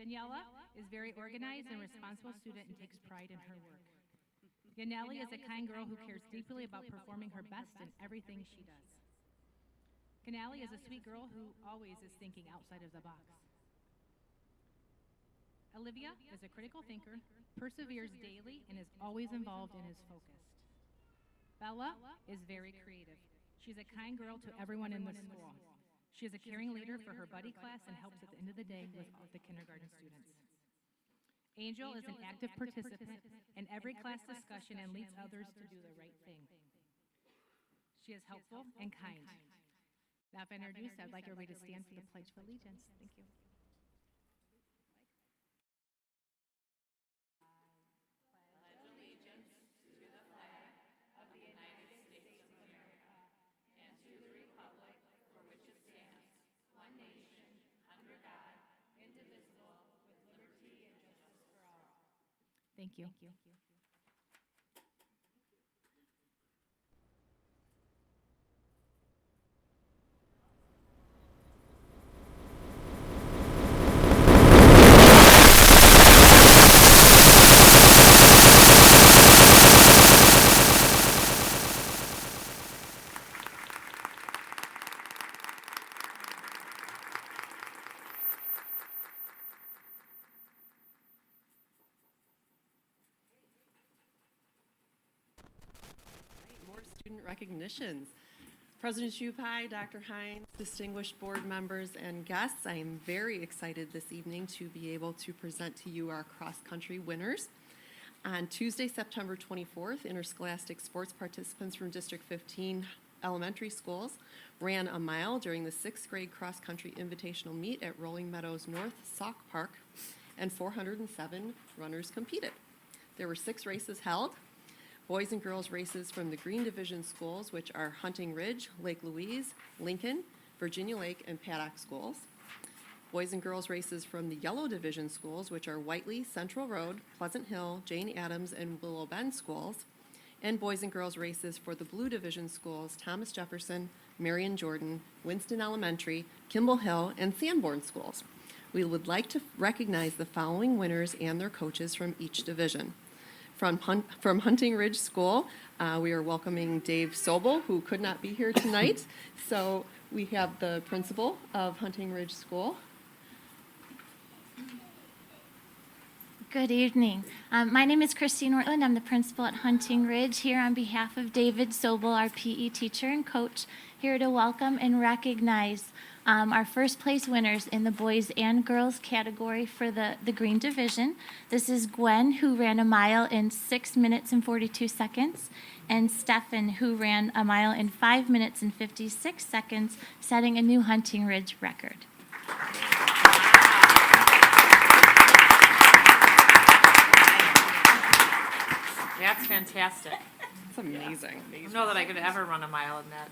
Daniela is very organized and responsible student and takes pride in her work. Yaneli is a kind girl who cares deeply about performing her best in everything she does. Kanali is a sweet girl who always is thinking outside of the box. Olivia is a critical thinker, perseveres daily, and is always involved and is focused. Bella is very creative. She's a kind girl to everyone in the school. She is a caring leader for her buddy class and helps at the end of the day with all the kindergarten students. Angel is an active participant in every class discussion and leads others to do the right thing. She is helpful and kind. Now, if I introduce, I'd like everybody to stand for the Pledge of Allegiance. Thank you. Thank you. Student recognitions. President Shupai, Dr. Hines, distinguished board members and guests, I am very excited this evening to be able to present to you our cross-country winners. On Tuesday, September 24th, interscholastic sports participants from District 15 elementary schools ran a mile during the 6th grade cross-country invitational meet at Rolling Meadows North Sauk Park, and 407 runners competed. There were 6 races held. Boys and girls races from the Green Division schools, which are Hunting Ridge, Lake Louise, Lincoln, Virginia Lake, and Paddock schools. Boys and girls races from the Yellow Division schools, which are Whiteley, Central Road, Pleasant Hill, Jane Addams, and Willow Bend schools. And boys and girls races for the Blue Division schools, Thomas Jefferson, Marion Jordan, Winston Elementary, Kimball Hill, and Sanborn schools. We would like to recognize the following winners and their coaches from each division. From Hunting Ridge School, we are welcoming Dave Sobel, who could not be here tonight. So we have the principal of Hunting Ridge School. Good evening. My name is Christine Ortland. I'm the principal at Hunting Ridge, here on behalf of David Sobel, our PE teacher and coach, here to welcome and recognize our first place winners in the boys and girls category for the Green Division. This is Gwen, who ran a mile in 6 minutes and 42 seconds, and Stefan, who ran a mile in 5 minutes and 56 seconds, setting a new Hunting Ridge record. That's fantastic. It's amazing. I don't know that I could ever run a mile in that.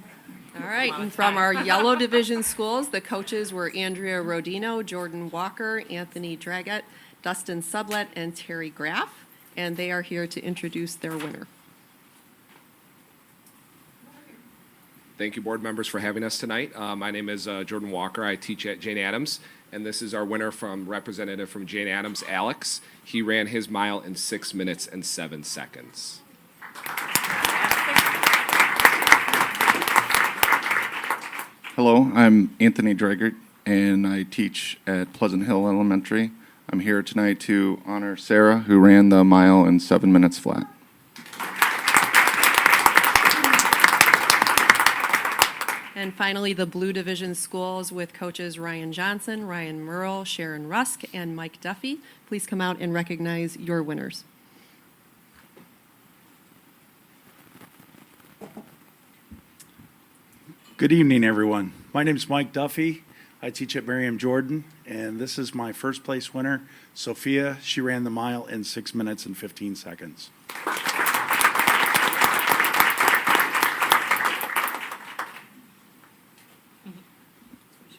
All right, and from our Yellow Division schools, the coaches were Andrea Rodino, Jordan Walker, Anthony Draggett, Dustin Sublet, and Terry Graff, and they are here to introduce their winner. Thank you, board members, for having us tonight. My name is Jordan Walker. I teach at Jane Addams, and this is our winner from representative from Jane Addams, Alex. He ran his mile in 6 minutes and 7 seconds. Hello, I'm Anthony Draggert, and I teach at Pleasant Hill Elementary. I'm here tonight to honor Sarah, who ran the mile in 7 minutes flat. And finally, the Blue Division schools with coaches Ryan Johnson, Ryan Merle, Sharon Rusk, and Mike Duffy. Please come out and recognize your winners. Good evening, everyone. My name is Mike Duffy. I teach at Miriam Jordan, and this is my first place winner, Sophia. She ran the mile in 6 minutes and 15 seconds.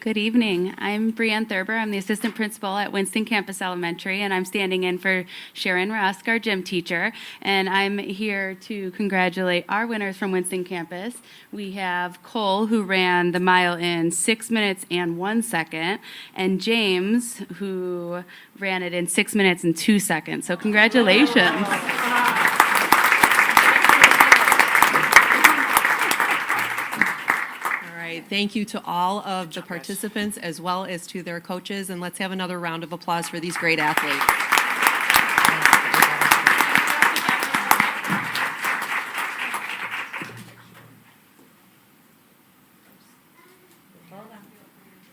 Good evening. I'm Brianne Thurber. I'm the assistant principal at Winston Campus Elementary, and I'm standing in for Sharon Rusk, our gym teacher. And I'm here to congratulate our winners from Winston Campus. We have Cole, who ran the mile in 6 minutes and 1 second, and James, who ran it in 6 minutes and 2 seconds. So congratulations. Thank you to all of the participants as well as to their coaches, and let's have another round of applause for these great athletes.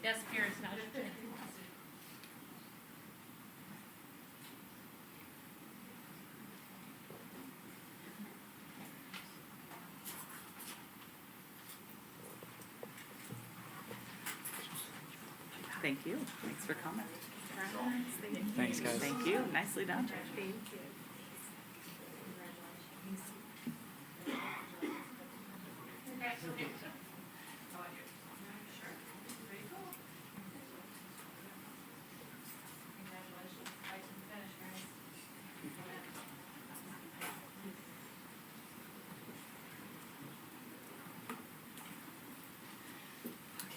Yes, Pierce, now. Thank you. Thanks for coming. Thanks, guys. Thank you. Nicely done. Thank you.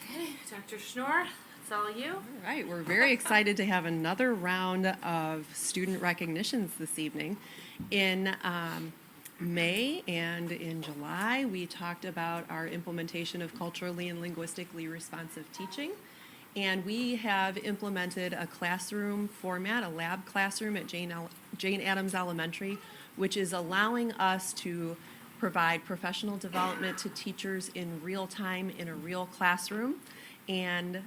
Okay, Dr. Schnorr, it's all you. All right, we're very excited to have another round of student recognitions this evening. In May and in July, we talked about our implementation of culturally and linguistically responsive teaching. And we have implemented a classroom format, a lab classroom at Jane Addams Elementary, which is allowing us to provide professional development to teachers in real time in a real classroom. And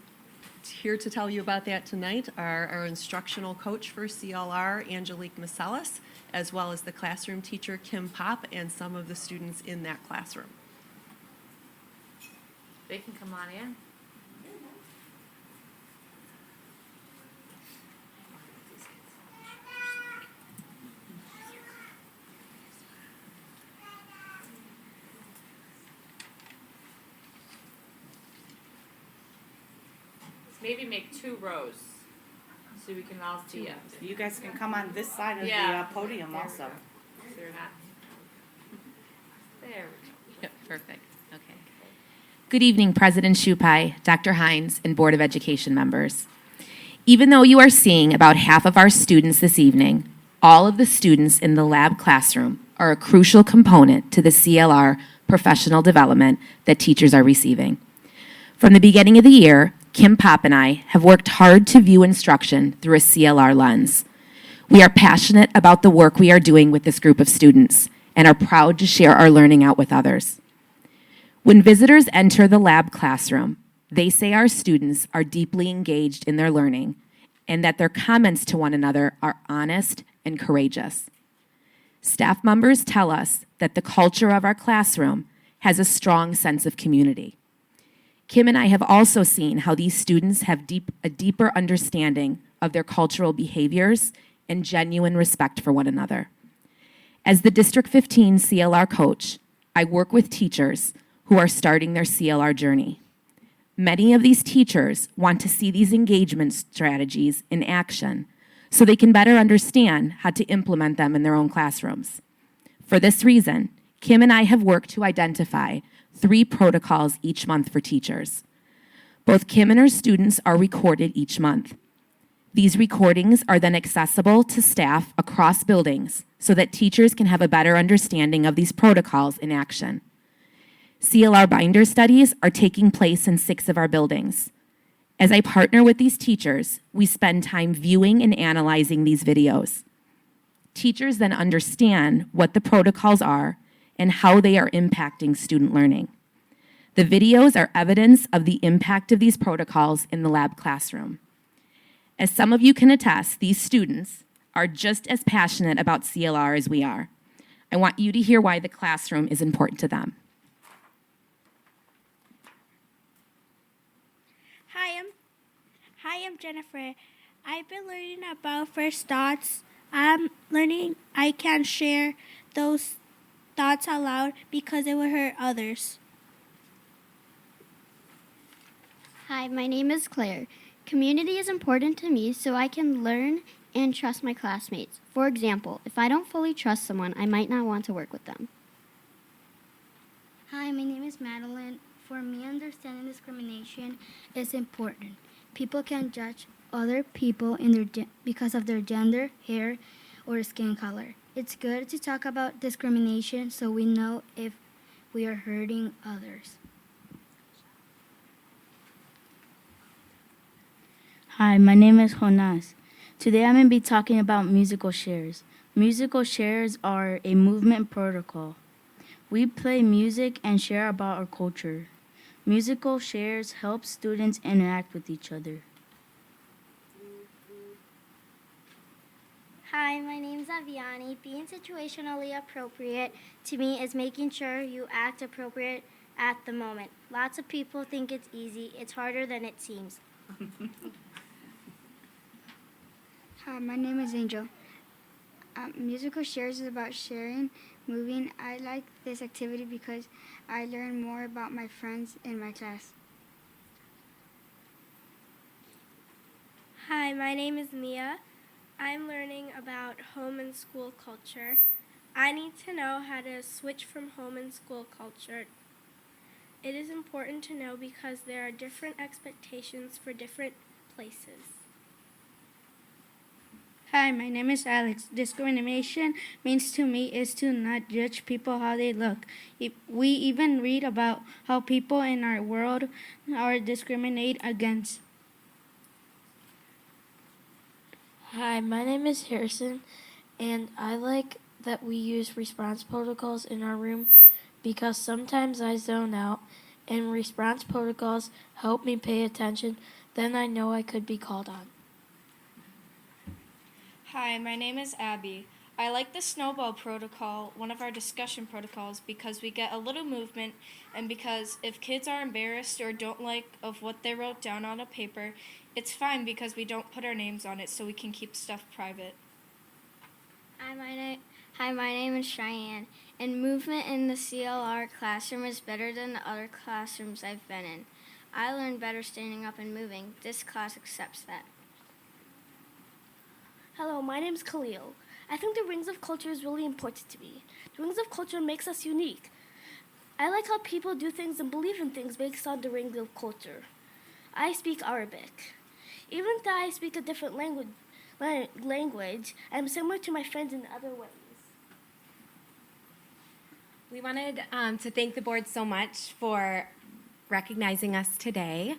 here to tell you about that tonight are our instructional coach for CLR, Angelique Macelis, as well as the classroom teacher, Kim Pop, and some of the students in that classroom. They can come on in. Maybe make 2 rows so we can all see it. You guys can come on this side of Yeah. the podium There we also. go. So you're not. There we go. Yep, perfect. Okay. Good evening, President Shupai, Dr. Hines, and Board of Education members. Even though you are seeing about half of our students this evening, all of the students in the lab classroom are a crucial component to the CLR professional development that teachers are receiving. From the beginning of the year, Kim Pop and I have worked hard to view instruction through a CLR lens. We are passionate about the work we are doing with this group of students and are proud to share our learning out with others. When visitors enter the lab classroom, they say our students are deeply engaged in their learning and that their comments to one another are honest and courageous. Staff members tell us that the culture of our classroom has a strong sense of community. Kim and I have also seen how these students have a deeper understanding of their cultural behaviors and genuine respect for one another. As the District 15 CLR coach, I work with teachers who are starting their CLR journey. Many of these teachers want to see these engagement strategies in action so they can better understand how to implement them in their own classrooms. For this reason, Kim and I have worked to identify 3 protocols each month for teachers. Both Kim and her students are recorded each month. These recordings are then accessible to staff across buildings so that teachers can have a better understanding of these protocols in action. CLR binder studies are taking place in 6 of our buildings. As I partner with these teachers, we spend time viewing and analyzing these videos. Teachers then understand what the protocols are and how they are impacting student learning. The videos are evidence of the impact of these protocols in the lab classroom. As some of you can attest, these students are just as passionate about CLR as we are. I want you to hear why the classroom is important to them. Hi, I'm Jennifer. I've been learning about first thoughts. I'm learning I can't share those thoughts out loud because it will hurt others. Hi, my name is Claire. Community is important to me so I can learn and trust my classmates. For example, if I don't fully trust someone, I might not want to work with them. Hi, my name is Madeline. For me, understanding discrimination is important. People can judge other people because of their gender, hair, or skin color. It's good to talk about discrimination so we know if we are hurting others. Hi, my name is Jonas. Today I'm going to be talking about musical chairs. Musical chairs are a movement protocol. We play music and share about our culture. Musical chairs help students interact with each other. Hi, my name is Aviani. Being situationally appropriate to me is making sure you act appropriate at the moment. Lots of people think it's easy. It's harder than it seems. Hi, my name is Angel. Musical shares is about sharing, moving. I like this activity because I learn more about my friends in my class. Hi, my name is Mia. I'm learning about home and school culture. I need to know how to switch from home and school culture. It is important to know because there are different expectations for different places. Hi, my name is Alex. Discrimination means to me is to not judge people how they look. We even read about how people in our world are discriminated against. Hi, my name is Harrison, and I like that we use response protocols in our room because sometimes I zone out, and response protocols help me pay attention. Then I know I could be called on. Hi, my name is Abby. I like the snowball protocol, one of our discussion protocols, because we get a little movement and because if kids are embarrassed or don't like of what they wrote down on a paper, it's fine because we don't put our names on it so we can keep stuff private. Hi, my name is Cheyenne. And movement in the CLR classroom is better than the other classrooms I've been in. I learned better standing up and moving. This class accepts that. Hello, my name is Khalil. I think the Rings of Culture is really important to me. The Rings of Culture makes us unique. I like how people do things and believe in things based on the Rings of Culture. I speak Arabic. Even though I speak a different language, I'm similar to my friends in other ways. We wanted to thank the board so much for recognizing us today.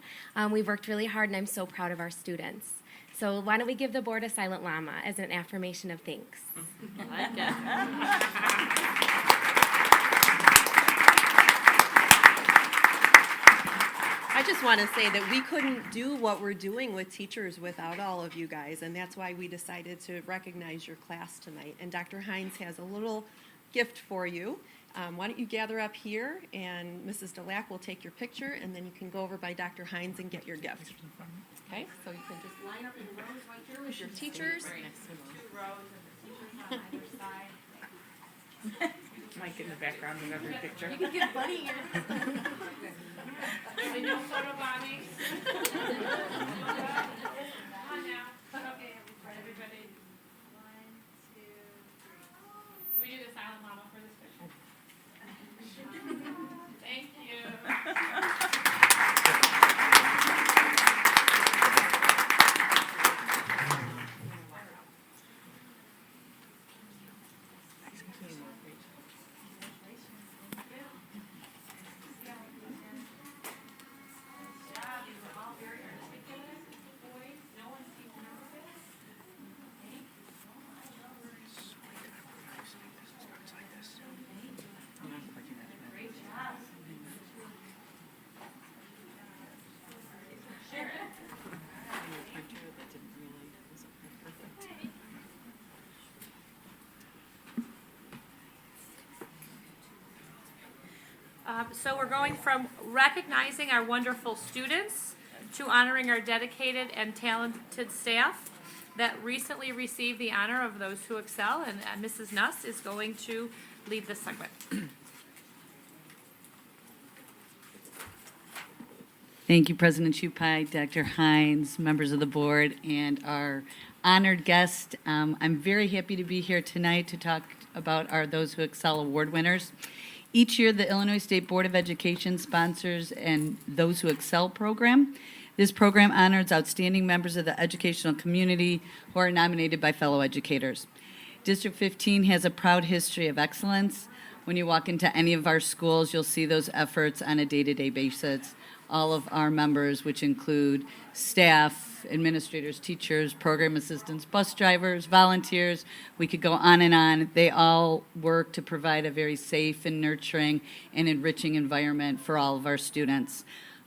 We've worked really hard and I'm so proud of our students. So why don't we give the board a silent llama as an affirmation of thanks. I like it. I just want to say that we couldn't do what we're doing with teachers without all of you guys, and that's why we decided to recognize your class tonight. And Dr. Hines has a little gift for you. Why don't you gather up here, and Mrs. Delac will take your picture, and then you can go over by Dr. Hines and get your gift. Okay, so you can just line up in rows right here with your teachers. 2 rows and the teachers on either side. Mike in the background of every picture. You can give Buddy your... No photo bombing. On now. Okay, everybody. 1, 2, 3. Can we do the silent mama for this picture? Thank you. So we're going from recognizing our wonderful students to honoring our dedicated and talented staff that recently received the honor of those who excel, and Mrs. Nuss is going to lead this segment. Thank you, President Chupai, Dr. Hines, members of the board, and our honored guest. I'm very happy to be here tonight to talk about our Those Who Excel Award winners. Each year, the Illinois State Board of Education sponsors and Those Who Excel program. This program honors outstanding members of the educational community who are nominated by fellow educators. District 15 has a proud history of excellence. When you walk into any of our schools, you'll see those efforts on a day-to-day basis. All of our members, which include staff, administrators, teachers, program assistants, bus drivers, volunteers, we could go on and on. They all work to provide a very safe and nurturing and enriching environment for all of our students.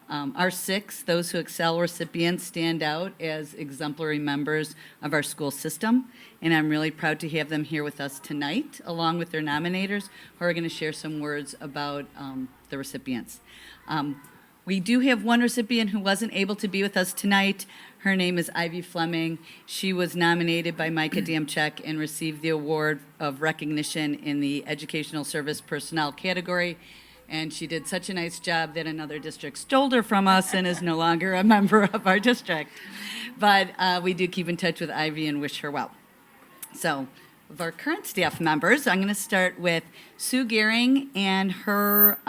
Our 6 Those Who Excel recipients stand out as exemplary members of our school system, and I'm really proud to have them here with us tonight, along with their nominators, who are going to share some words about the recipients. We do have one recipient who wasn't able to be with us tonight. Her name is Ivy Fleming. She was nominated by Micah Damchek and received the award of recognition in the Educational Service Personnel category. And she did such a nice job that another district stole her from us and is no longer a member of our district. But we do keep in touch with Ivy and wish her well. So, of our current staff members, I'm going to start with Sue Gehring, and her,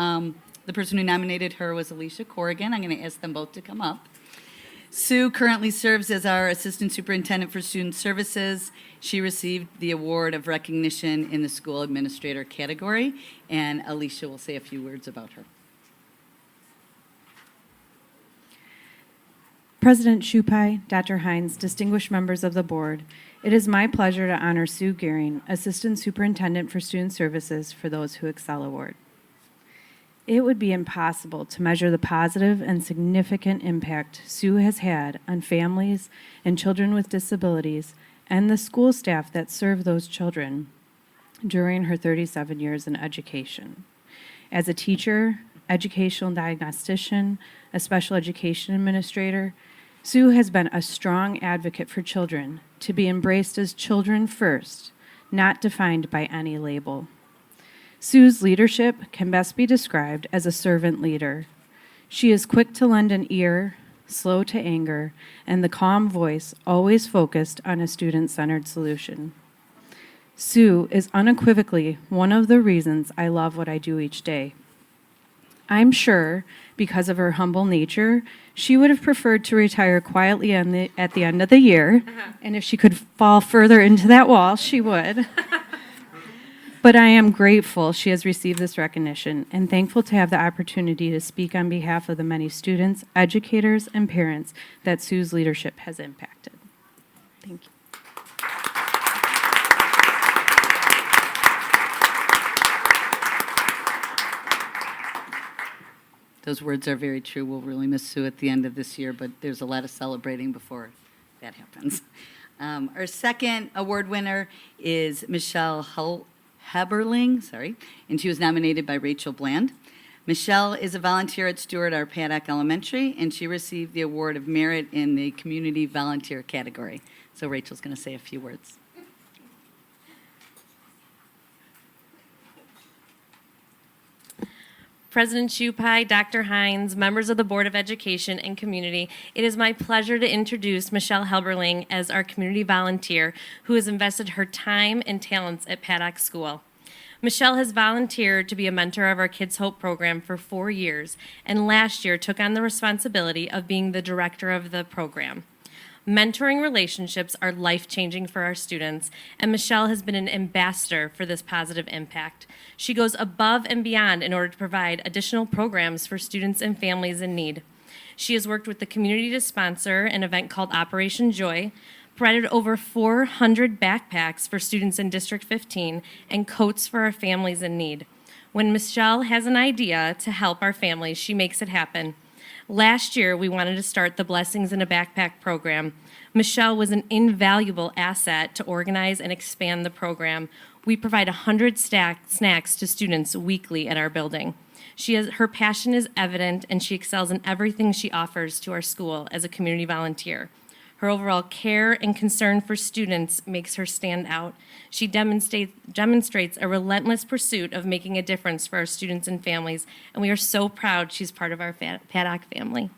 the person who nominated her was Alicia Corrigan. I'm going to ask them both to come up. Sue currently serves as our Assistant Superintendent for Student Services. She received the award of recognition in the School Administrator category, and Alicia will say a few words about her. President Chupai, Dr. Hines, distinguished members of the board, it is my pleasure to honor Sue Gehring, Assistant Superintendent for Student Services for Those Who Excel Award. It would be impossible to measure the positive and significant impact Sue has had on families and children with disabilities and the school staff that serve those children during her 37 years in education. As a teacher, educational diagnostician, a special education administrator, Sue has been a strong advocate for children to be embraced as children first, not defined by any label. Sue's leadership can best be described as a servant leader. She is quick to lend an ear, slow to anger, and the calm voice always focused on a student-centered solution. Sue is unequivocally one of the reasons I love what I do each day. I'm sure, because of her humble nature, she would have preferred to retire quietly at the end of the year, and if she could fall further into that wall, she would. But I am grateful she has received this recognition and thankful to have the opportunity to speak on behalf of the many students, educators, and parents that Sue's leadership has impacted. Thank you. Those words are very true. We'll really miss Sue at the end of this year, but there's a lot of celebrating before that happens. Our second award winner is Michelle Heberling, and she was nominated by Rachel Bland. Michelle is a volunteer at Stewart R. Paddock Elementary, and she received the Award of Merit in the Community Volunteer category. So Rachel's going to say a few words. President Chupai, Dr. Hines, members of the Board of Education and community, it is my pleasure to introduce Michelle Helberling as our community volunteer who has invested her time and talents at Paddock School. Michelle has volunteered to be a mentor of our Kids Hope program for 4 years, and last year took on the responsibility of being the director of the program. Mentoring relationships are life-changing for our students, and Michelle has been an ambassador for this positive impact. She goes above and beyond in order to provide additional programs for students and families in need. She has worked with the community to sponsor an event called Operation Joy, provided over 400 backpacks for students in District 15, and coats for our families in need. When Michelle has an idea to help our families, she makes it happen. Last year, we wanted to start the Blessings in a Backpack program. Michelle was an invaluable asset to organize and expand the program. We provide 100 snacks to students weekly at our building. Her passion is evident, and she excels in everything she offers to our school as a community volunteer. Her overall care and concern for students makes her stand out. She demonstrates a relentless pursuit of making a difference for our students and families, and we are so proud she's part of our Paddock family.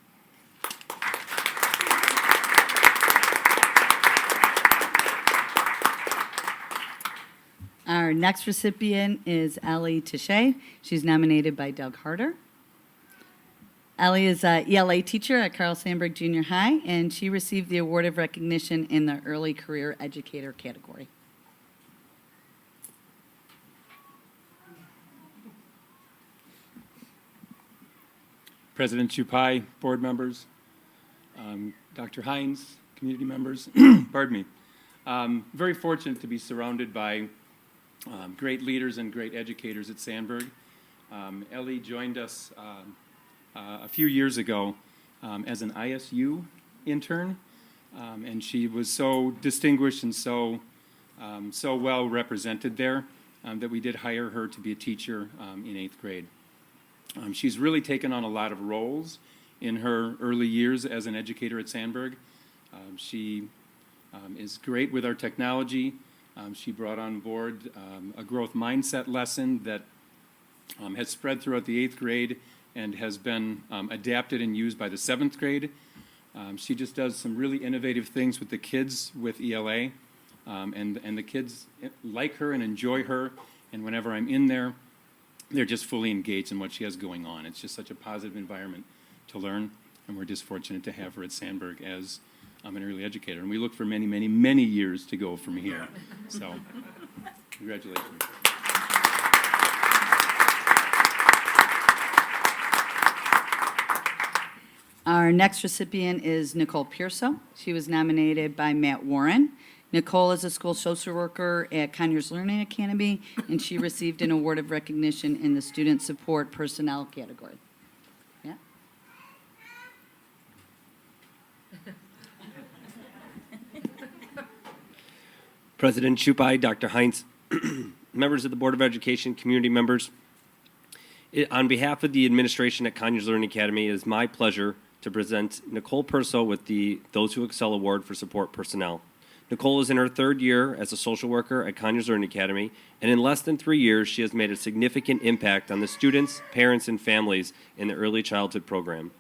Our next recipient is Ellie Touche. She's nominated by Doug Harder. Ellie is a ELA teacher at Carl Sandburg Junior High, and she received the award of recognition in the Early Career Educator category. President Chupai, board members, Dr. Hines, community members, pardon me. Very fortunate to be surrounded by great leaders and great educators at Sandburg. Ellie joined us a few years ago as an ISU intern, and she was so distinguished and so well represented there that we did hire her to be a teacher in 8th grade. She's really taken on a lot of roles in her early years as an educator at Sandburg. She is great with our technology. She brought on board a growth mindset lesson that has spread throughout the 8th grade and has been adapted and used by the 7th grade. She just does some really innovative things with the kids with ELA, and the kids like her and enjoy her, and whenever I'm in there, they're just fully engaged in what she has going on. It's just such a positive environment to learn, and we're just fortunate to have her at Sandburg as an early educator. And we look for many, many, many years to go from here. So, congratulations. Our next recipient is Nicole Pearso. She was nominated by Matt Warren. Nicole is a school social worker at Conyers Learning Academy, and she received an award of recognition in the Student Support Personnel category. Yeah. President Chupai, Dr. Heinz, members of the Board of Education, community members, on behalf of the administration at Conyers Learning Academy, it is my pleasure to present Nicole Perso with the Those Who Excel Award for Support Personnel. Nicole is in her 3rd year as a social worker at Conyers Learning Academy, and in less than 3 years, she has made a significant impact on the students, parents, and families in the early childhood program.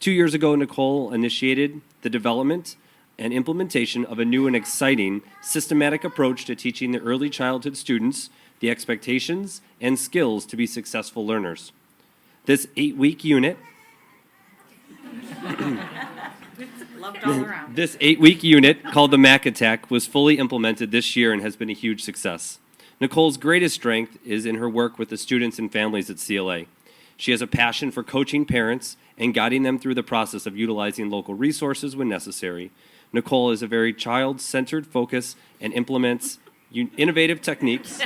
2 years ago, Nicole initiated the development and implementation of a new and exciting systematic approach to teaching the early childhood students the expectations and skills to be successful learners. This 8-week unit Loved all around. This 8-week unit, called the Mac Attack, was fully implemented this year and has been a huge success. Nicole's greatest strength is in her work with the students and families at CLA. She has a passion for coaching parents and guiding them through the process of utilizing local resources when necessary. Nicole is a very child-centered focus and implements innovative techniques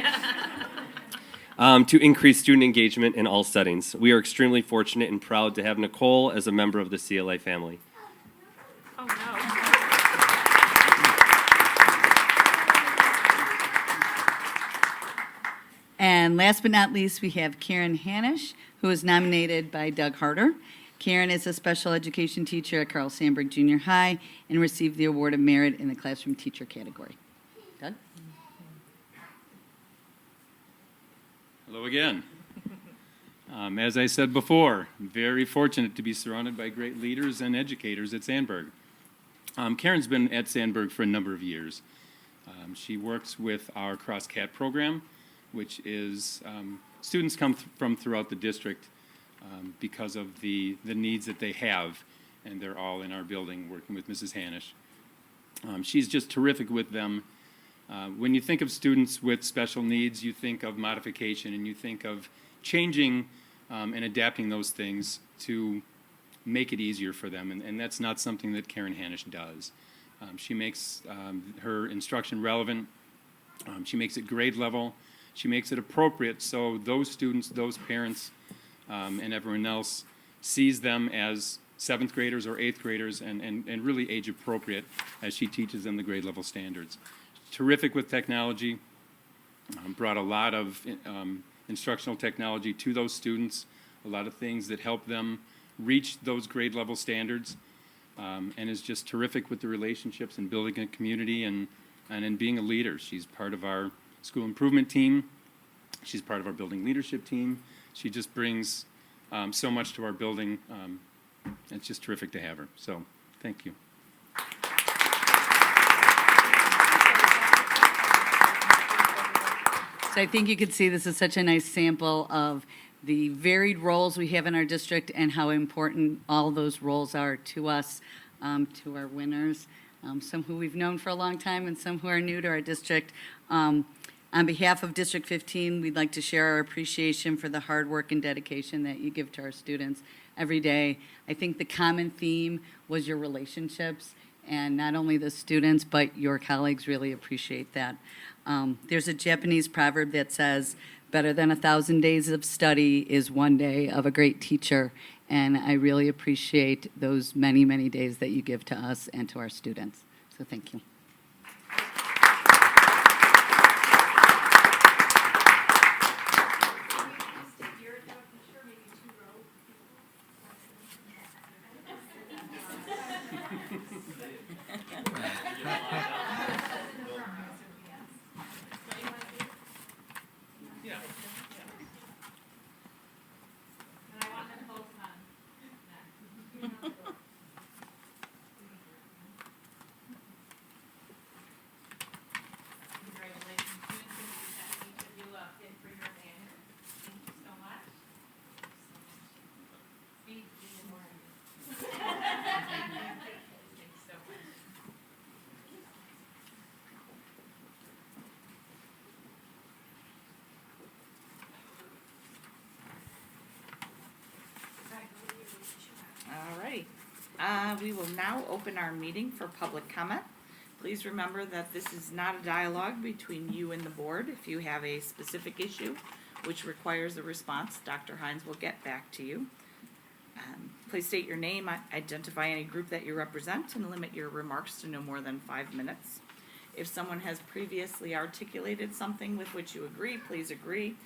to increase student engagement in all settings. We are extremely fortunate and proud to have Nicole as a member of the CLA family. Oh, no. And last but not least, we have Karen Hanisch, who is nominated by Doug Harder. Karen is a special education teacher at Carl Sandburg Junior High and received the Award of Merit in the Classroom Teacher category. Doug? Hello again. As I said before, very fortunate to be surrounded by great leaders and educators at Sandburg. Karen's been at Sandburg for a number of years. She works with our Cross-CAT program, which is students come from throughout the district because of the needs that they have, and they're all in our building working with Mrs. Hanisch. She's just terrific with them. When you think of students with special needs, you think of modification, and you think of changing and adapting those things to make it easier for them, and that's not something that Karen Hanisch does. She makes her instruction relevant. She makes it grade level. She makes it appropriate so those students, those parents, and everyone else sees them as 7th graders or 8th graders and really age appropriate as she teaches them the grade level standards. Terrific with technology, brought a lot of instructional technology to those students, a lot of things that help them reach those grade level standards, and is just terrific with the relationships and building a community and in being a leader. She's part of our school improvement team. She's part of our building leadership team. She just brings so much to our building. It's just terrific to have her. So, thank you. So I think you could see this is such a nice sample of the varied roles we have in our district and how important all those roles are to us, to our winners, some who we've known for a long time and some who are new to our district. On behalf of District 15, we'd like to share our appreciation for the hard work and dedication that you give to our students every day. I think the common theme was your relationships, and not only the students, but your colleagues really appreciate that. There's a Japanese proverb that says, better than 1,000 days of study is one day of a great teacher, and I really appreciate those many, many days that you give to us and to our students. So thank you. All right. We will now open our meeting for public comment. Please remember that this is not a dialogue between you and the board. If you have a specific issue which requires a response, Dr. Hines will get back to you. Please state your name, identify any group that you represent, and limit your remarks to no more than 5 minutes. If someone has previously articulated something with which you agree, please agree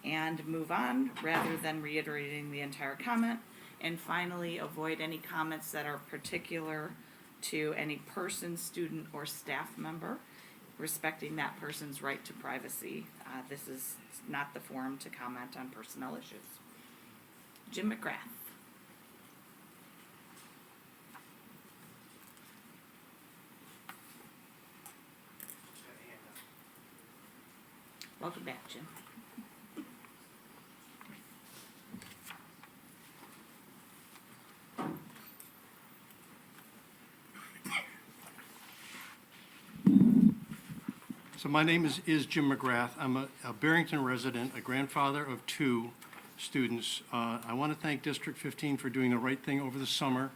and move on rather than reiterating the entire comment. And finally, avoid any comments that are particular to any person, student, or staff member, respecting that person's right to privacy. This is not the forum to comment on personnel issues. Jim McGrath. Welcome back, Jim. So my name is Jim McGrath. I'm a Barrington resident, a grandfather of 2 students. I want to thank District 15 for doing the right thing over the summer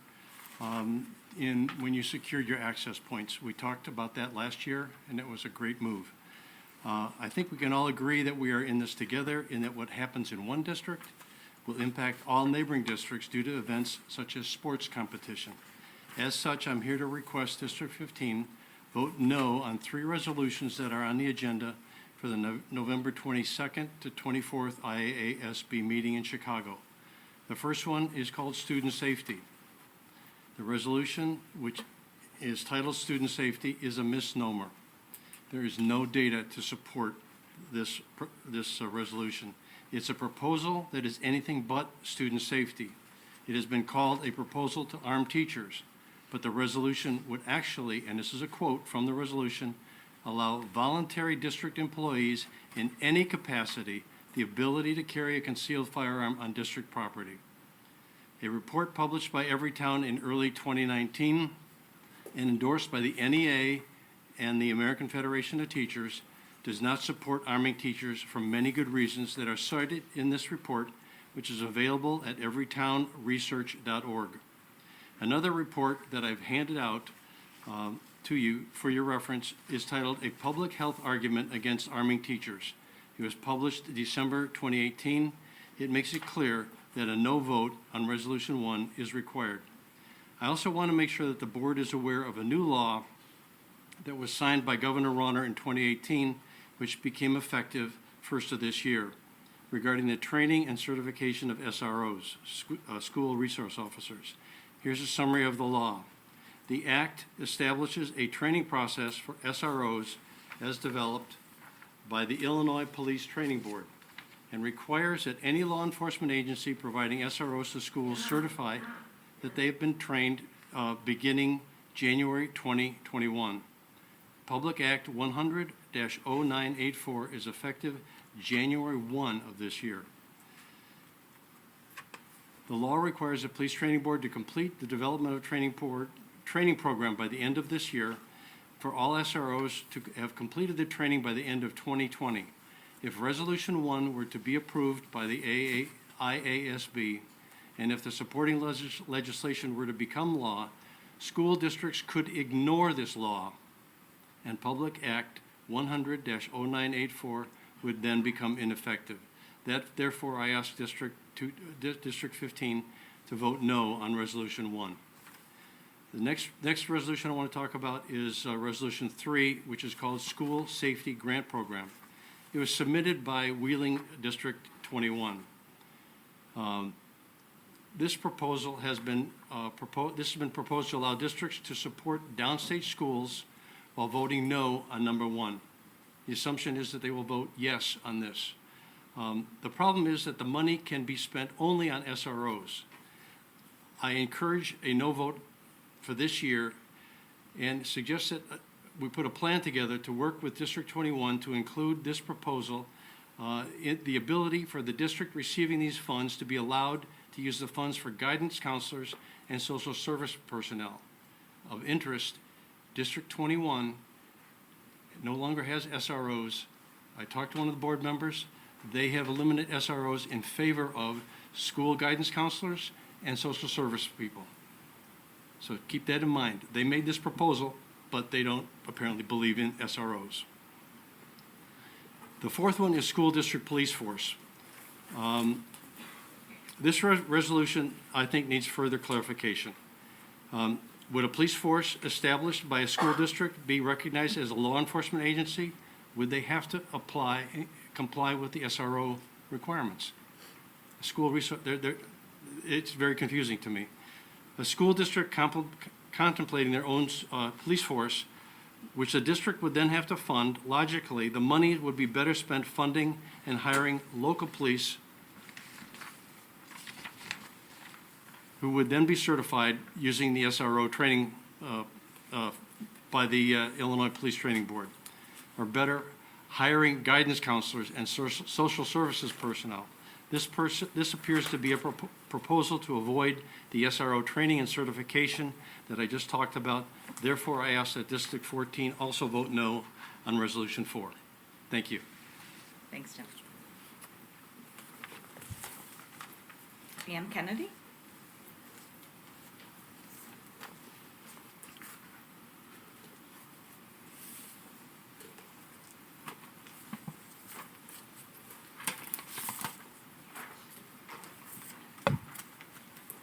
when you secured your access points. We talked about that last year, and it was a great move. I think we can all agree that we are in this together, and that what happens in one district will impact all neighboring districts due to events such as sports competition. As such, I'm here to request District 15 vote no on 3 resolutions that are on the agenda for the November 22nd to 24th IAASB meeting in Chicago. The first one is called Student Safety. The resolution, which is titled Student Safety, is a misnomer. There is no data to support this resolution. It's a proposal that is anything but student safety. It has been called a proposal to arm teachers. But the resolution would actually, and this is a quote from the resolution, allow voluntary district employees in any capacity the ability to carry a concealed firearm on district property. A report published by Everytown in early 2019 and endorsed by the NEA and the American Federation of Teachers does not support arming teachers for many good reasons that are cited in this report, which is available at everytownresearch.org. Another report that I've handed out to you for your reference is titled A Public Health Argument Against Arming Teachers. It was published December 2018. It makes it clear that a no vote on Resolution 1 is required. I also want to make sure that the board is aware of a new law that was signed by Governor Rauner in 2018, which became effective 1st of this year, regarding the training and certification of SROs, school resource officers. Here's a summary of the law. The Act establishes a training process for SROs as developed by the Illinois Police Training Board and requires that any law enforcement agency providing SROs to schools certify that they have been trained beginning January 2021. Public Act 100-0984 is effective January 1 of this year. The law requires the Police Training Board to complete the development of training program by the end of this year for all SROs to have completed the training by the end of 2020. If Resolution 1 were to be approved by the IASB, and if the supporting legislation were to become law, school districts could ignore this law, and Public Act 100-0984 would then become ineffective. Therefore, I ask District 15 to vote no on Resolution 1. The next resolution I want to talk about is Resolution 3, which is called School Safety Grant Program. It was submitted by Wheeling District 21. This proposal has been proposed to allow districts to support downstate schools while voting no on number 1. The assumption is that they will vote yes on this. The problem is that the money can be spent only on SROs. I encourage a no vote for this year and suggest that we put a plan together to work with District 21 to include this proposal, the ability for the district receiving these funds to be allowed to use the funds for guidance counselors and social service personnel. Of interest, District 21 no longer has SROs. I talked to one of the board members. They have eliminated SROs in favor of school guidance counselors and social service people. So keep that in mind. They made this proposal, but they don't apparently believe in SROs. The fourth one is school district police force. This resolution, I think, needs further clarification. Would a police force established by a school district be recognized as a law enforcement agency? Would they have to comply with the SRO requirements? It's very confusing to me. A school district contemplating their own police force, which the district would then have to fund, logically, the money would be better spent funding and hiring local police who would then be certified using the SRO training by the Illinois Police Training Board, or better, hiring guidance counselors and social services personnel. This appears to be a proposal to avoid the SRO training and certification that I just talked about. Therefore, I ask that District 14 also vote no on Resolution 4. Thank you. Thanks, Jim. Ann Kennedy?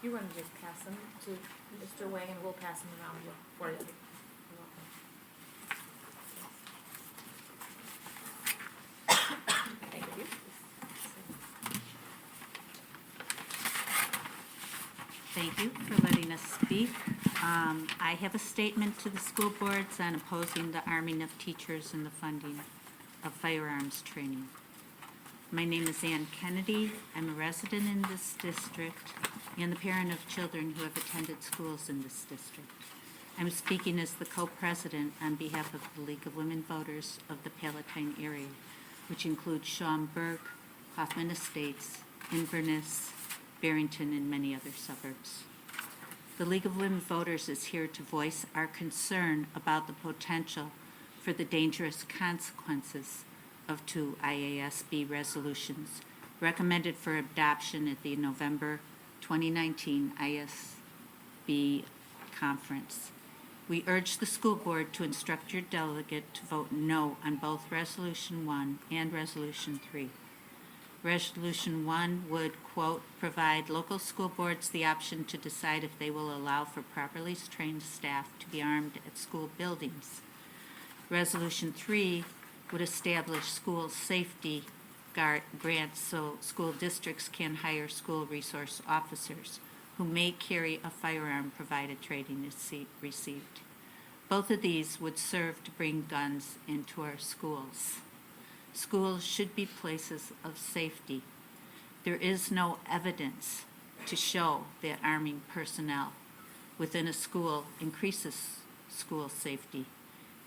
You want to just pass them to Mr. Wang, and we'll pass them around for you. Thank you. Thank you for letting us speak. I have a statement to the school boards on opposing the arming of teachers and the funding of firearms training. My name is Ann Kennedy. I'm a resident in this district and the parent of children who have attended schools in this district. I'm speaking as the co-president on behalf of the League of Women Voters of the Palatine area, which includes Schaumburg, Hoffman Estates, Inverness, Barrington, and many other suburbs. The League of Women Voters is here to voice our concern about the potential for the dangerous consequences of 2 IASB resolutions recommended for adoption at the November 2019 IASB conference. We urge the school board to instruct your delegate to vote no on both Resolution 1 and Resolution 3. Resolution 1 would, quote, provide local school boards the option to decide if they will allow for properly trained staff to be armed at school buildings. Resolution 3 would establish school safety grants so school districts can hire school resource officers who may carry a firearm provided training is received. Both of these would serve to bring guns into our schools. Schools should be places of safety. There is no evidence to show that arming personnel within a school increases school safety.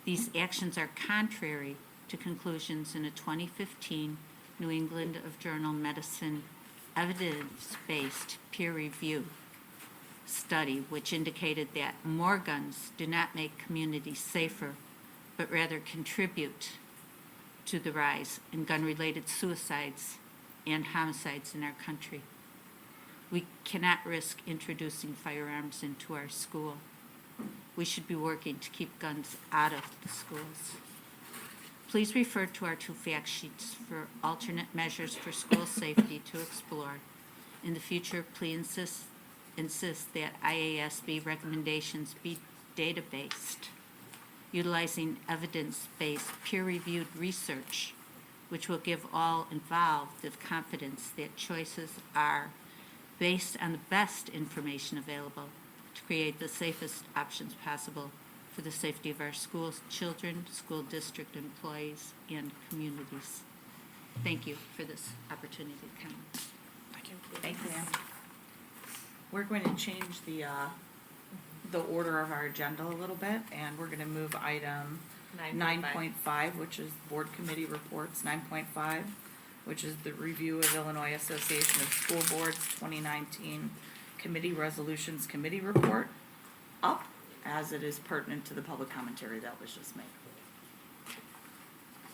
These actions are contrary to conclusions in a 2015 New England of Journal Medicine evidence-based peer review study, which indicated that more guns do not make communities safer, but rather contribute to the rise in gun-related suicides and homicides in our country. We cannot risk introducing firearms into our school. We should be working to keep guns out of the schools. Please refer to our 2 fact sheets for alternate measures for school safety to explore. In the future, please insist that IASB recommendations be data-based, utilizing evidence-based peer-reviewed research, which will give all involved the confidence that choices are based on the best information available to create the safest options possible for the safety of our schools, children, school district employees, and communities. Thank you for this opportunity to come. Thank you, ma'am. We're going to change the order of our agenda a little bit, and we're going to move item 9.5, which is board committee reports, 9.5, which is the review of Illinois Association of School Boards 2019 Committee Resolutions Committee Report, up as it is pertinent to the public commentary that was just made.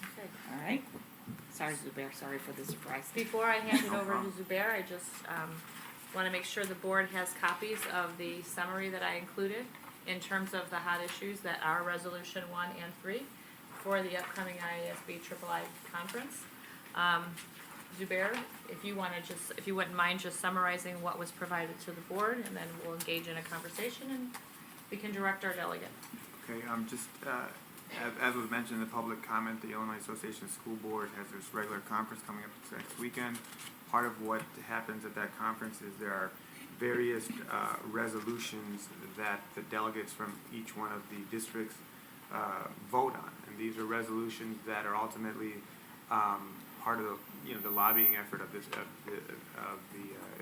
Okay. All right. Sorry, Zubair, sorry for the surprise. Before I hand it over to Zubair, I just want to make sure the board has copies of the summary that I included in terms of the hot issues that are Resolution 1 and 3 for the upcoming IASB III conference. Zubair, if you wouldn't mind just summarizing what was provided to the board, and then we'll engage in a conversation and we can direct our delegate. Okay, as was mentioned in the public comment, the Illinois Association of School Boards has this regular conference coming up next weekend. Part of what happens at that conference is there are various resolutions that the delegates from each one of the districts vote on, and these are resolutions that are ultimately part of the lobbying effort of the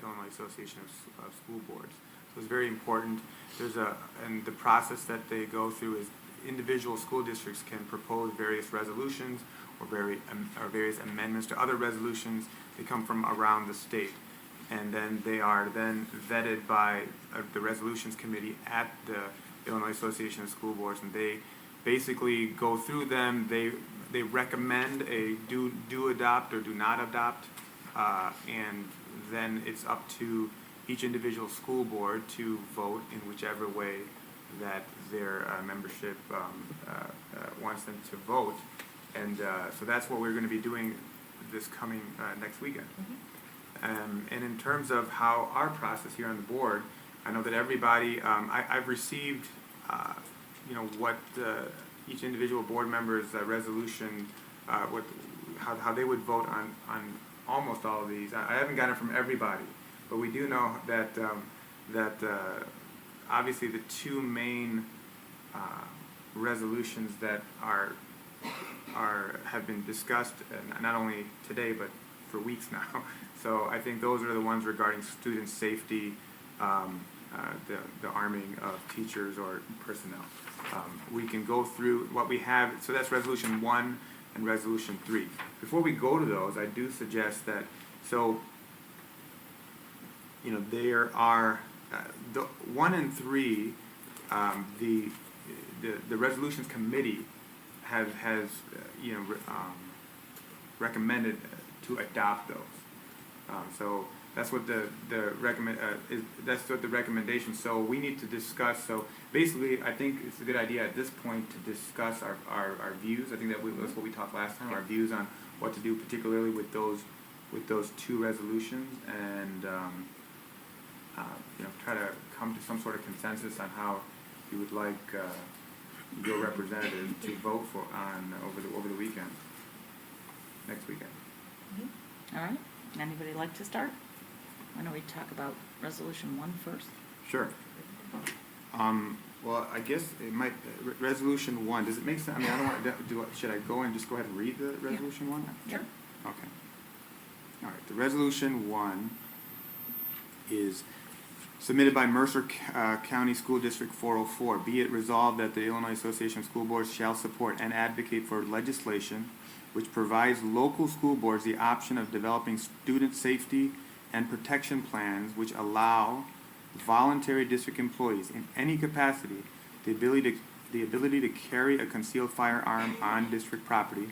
Illinois Association of School Boards. So it's very important. And the process that they go through is individual school districts can propose various resolutions or various amendments to other resolutions. They come from around the state, and then they are then vetted by the resolutions committee at the Illinois Association of School Boards, and they basically go through them. They recommend a do adopt or do not adopt, and then it's up to each individual school board to vote in whichever way that their membership wants them to vote. And so that's what we're going to be doing this coming next weekend. And in terms of how our process here on the board, I know that everybody, I've received, what each individual board member's resolution, how they would vote on almost all of these. I haven't gotten it from everybody, but we do know that obviously the 2 main resolutions that have been discussed, not only today but for weeks now. So I think those are the ones regarding student safety, the arming of teachers or personnel. We can go through what we have. So that's Resolution 1 and Resolution 3. Before we go to those, I do suggest that, there are the 1 and 3, the resolutions committee has recommended to adopt those. So that's what that's what the recommendation. So we need to discuss. So basically, I think it's a good idea at this point to discuss our views. I think that's what we talked last time. Our views on what to do, particularly with those 2 resolutions, and try to come to some sort of consensus on how you would like your representative to vote for over the weekend, next weekend. All right. Anybody like to start? Why don't we talk about Resolution 1 first? Sure. Well, I guess it might, Resolution 1, does it make sense? I mean, I don't want to should I go and just go ahead and read the Resolution 1? Sure. Okay. All right. The Resolution 1 is submitted by Mercer County School District 404. Be it resolved that the Illinois Association of School Boards shall support and advocate for legislation which provides local school boards the option of developing student safety and protection plans which allow voluntary district employees in any capacity the ability to carry a concealed firearm on district property,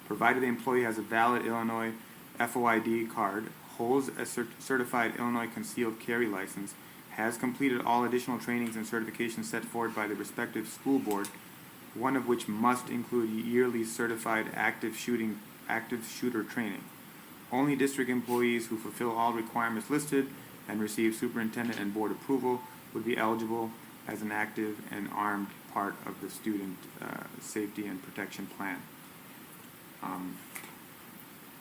provided the employee has a valid Illinois FOID card, holds a certified Illinois concealed carry license, has completed all additional trainings and certifications set forth by the respective school board, one of which must include yearly certified active shooter training. Only district employees who fulfill all requirements listed and receive superintendent and board approval would be eligible as an active and armed part of the student safety and protection plan.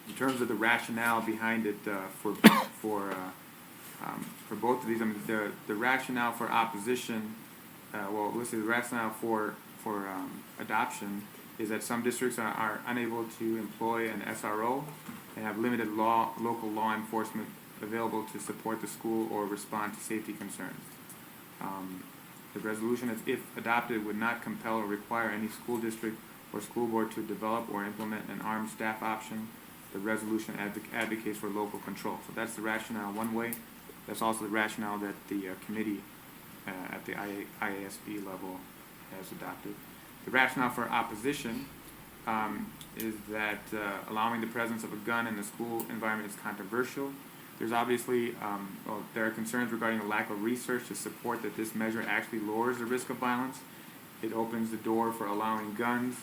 In terms of the rationale behind it for both of these, I mean, the rationale for opposition, let's say the rationale for adoption is that some districts are unable to employ an SRO and have limited local law enforcement available to support the school or respond to safety concerns. The resolution, if adopted, would not compel or require any school district or school board to develop or implement an armed staff option. The resolution advocates for local control. So that's the rationale one way. That's also the rationale that the committee at the IASB level has adopted. The rationale for opposition is that allowing the presence of a gun in the school environment is controversial. There's obviously, there are concerns regarding the lack of research to support that this measure actually lowers the risk of violence. It opens the door for allowing guns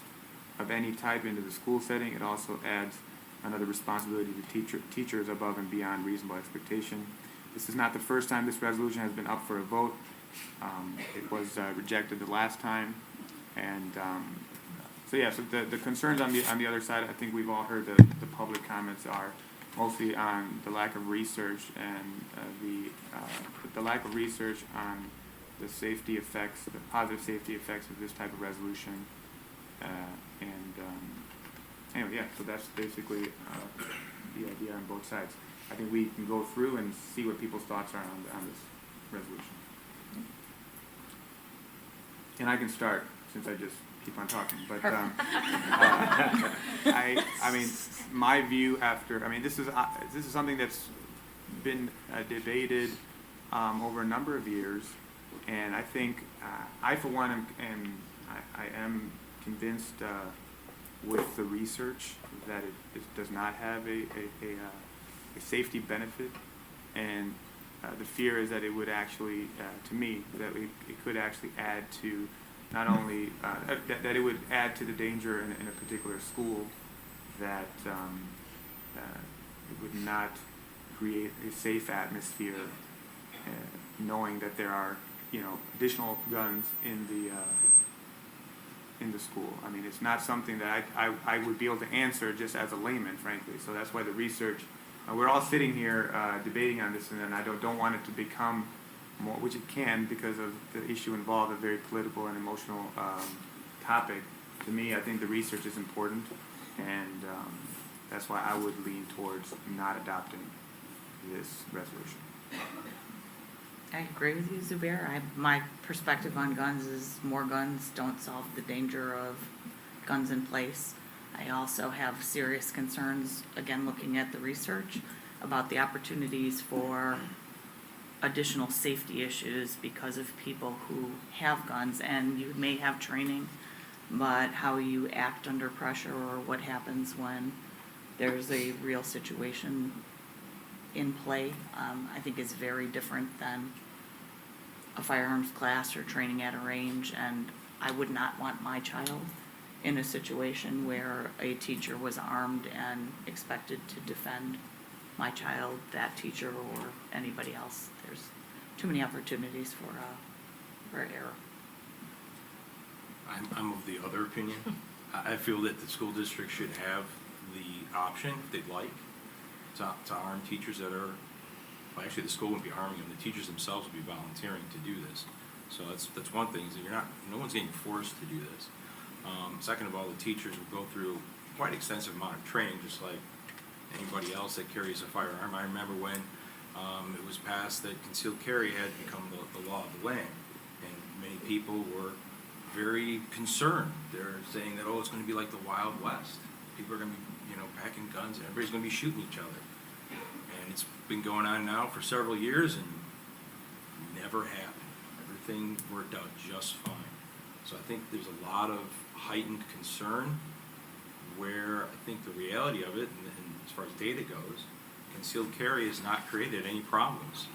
of any type into the school setting. It also adds another responsibility to teachers above and beyond reasonable expectation. This is not the first time this resolution has been up for a vote. It was rejected the last time. And so the concerns on the other side, I think we've all heard the public comments are mostly on the lack of research and the lack of research on the safety effects, the positive safety effects of this type of resolution. Anyway, so that's basically the idea on both sides. I think we can go through and see what people's thoughts are on this resolution. And I can start since I just keep on talking. But I mean, my view after, I mean, this is something that's been debated over a number of years, and I think I for one I am convinced with the research that it does not have a safety benefit, and the fear is that it would actually, to me, that it could actually add to not only that it would add to the danger in a particular school, that it would not create a safe atmosphere, knowing that there are additional guns in the school. I mean, it's not something that I would be able to answer just as a layman, frankly. So that's why the research. We're all sitting here debating on this, and I don't want it to become more, which it can because of the issue involved, a very political and emotional topic. To me, I think the research is important, and that's why I would lean towards not adopting this resolution. I agree with you, Zubair. My perspective on guns is more guns don't solve the danger of guns in place. I also have serious concerns, again, looking at the research, about the opportunities for additional safety issues because of people who have guns, and you may have training, but how you act under pressure or what happens when there's a real situation in play, I think is very different than a firearms class or training at a range, and I would not want my child in a situation where a teacher was armed and expected to defend my child, that teacher, or anybody else. There's too many opportunities for error. I'm of the other opinion. I feel that the school district should have the option, if they'd like, to arm teachers that are, well, actually the school wouldn't be arming them, the teachers themselves would be volunteering to do this. So that's one thing, is that no one's getting forced to do this. Second of all, the teachers will go through quite an extensive amount of training, just like anybody else that carries a firearm. I remember when it was passed that concealed carry had become the law of the land, and many people were very concerned. They're saying that, oh, it's going to be like the Wild West. people are gonna be, packing guns, and everybody's gonna be shooting each other. And it's been going on now for several years and never happened. Everything worked out just fine. So I think there's a lot of heightened concern where I think the reality of it, and as far as data goes, concealed carry has not created any problems.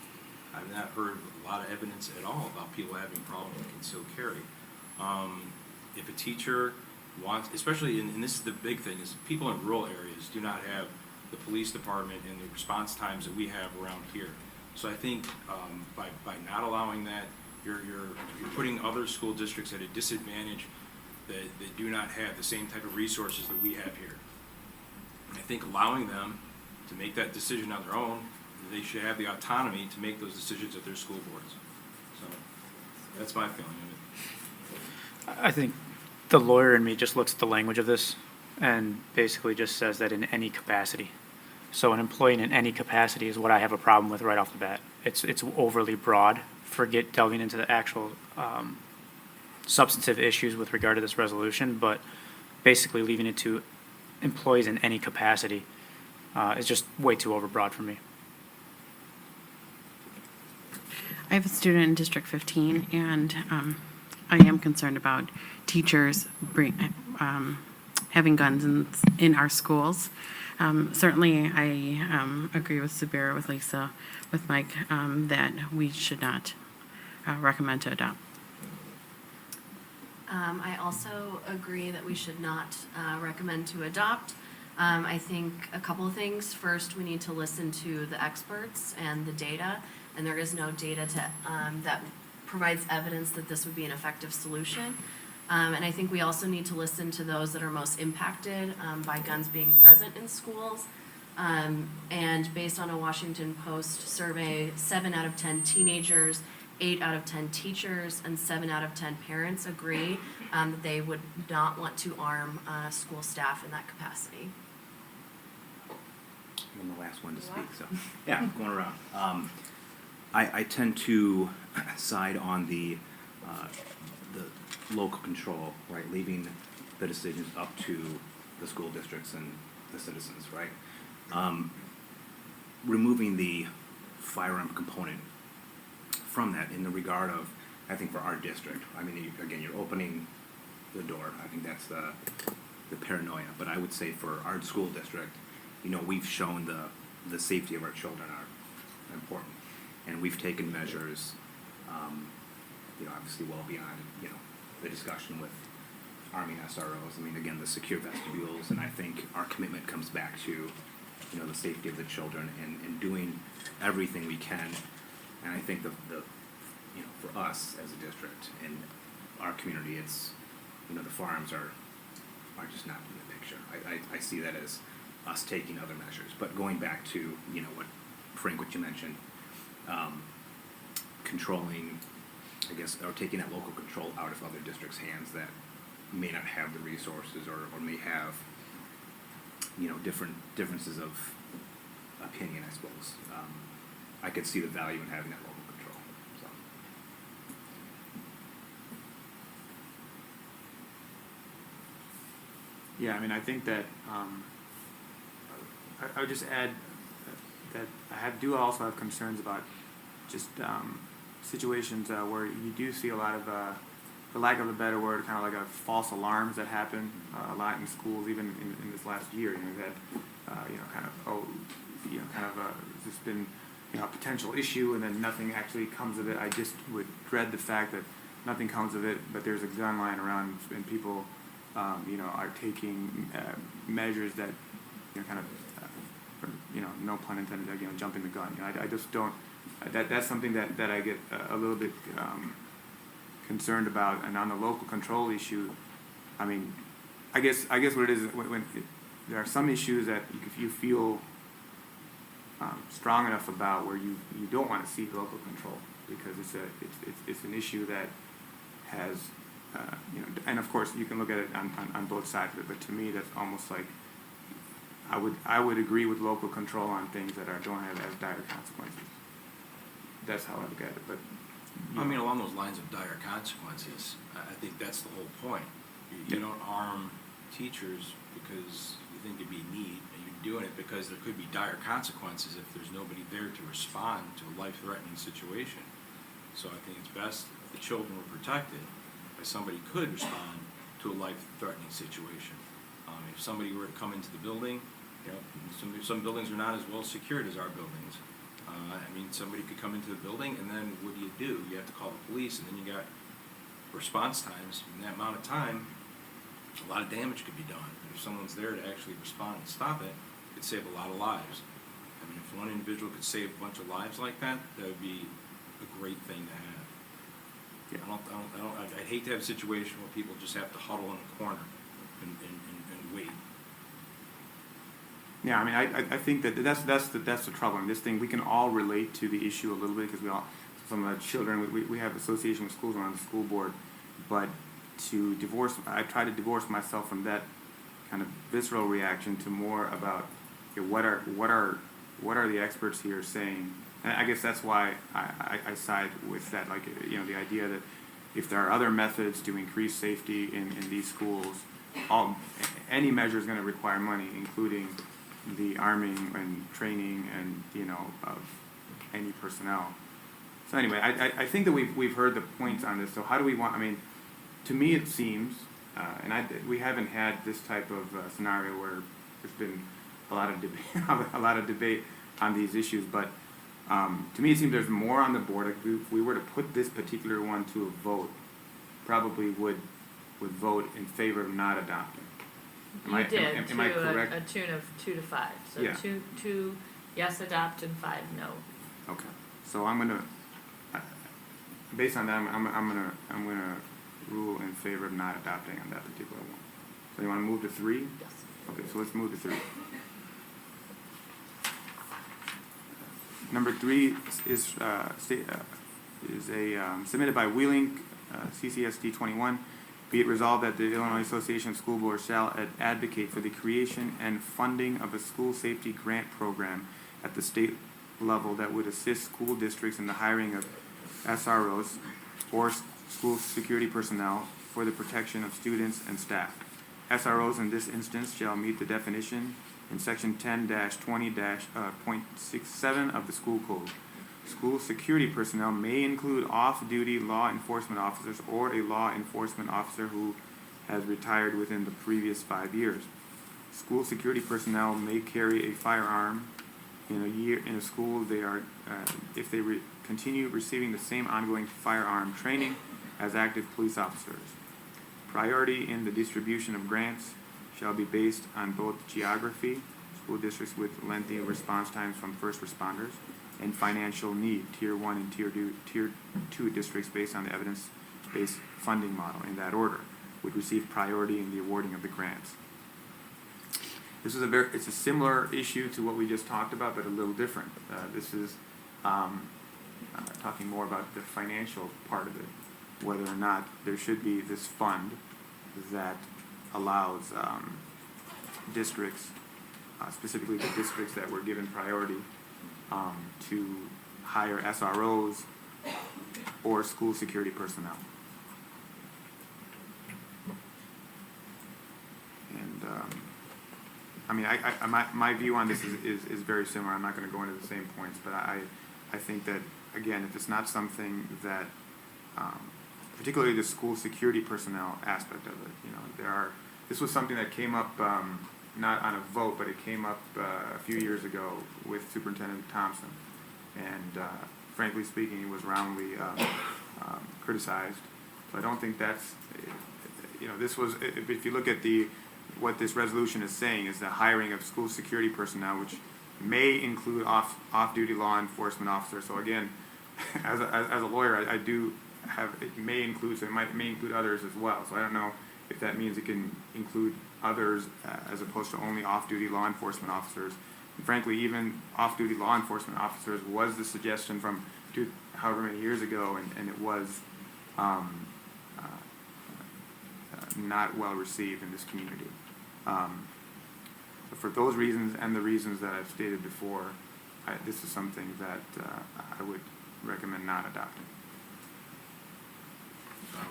I've not heard a lot of evidence at all about people having problems with concealed carry. If a teacher wants, especially, and this is the big thing, is people in rural areas do not have the police department and the response times that we have around here. So I think by not allowing that, you're putting other school districts at a disadvantage that do not have the same type of resources that we have here. And I think allowing them to make that decision on their own, they should have the autonomy to make those decisions at their school boards. So that's my feeling of it. I think the lawyer in me just looks at the language of this and basically just says that in any capacity. So an employee in any capacity is what I have a problem with right off the bat. It's overly broad. Forget delving into the actual substantive issues with regard to this resolution, but basically leaving it to employees in any capacity is just way too overbroad for me. I have a student in District 15, and I am concerned about teachers having guns in our schools. Certainly, I agree with Sabira, with Lisa, with Mike, that we should not recommend to adopt. I also agree that we should not recommend to adopt. I think a couple of things. First, we need to listen to the experts and the data, and there is no data that provides evidence that this would be an effective solution. And I think we also need to listen to those that are most impacted by guns being present in schools. And based on a Washington Post survey, 7 out of 10 teenagers, 8 out of 10 teachers, and 7 out of 10 parents agree that they would not want to arm school staff in that capacity. I'm the last one to speak, so yeah, going around. I tend to side on the local control, right, leaving the decisions up to the school districts and the citizens, right? Removing the firearm component from that in the regard of, I think for our district, I mean, again, you're opening the door. I think that's the paranoia. But I would say for our school district, we've shown the safety of our children are important. And we've taken measures, obviously well beyond, the discussion with arming SROs. I mean, again, the secure vestibules, and I think our commitment comes back to, the safety of the children and doing everything we can. And I think the for us as a district and our community, it's, the firearms are just not in the picture. I see that as us taking other measures. But going back to, what you mentioned, controlling, I guess, or taking that local control out of other districts' hands that may not have the resources or may have, differences of opinion, I suppose. I could see the value in having that local control. So. Yeah, I mean, I think that I would just add that I do also have concerns about just situations where you do see a lot of, for lack of a better word, kind of like false alarms that happen a lot in schools, even in this last year. That there's been a potential issue and then nothing actually comes of it. I just would dread the fact that nothing comes of it, but there's a gun lying around and people, are taking measures that, no pun intended, jumping the gun. I just don't. That's something that I get a little bit concerned about. And on the local control issue, I mean, I guess what it is when there are some issues that if you feel strong enough about where you don't want to see local control because it's an issue that has and of course you can look at it on both sides of it, but to me that's almost like I would agree with local control on things that don't have as dire consequences. That's how I look at it. But I mean, along those lines of dire consequences, I think that's the whole point. You don't arm teachers because you think it'd be neat, and you're doing it because there could be dire consequences if there's nobody there to respond to a life-threatening situation. So I think it's best if the children were protected, if somebody could respond to a life-threatening situation. If somebody were to come into the building, you know, some buildings are not as well secured as our buildings. I mean, somebody could come into the building, and then what do? You have to call the police, and then you got response times. In that amount of time, a lot of damage could be done. And if someone's there to actually respond and stop it, it could save a lot of lives. I mean, if one individual could save a bunch of lives like that, that would be a great thing to have. Yeah. I'd hate to have a situation where people just have to huddle in a corner and wait. Yeah, I mean, I think that that's the trouble. And this thing, we can all relate to the issue a little bit because we all, some of the children, we have association with schools around the school board, but I try to divorce myself from that kind of visceral reaction to more about, okay, what are the experts here saying? And I guess that's why I side with that, like, you know, the idea that if there are other methods to increase safety in these schools, any measure is going to require money, including the arming and training and, you know, of any personnel. So anyway, I think that we've heard the points on this. So how do we want? I mean, to me it seems, we haven't had this type of scenario where there's been a lot of debate on these issues. But to me it seems there's more on the board. If we were to put this particular one to a vote, probably would vote in favor of not adopting. Am I correct? A tune of 2 to 5. So Yeah. two yes adopt and 5 no. Okay, so I'm gonna, based on that, I'm gonna rule in favor of not adopting on that particular one. So you want to move to 3? Yes. Okay, so let's move to 3. Number 3 is submitted by Wheeling, CCSD 21. Be it resolved that the Illinois Association of School Boards shall advocate for the creation and funding of a school safety grant program at the state level that would assist school districts in the hiring of SROs or school security personnel for the protection of students and staff. SROs in this instance shall meet the definition in section 10-20-.67 of the school code. School security personnel may include off-duty law enforcement officers or a law enforcement officer who has retired within the previous 5 years. School security personnel may carry a firearm in a school. They are, if they continue receiving the same ongoing firearm training as active police officers. Priority in the distribution of grants shall be based on both geography, school districts with lengthy response times from first responders, and financial need, Tier 1 and Tier 2 districts based on the evidence-based funding model in that order would receive priority in the awarding of the grants. This is it's a similar issue to what we just talked about, but a little different. This is talking more about the financial part of it, whether or not there should be this fund that allows districts, specifically the districts that were given priority, to hire SROs or school security personnel. And I mean, my view on this is very similar. I'm not going to go into the same points, but I think that, again, if it's not something that, particularly the school security personnel aspect of it, you know, this was something that came up, not on a vote, but it came up a few years ago with Superintendent Thompson. And frankly speaking, it was roundly criticized. So I don't think that's, you know, this was, if you look at what this resolution is saying is the hiring of school security personnel, which may include off-duty law enforcement officers. So again, as a lawyer, I do have, it may include, so it may include others as well. So I don't know if that means it can include others as opposed to only off-duty law enforcement officers. And frankly, even off-duty law enforcement officers was the suggestion from however many years ago, and it was not well received in this community. For those reasons and the reasons that I've stated before, this is something that I would recommend not adopting. I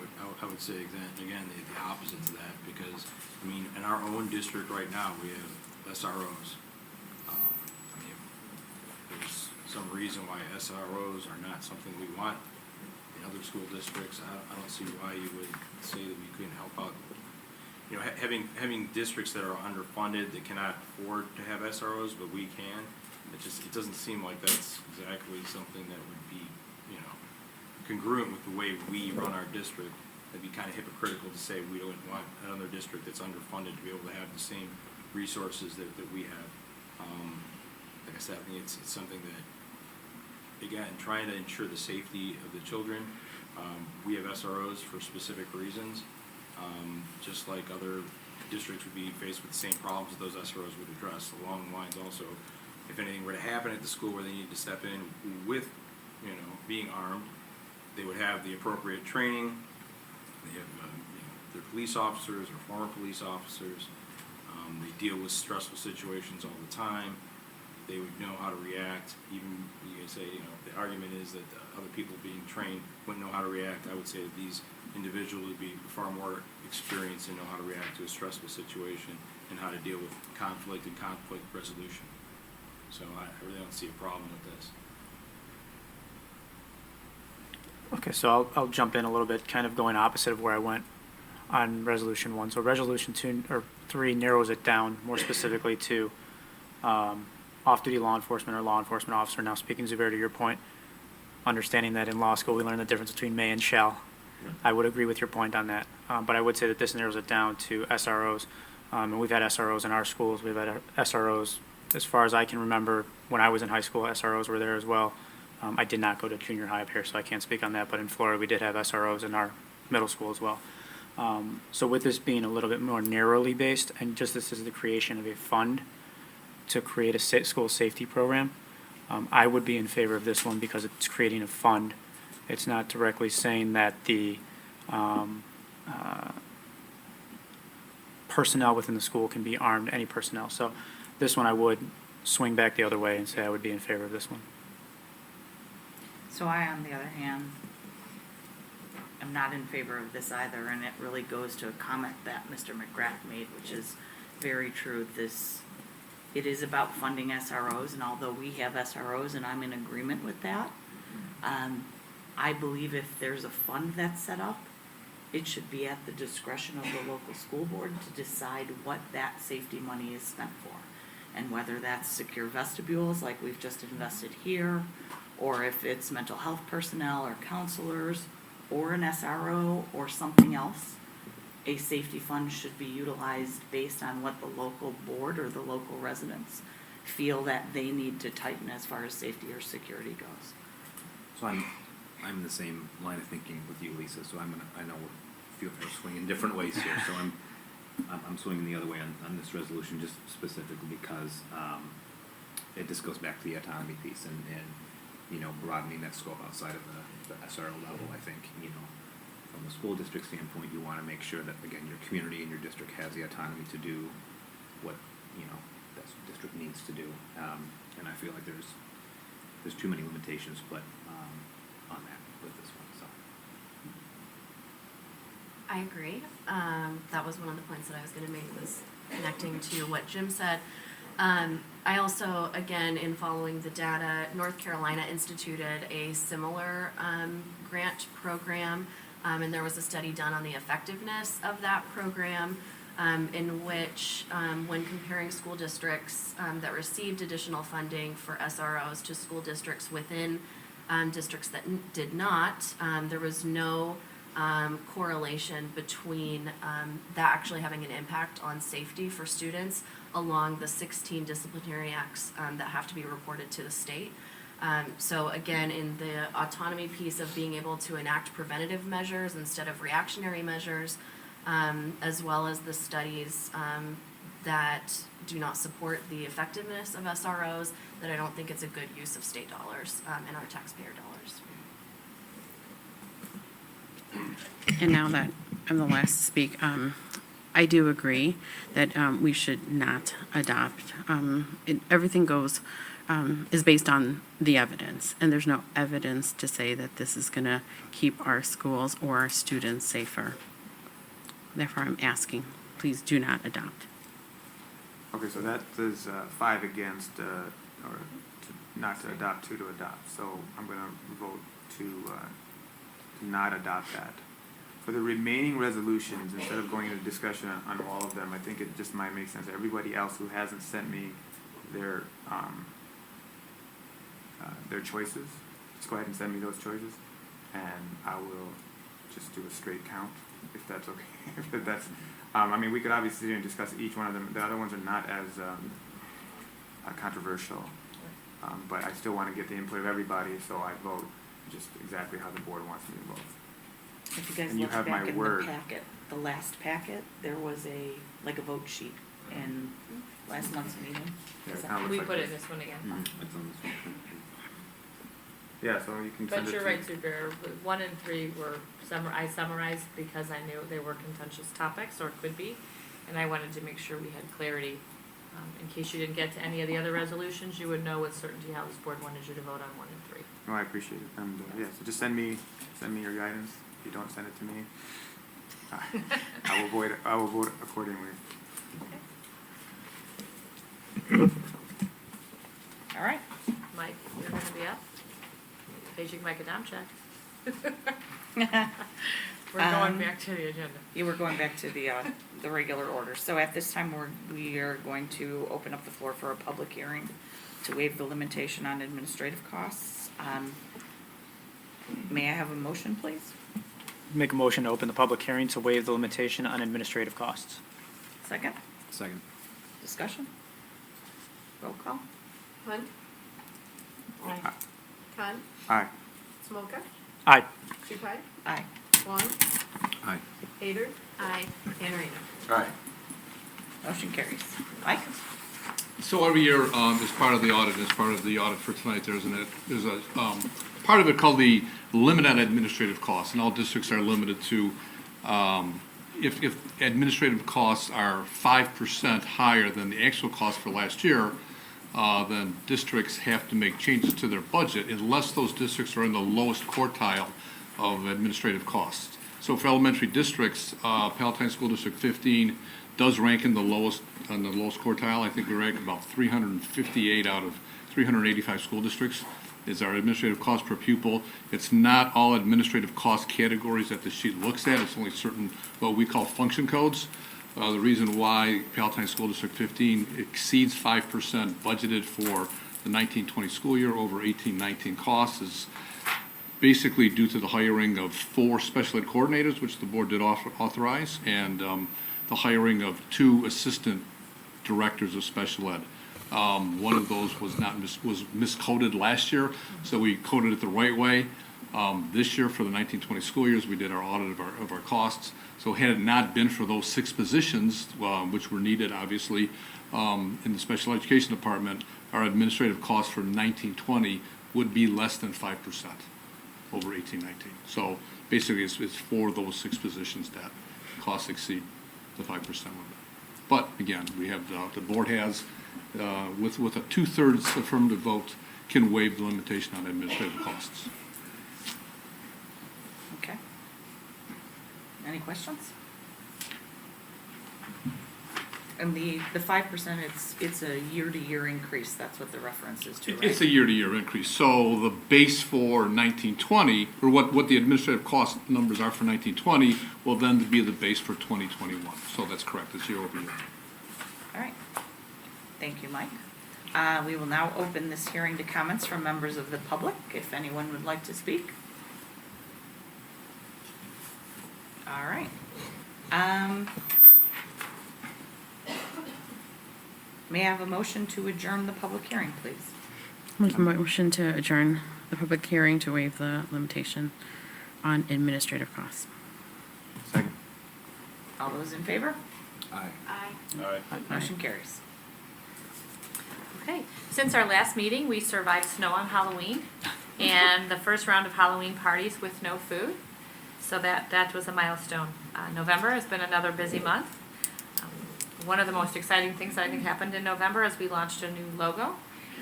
would say again, the opposite to that, because, I mean, in our own district right now, we have SROs. I mean, there's some reason why SROs are not something we want in other school districts. I don't see why you would say that we couldn't help out. You know, having districts that are underfunded, that cannot afford to have SROs, but we can, it doesn't seem like that's exactly something that would be, you know, congruent with the way we run our district. It'd be kind of hypocritical to say we don't want another district that's underfunded to be able to have the same resources that we have. Like I said, I think it's something that, again, trying to ensure the safety of the children. We have SROs for specific reasons, just like other districts would be faced with the same problems that those SROs would address. Along the lines also, if anything were to happen at the school where they need to step in with, you know, being armed, they would have the appropriate training. They have, you know, they're police officers or former police officers. They deal with stressful situations all the time. They would know how to react. Even you can say, you know, the argument is that other people being trained wouldn't know how to react. I would say that these individuals would be far more experienced and know how to react to a stressful situation and how to deal with conflict and conflict resolution. So I really don't see a problem with this. Okay, so I'll jump in a little bit, kind of going opposite of where I went on Resolution 1. So Resolution 2 or 3 narrows it down more specifically to off-duty law enforcement or law enforcement officer. Now, speaking, Zubair, to your point, understanding that in law school we learn the difference between may and shall, I would agree with your point on that. But I would say that this narrows it down to SROs. And we've had SROs in our schools. We've had SROs, as far as I can remember, when I was in high school, SROs were there as well. I did not go to junior high up here, so I can't speak on that. But in Florida, we did have SROs in our middle school as well. So with this being a little bit more narrowly based, and just this is the creation of a fund to create a school safety program, I would be in favor of this one because it's creating a fund. It's not directly saying that the personnel within the school can be armed, any personnel. So this one I would swing back the other way and say I would be in favor of this one. So I, on the other hand, am not in favor of this either, and it really goes to a comment that Mr. McGrath made, which is very true. It is about funding SROs, and although we have SROs, and I'm in agreement with that, I believe if there's a fund that's set up, it should be at the discretion of the local school board to decide what that safety money is spent for. And whether that's secure vestibules like we've just invested here, or if it's mental health personnel or counselors, or an SRO or something else, a safety fund should be utilized based on what the local board or the local residents feel that they need to tighten as far as safety or security goes. So I'm in the same line of thinking with you, Lisa, so I know we're swinging different ways here, so I'm swinging the other way on this resolution just specifically because it just goes back to the autonomy piece and you know, broadening that scope outside of the SRO level. I think, you know, from the school district standpoint, you want to make sure that, again, your community and your district has the autonomy to do what, you know, that district needs to do. And I feel like there's too many limitations put on that with this one, so. I agree. That was one of the points that I was going to make, was connecting to what Jim said. I also, again, in following the data, North Carolina instituted a similar grant program, and there was a study done on the effectiveness of that program, in which, when comparing school districts that received additional funding for SROs to school districts within districts that did not, there was no correlation between that actually having an impact on safety for students along the 16 disciplinary acts that have to be reported to the state. So again, in the autonomy piece of being able to enact preventative measures instead of reactionary measures, as well as the studies that do not support the effectiveness of SROs, that I don't think it's a good use of state dollars and our taxpayer dollars. And now that I'm the last to speak, I do agree that we should not adopt. Everything goes is based on the evidence, and there's no evidence to say that this is going to keep our schools or our students safer. Therefore, I'm asking, please do not adopt. Okay, so that is 5 against, or not to adopt, 2 to adopt. So I'm going to vote to not adopt that. For the remaining resolutions, instead of going into discussion on all of them, I think it just might make sense. Everybody else who hasn't sent me their choices, just go ahead and send me those choices, and I will just do a straight count, if that's okay. If that's, I mean, we could obviously sit here and discuss each one of them. The other ones are not as controversial, but I still want to get the input of everybody, so I vote just exactly how the board wants me to vote. If you guys And you look have my back in word. the packet, the last packet, there was like a vote sheet in last month's meeting. Yeah, Is it that- kinda looks We like put it this. in this one again. Yeah, so you can send But it you're to right, Sue Bear, 1 and 3 were, I summarized because I knew they were contentious topics, or could be, and I wanted to make sure we had clarity. In case you didn't get to any of the other resolutions, you would know with certainty how this board wanted you to vote on 1 and 3. No, I appreciate it, and, yeah, so just send me your guidance. If you don't send it to me, I will vote accordingly. All right. Mike, you're gonna be up? Paging Mike Adamczyk. We're going back to the agenda. Yeah, we're going back to the regular order. So at this time, we are going to open up the floor for a public hearing to waive the limitation on administrative costs. May I have a motion, please? Make a motion to open the public hearing to waive the limitation on administrative costs. Second? Second. Discussion? Roll call? Hunt? Aye. Khan? Aye. Smolka? Aye. Shupai? Aye. Wong? Aye. Hader? Aye. And Reno? All right. Motion carries. Mike? So every year, as part of the audit, for tonight, there's a part of it called the limit on administrative costs, and all districts are limited to, if administrative costs are 5% higher than the actual cost for last year, then districts have to make changes to their budget unless those districts are in the lowest quartile of administrative costs. So for elementary districts, Palatine School District 15 does rank in the lowest quartile. I think we rank about 358 out of 385 school districts is our administrative cost per pupil. It's not all administrative cost categories that the sheet looks at. It's only certain what we call function codes. The reason why Palatine School District 15 exceeds 5% budgeted for the 19-20 school year over 18-19 costs is basically due to the hiring of 4 special ed coordinators, which the board did authorize, and the hiring of 2 assistant directors of special ed. One of those was miscoded last year, so we coded it the right way. This year, for the 19-20 school years, we did our audit of our costs. So had it not been for those 6 positions, which were needed, obviously, in the special education department, our administrative costs for 19-20 would be less than 5% over 18-19. So basically, it's for those 6 positions that costs exceed the 5% limit. But again, we have the board has, with a 2/3 affirmative vote, can waive the limitation on administrative costs. Okay. Any questions? And the 5%, it's a year-to-year increase, that's what the reference is to, right? It's a year-to-year increase. So the base for 19-20, or what the administrative cost numbers are for 19-20, will then be the base for 2021. So that's correct, it's year over year. All right. Thank you, Mike. We will now open this hearing to comments from members of the public, if anyone would like to speak. All right. May I have a motion to adjourn the public hearing, please? Make a motion to adjourn the public hearing to waive the limitation on administrative costs. Second. All those in favor? Aye. Aye. All right. Motion carries. Okay, since our last meeting, we survived snow on Halloween and the first round of Halloween parties with no food. So that was a milestone. November has been another busy month. One of the most exciting things that I think happened in November is we launched a new logo.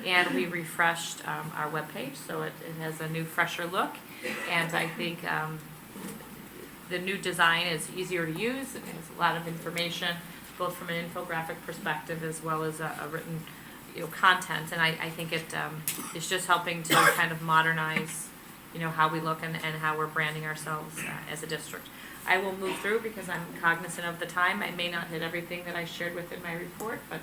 and we refreshed our webpage, so it has a new, fresher look. And I think the new design is easier to use. It has a lot of information, both from an infographic perspective as well as a written, content. And I think it's just helping to kind of modernize, how we look and how we're branding ourselves as a district. I will move through because I'm cognizant of the time. I may not hit everything that I shared within my report, but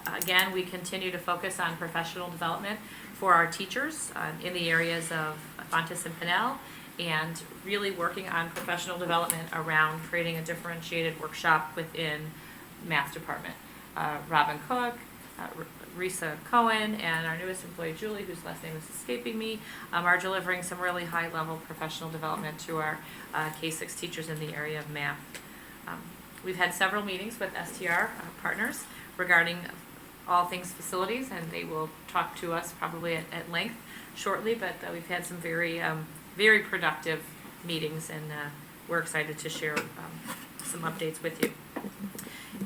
again, we continue to focus on professional development for our teachers in the areas of Fontes and Pinnell, and really working on professional development around creating a differentiated workshop within math department. Robin Cook, Risa Cohen, and our newest employee, Julie, whose last name is escaping me, are delivering some really high-level professional development to our K-6 teachers in the area of math. We've had several meetings with STR partners regarding all things facilities, and they will talk to us probably at length shortly, but we've had some very, very productive meetings, and we're excited to share some updates with you.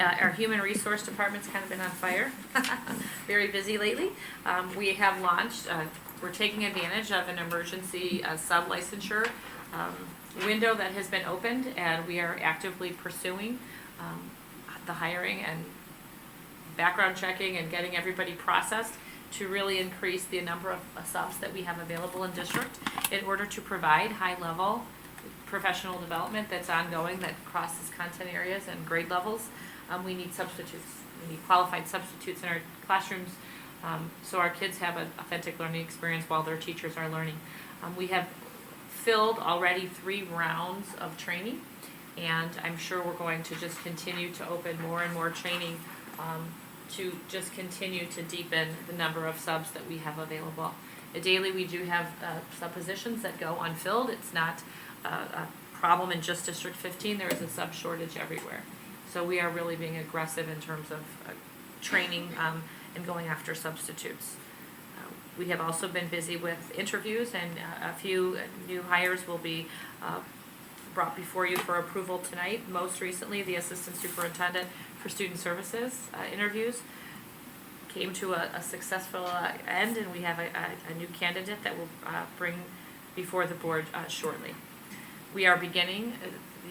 Our human resource department's kind of been on fire, very busy lately. We have launched, we're taking advantage of an emergency sub-licensure window that has been opened, and we are actively pursuing the hiring and background checking and getting everybody processed to really increase the number of subs that we have available in district in order to provide high-level professional development that's ongoing, that crosses content areas and grade levels. We need substitutes. We need qualified substitutes in our classrooms, so our kids have an authentic learning experience while their teachers are learning. We have filled already 3 rounds of training, and I'm sure we're going to just continue to open more and more training to just continue to deepen the number of subs that we have available. Daily, we do have sub positions that go unfilled. It's not a problem in just District 15. There is a sub shortage everywhere. So we are really being aggressive in terms of training and going after substitutes. We have also been busy with interviews, and a few new hires will be brought before you for approval tonight. Most recently, the Assistant Superintendent for Student Services interviews came to a successful end, and we have a new candidate that will bring before the board shortly. We are beginning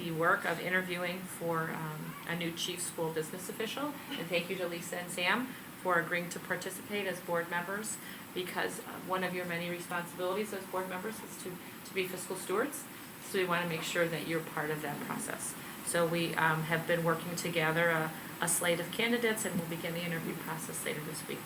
the work of interviewing for a new chief school business official, and thank you to Lisa and Sam for agreeing to participate as board members, because one of your many responsibilities as board members is to be fiscal stewards, so we want to make sure that you're part of that process. So we have been working to gather a slate of candidates, and we'll begin the interview process later this week.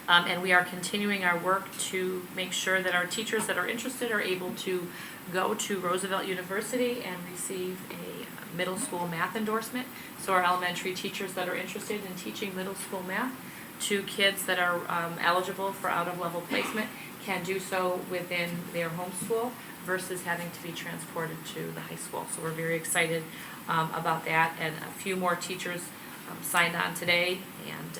And we are continuing our work to make sure that our teachers that are interested are able to go to Roosevelt University and receive a middle school math endorsement. So our elementary teachers that are interested in teaching middle school math to kids that are eligible for out-of-level placement can do so within their home school versus having to be transported to the high school. So we're very excited about that, and a few more teachers signed on today, and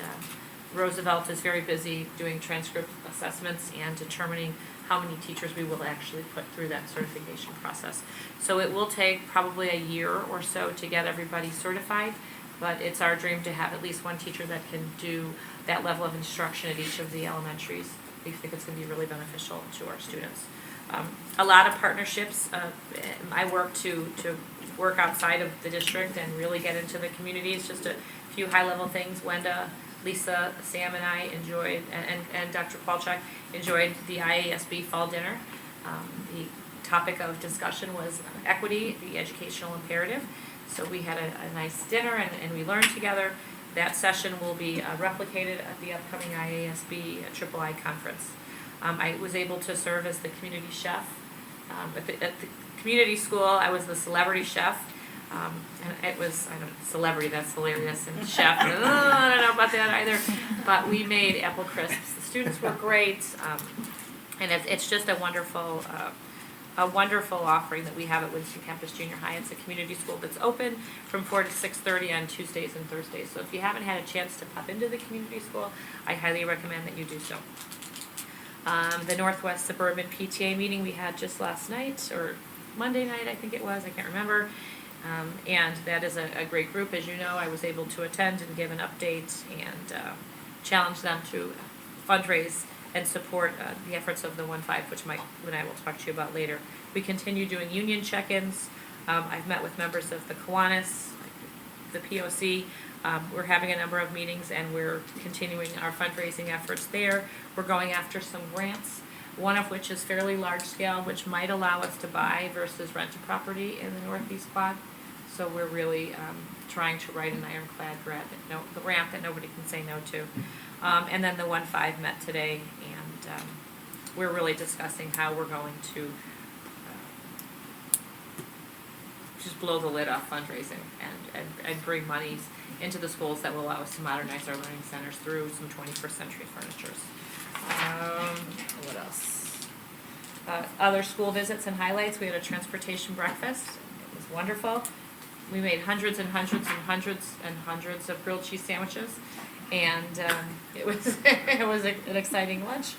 Roosevelt is very busy doing transcript assessments and determining how many teachers we will actually put through that certification process. So it will take probably a year or so to get everybody certified, but it's our dream to have at least one teacher that can do that level of instruction at each of the elementaries. We think it's going to be really beneficial to our students. A lot of partnerships. I work to work outside of the district and really get into the communities. Just a few high-level things. Wenda, Lisa, Sam, and I enjoyed, and Dr. Palchuk enjoyed the IASB fall dinner. The topic of discussion was equity, the educational imperative. So we had a nice dinner, and we learned together. That session will be replicated at the upcoming IASB III conference. I was able to serve as the community chef. At the community school, I was the celebrity chef. And it was, I don't know, celebrity, that's hilarious, and chef, I don't know about that either. But we made apple crisps. The students were great, and it's just a wonderful offering that we have at Winston Campus Junior High. It's a community school that's open from 4 to 6:30 on Tuesdays and Thursdays. So if you haven't had a chance to pop into the community school, I highly recommend that you do so. The Northwest Suburban PTA meeting we had just last night, or Monday night, I think it was, I can't remember. And that is a great group. As you know, I was able to attend and give an update and challenge them to fundraise and support the efforts of the 1-5, which Mike and I will talk to you about later. We continue doing union check-ins. I've met with members of the Kiwanis, the POC. We're having a number of meetings, and we're continuing our fundraising efforts there. We're going after some grants, one of which is fairly large scale, which might allow us to buy versus rent a property in the Northeast Quad. So we're really trying to write an ironclad grant that nobody can say no to. And then the 1-5 met today, and we're really discussing how we're going to just blow the lid off fundraising and bring monies into the schools that will allow us to modernize our learning centers through some 21st century furnitures. What else? Other school visits and highlights. We had a transportation breakfast. It was wonderful. We made hundreds and hundreds and hundreds and hundreds of grilled cheese sandwiches, and it was it was an exciting lunch.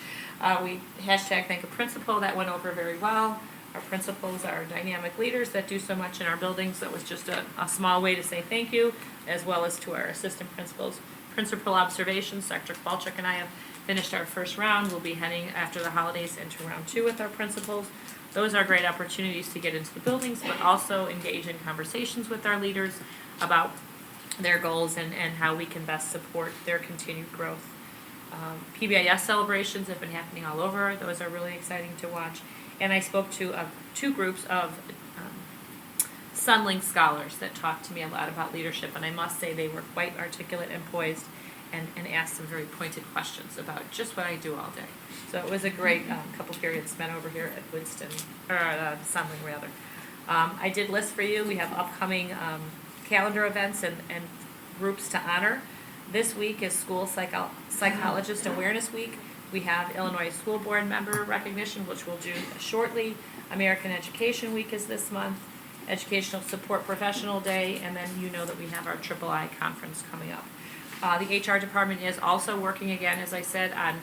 We hashtag thank a principal. That went over very well. Our principals are dynamic leaders that do so much in our buildings. That was just a small way to say thank you, as well as to our assistant principals. Principal observations. Dr. Kowalczyk and I have finished our first round. We'll be heading after the holidays into round 2 with our principals. Those are great opportunities to get into the buildings, but also engage in conversations with our leaders about their goals and how we can best support their continued growth. PBIS celebrations have been happening all over. Those are really exciting to watch. And I spoke to 2 groups of Sunling scholars that talked to me a lot about leadership, and I must say they were quite articulate and poised and asked some very pointed questions about just what I do all day. So it was a great couple periods spent over here at Winston, or Sunling rather. I did list for you, we have upcoming calendar events and groups to honor. This week is School Psychologist Awareness Week. We have Illinois School Board member recognition, which we'll do shortly. American Education Week is this month. Educational Support Professional Day, and then you know that we have our III conference coming up. The HR department is also working again, as I said, on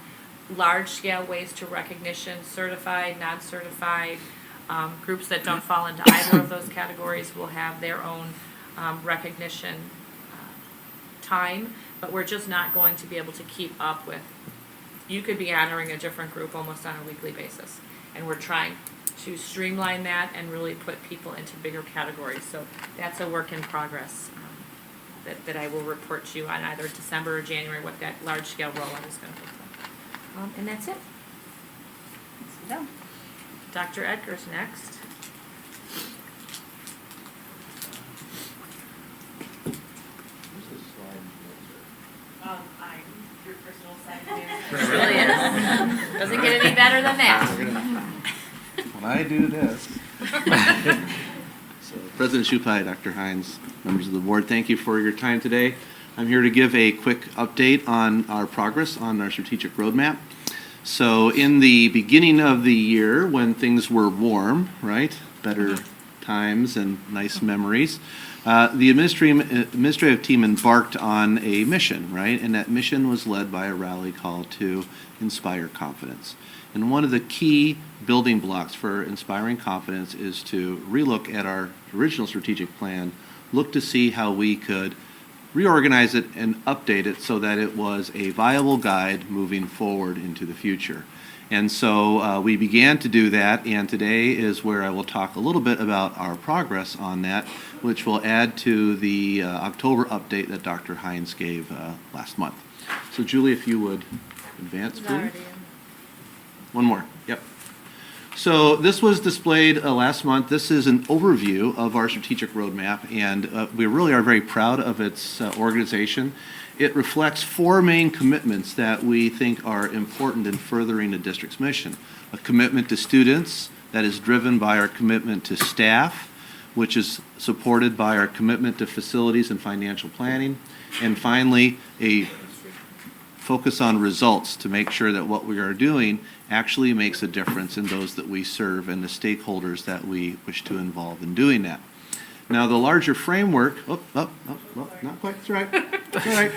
large-scale ways to recognition, certified, non-certified, groups that don't fall into either of those categories will have their own recognition time, but we're just not going to be able to keep up with. You could be honoring a different group almost on a weekly basis, and we're trying to streamline that and really put people into bigger categories. So that's a work in progress that I will report to you on either December or January what that large-scale rollout is going to look like. And that's it. So, Dr. Edgar's next. Your personal side really is. Doesn't get any better than that. When I do this. So, President Shupai, Dr. Hines, members of the board, thank you for your time today. I'm here to give a quick update on our progress on our strategic roadmap. So in the beginning of the year, when things were warm, right, better times and nice memories, the administrative team embarked on a mission, right? And that mission was led by a rally call to inspire confidence. And one of the key building blocks for inspiring confidence is to relook at our original strategic plan, look to see how we could reorganize it and update it so that it was a viable guide moving forward into the future. And so we began to do that, and today is where I will talk a little bit about our progress on that, which will add to the October update that Dr. Hines gave last month. So Julie, if you would advance, please. One more, yep. So this was displayed last month. This is an overview of our strategic roadmap, and we really are very proud of its organization. It reflects 4 main commitments that we think are important in furthering the district's mission. A commitment to students that is driven by our commitment to staff, which is supported by our commitment to facilities and financial planning. And finally, a focus on results to make sure that what we are doing actually makes a difference in those that we serve and the stakeholders that we wish to involve in doing that. Now, the larger framework, not quite, that's right. That's right.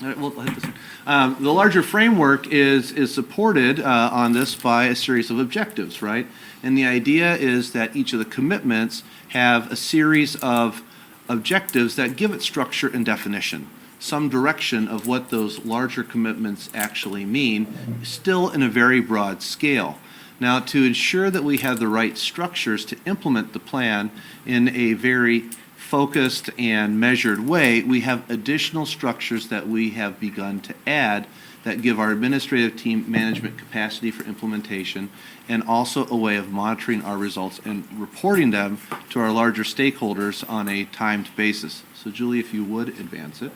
All right, we'll hit this one. The larger framework is supported on this by a series of objectives, right? And the idea is that each of the commitments have a series of objectives that give it structure and definition. some direction of what those larger commitments actually mean, still in a very broad scale. Now, to ensure that we have the right structures to implement the plan in a very focused and measured way, we have additional structures that we have begun to add that give our administrative team management capacity for implementation, and also a way of monitoring our results and reporting them to our larger stakeholders on a timed basis. So Julie, if you would advance it.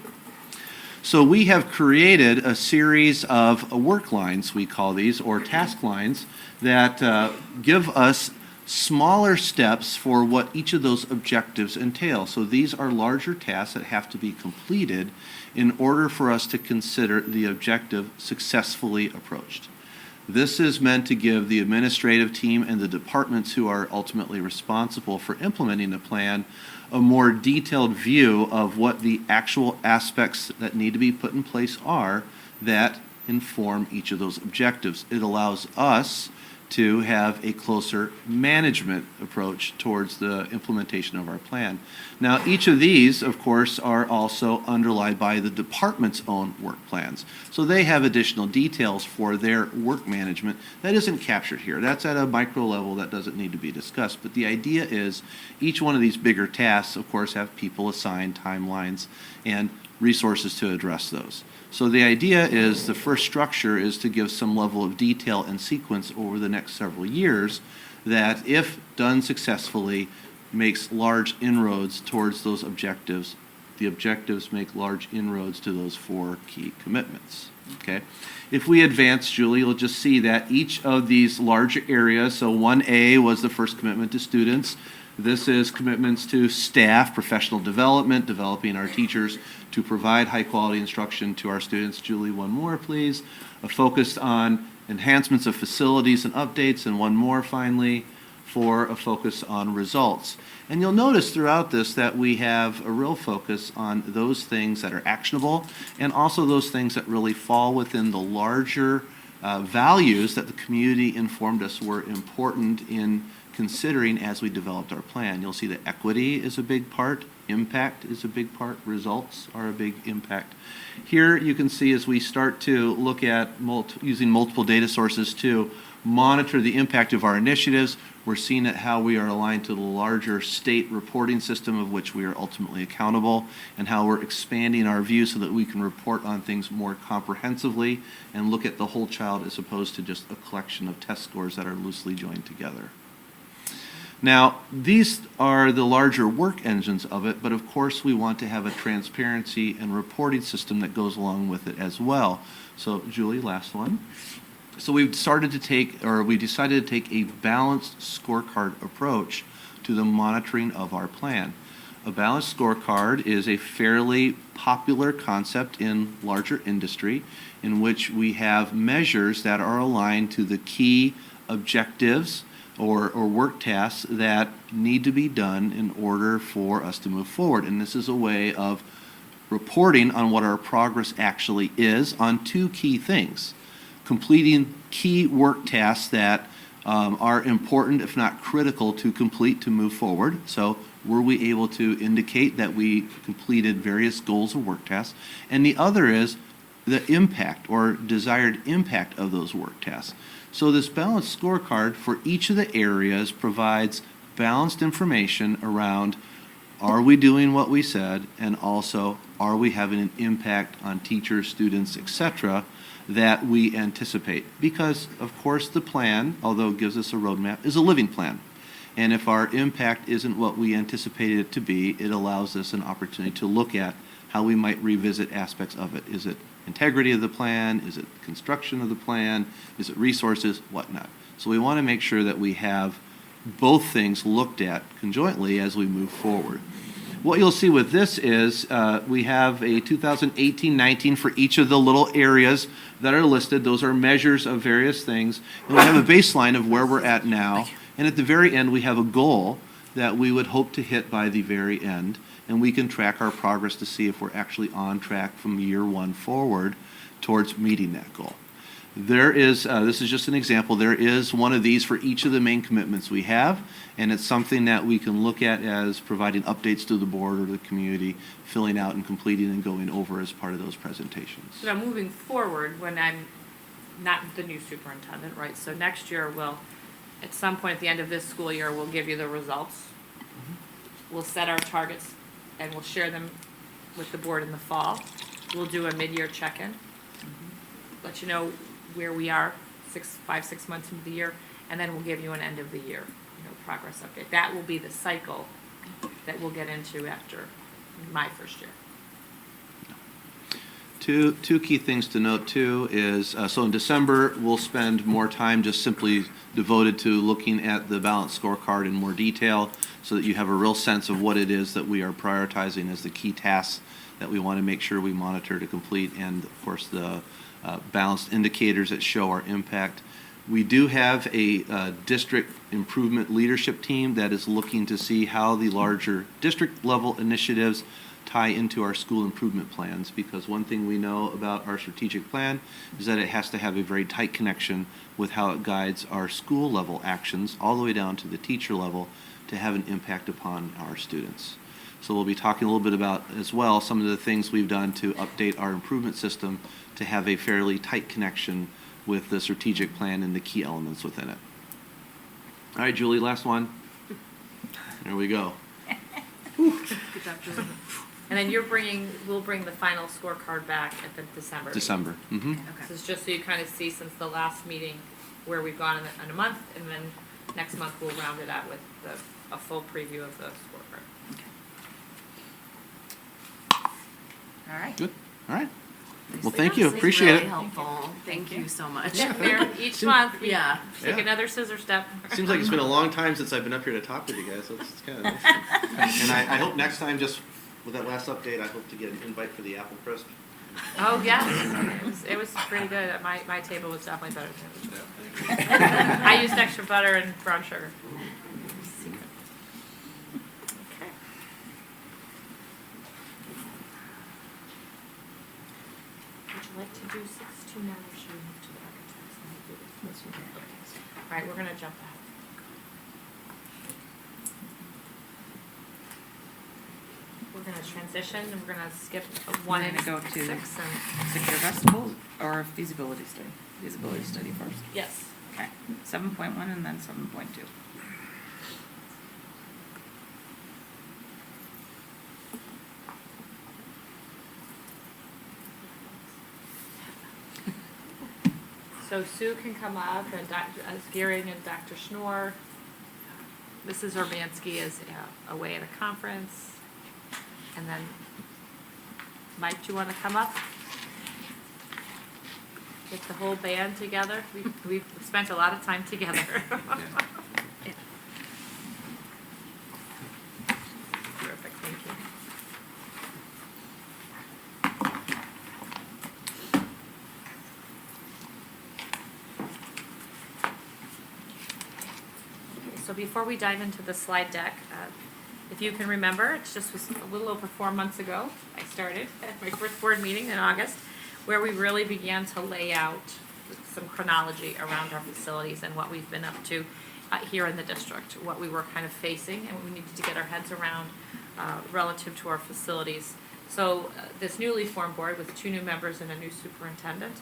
So we have created a series of work lines, we call these, or task lines, that give us smaller steps for what each of those objectives entail. So these are larger tasks that have to be completed in order for us to consider the objective successfully approached. This is meant to give the administrative team and the departments who are ultimately responsible for implementing the plan a more detailed view of what the actual aspects that need to be put in place are that inform each of those objectives. It allows us to have a closer management approach towards the implementation of our plan. Now, each of these, of course, are also underlined by the department's own work plans. So they have additional details for their work management that isn't captured here. That's at a micro level that doesn't need to be discussed. But the idea is each one of these bigger tasks, of course, have people assigned timelines and resources to address those. So the idea is the first structure is to give some level of detail and sequence over the next several years that, if done successfully, makes large inroads towards those objectives. The objectives make large inroads to those 4 key commitments. Okay? If we advance, Julie, you'll just see that each of these larger areas, so 1A was the first commitment to students. This is commitments to staff, professional development, developing our teachers to provide high-quality instruction to our students. Julie, one more, please. A focus on enhancements of facilities and updates, and one more, finally, for a focus on results. And you'll notice throughout this that we have a real focus on those things that are actionable, and also those things that really fall within the larger values that the community informed us were important in considering as we developed our plan. You'll see that equity is a big part, impact is a big part, results are a big impact. Here you can see as we start to look at using multiple data sources to monitor the impact of our initiatives, we're seeing at how we are aligned to the larger state reporting system of which we are ultimately accountable, and how we're expanding our view so that we can report on things more comprehensively and look at the whole child as opposed to just a collection of test scores that are loosely joined together. Now, these are the larger work engines of it, but of course we want to have a transparency and reporting system that goes along with it as well. So, Julie, last one. So we decided to take a balanced scorecard approach to the monitoring of our plan. A balanced scorecard is a fairly popular concept in larger industry in which we have measures that are aligned to the key objectives or work tasks that need to be done in order for us to move forward. And this is a way of reporting on what our progress actually is on 2 key things: completing key work tasks that are important, if not critical, to complete to move forward. So were we able to indicate that we completed various goals or work tasks? And the other is the impact or desired impact of those work tasks. So this balanced scorecard for each of the areas provides balanced information around, are we doing what we said, and also are we having an impact on teachers, students, etc., that we anticipate. Because, of course, the plan, although it gives us a roadmap, is a living plan. And if our impact isn't what we anticipated it to be, it allows us an opportunity to look at how we might revisit aspects of it. Is it integrity of the plan? Is it construction of the plan? Is it resources? Whatnot. So we want to make sure that we have both things looked at conjointly as we move forward. What you'll see with this is we have a 2018-19 for each of the little areas that are listed. Those are measures of various things. And we have a baseline of where we're at now. And at the very end, we have a goal that we would hope to hit by the very end. And we can track our progress to see if we're actually on track from year 1 forward towards meeting that goal. There is, this is just an example, there is one of these for each of the main commitments we have, and it's something that we can look at as providing updates to the board or the community, filling out and completing and going over as part of those presentations. So now moving forward, when I'm not the new superintendent, right, so next year we'll, at some point at the end of this school year, we'll give you the results. We'll set our targets and we'll share them with the board in the fall. We'll do a mid-year check-in, let you know where we are 6 months into the year, and then we'll give you an end of the year, progress update. That will be the cycle that we'll get into after my first year. Two key things to note too is, so in December, we'll spend more time just simply devoted to looking at the balanced scorecard in more detail so that you have a real sense of what it is that we are prioritizing as the key tasks that we want to make sure we monitor to complete, and of course the balanced indicators that show our impact. We do have a district improvement leadership team that is looking to see how the larger district level initiatives tie into our school improvement plans, because one thing we know about our strategic plan is that it has to have a very tight connection with how it guides our school level actions all the way down to the teacher level to have an impact upon our students. So we'll be talking a little bit about as well some of the things we've done to update our improvement system to have a fairly tight connection with the strategic plan and the key elements within it. All right, Julie, last one. There we go. Good job, Julie. And then we'll bring the final scorecard back at the December meeting. December. Mm-hmm. Okay. This is just so you kind of see since the last meeting where we've gone in a month, and then next month we'll round it out with a full preview of the scorecard. All right. Good. All right. Well, thank you. Appreciate really it. helpful. Thank you so much. Each month, we Yeah. take Yeah. another scissor step. Seems like it's been a long time since I've been up here to talk with you guys, so it's kind of nice. And I hope next time, just with that last update, I hope to get an invite for the apple crisp. Oh, yes. It was pretty good. My table was definitely better than it was. I used extra butter and brown sugar. Okay. Would you like to do 6-2 now, or should we move to the architects? All right, we're going to jump back. We're going to transition, and we're going to skip 1 We're and gonna go to 6 and secure vegetables or feasibility study? Feasibility study first. yes. Okay, 7.1 and then 7.2. So Sue can come up, and Gearing and Dr. Schnorr. Mrs. Urbanski is away at a conference. And then, Mike, do you want to come up? Get the whole band together. We've spent a lot of time together. Terrific, thank you. So before we dive into the slide deck, if you can remember, it just was a little over 4 months ago, I started at my first board meeting in August, where we really began to lay out some chronology around our facilities and what we've been up to here in the district, what we were kind of facing and what we needed to get our heads around relative to our facilities. So this newly formed board with 2 new members and a new superintendent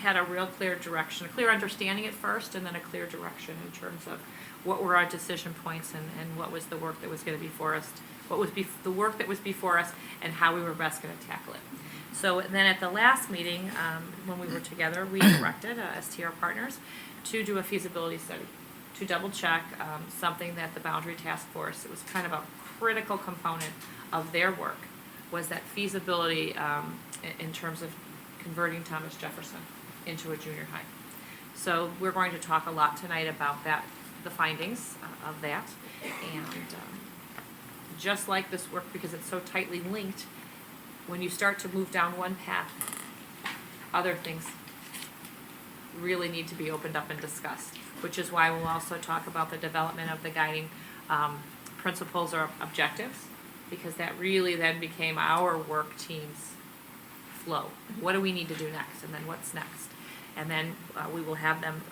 had a real clear direction, a clear understanding at first, and then a clear direction in terms of what were our decision points and what was the work that was going to be before us, what was the work that was before us, and how we were best going to tackle it. So then at the last meeting, when we were together, we directed STR Partners to do a feasibility study, to double check something that the Boundary Task Force, it was kind of a critical component of their work, was that feasibility in terms of converting Thomas Jefferson into a junior high. So we're going to talk a lot tonight about that, the findings of that, and just like this work, because it's so tightly linked, when you start to move down one path, other things really need to be opened up and discussed, which is why we'll also talk about the development of the guiding principles or objectives, because that really then became our work team's flow. What do we need to do next, and then what's next? And then we will have them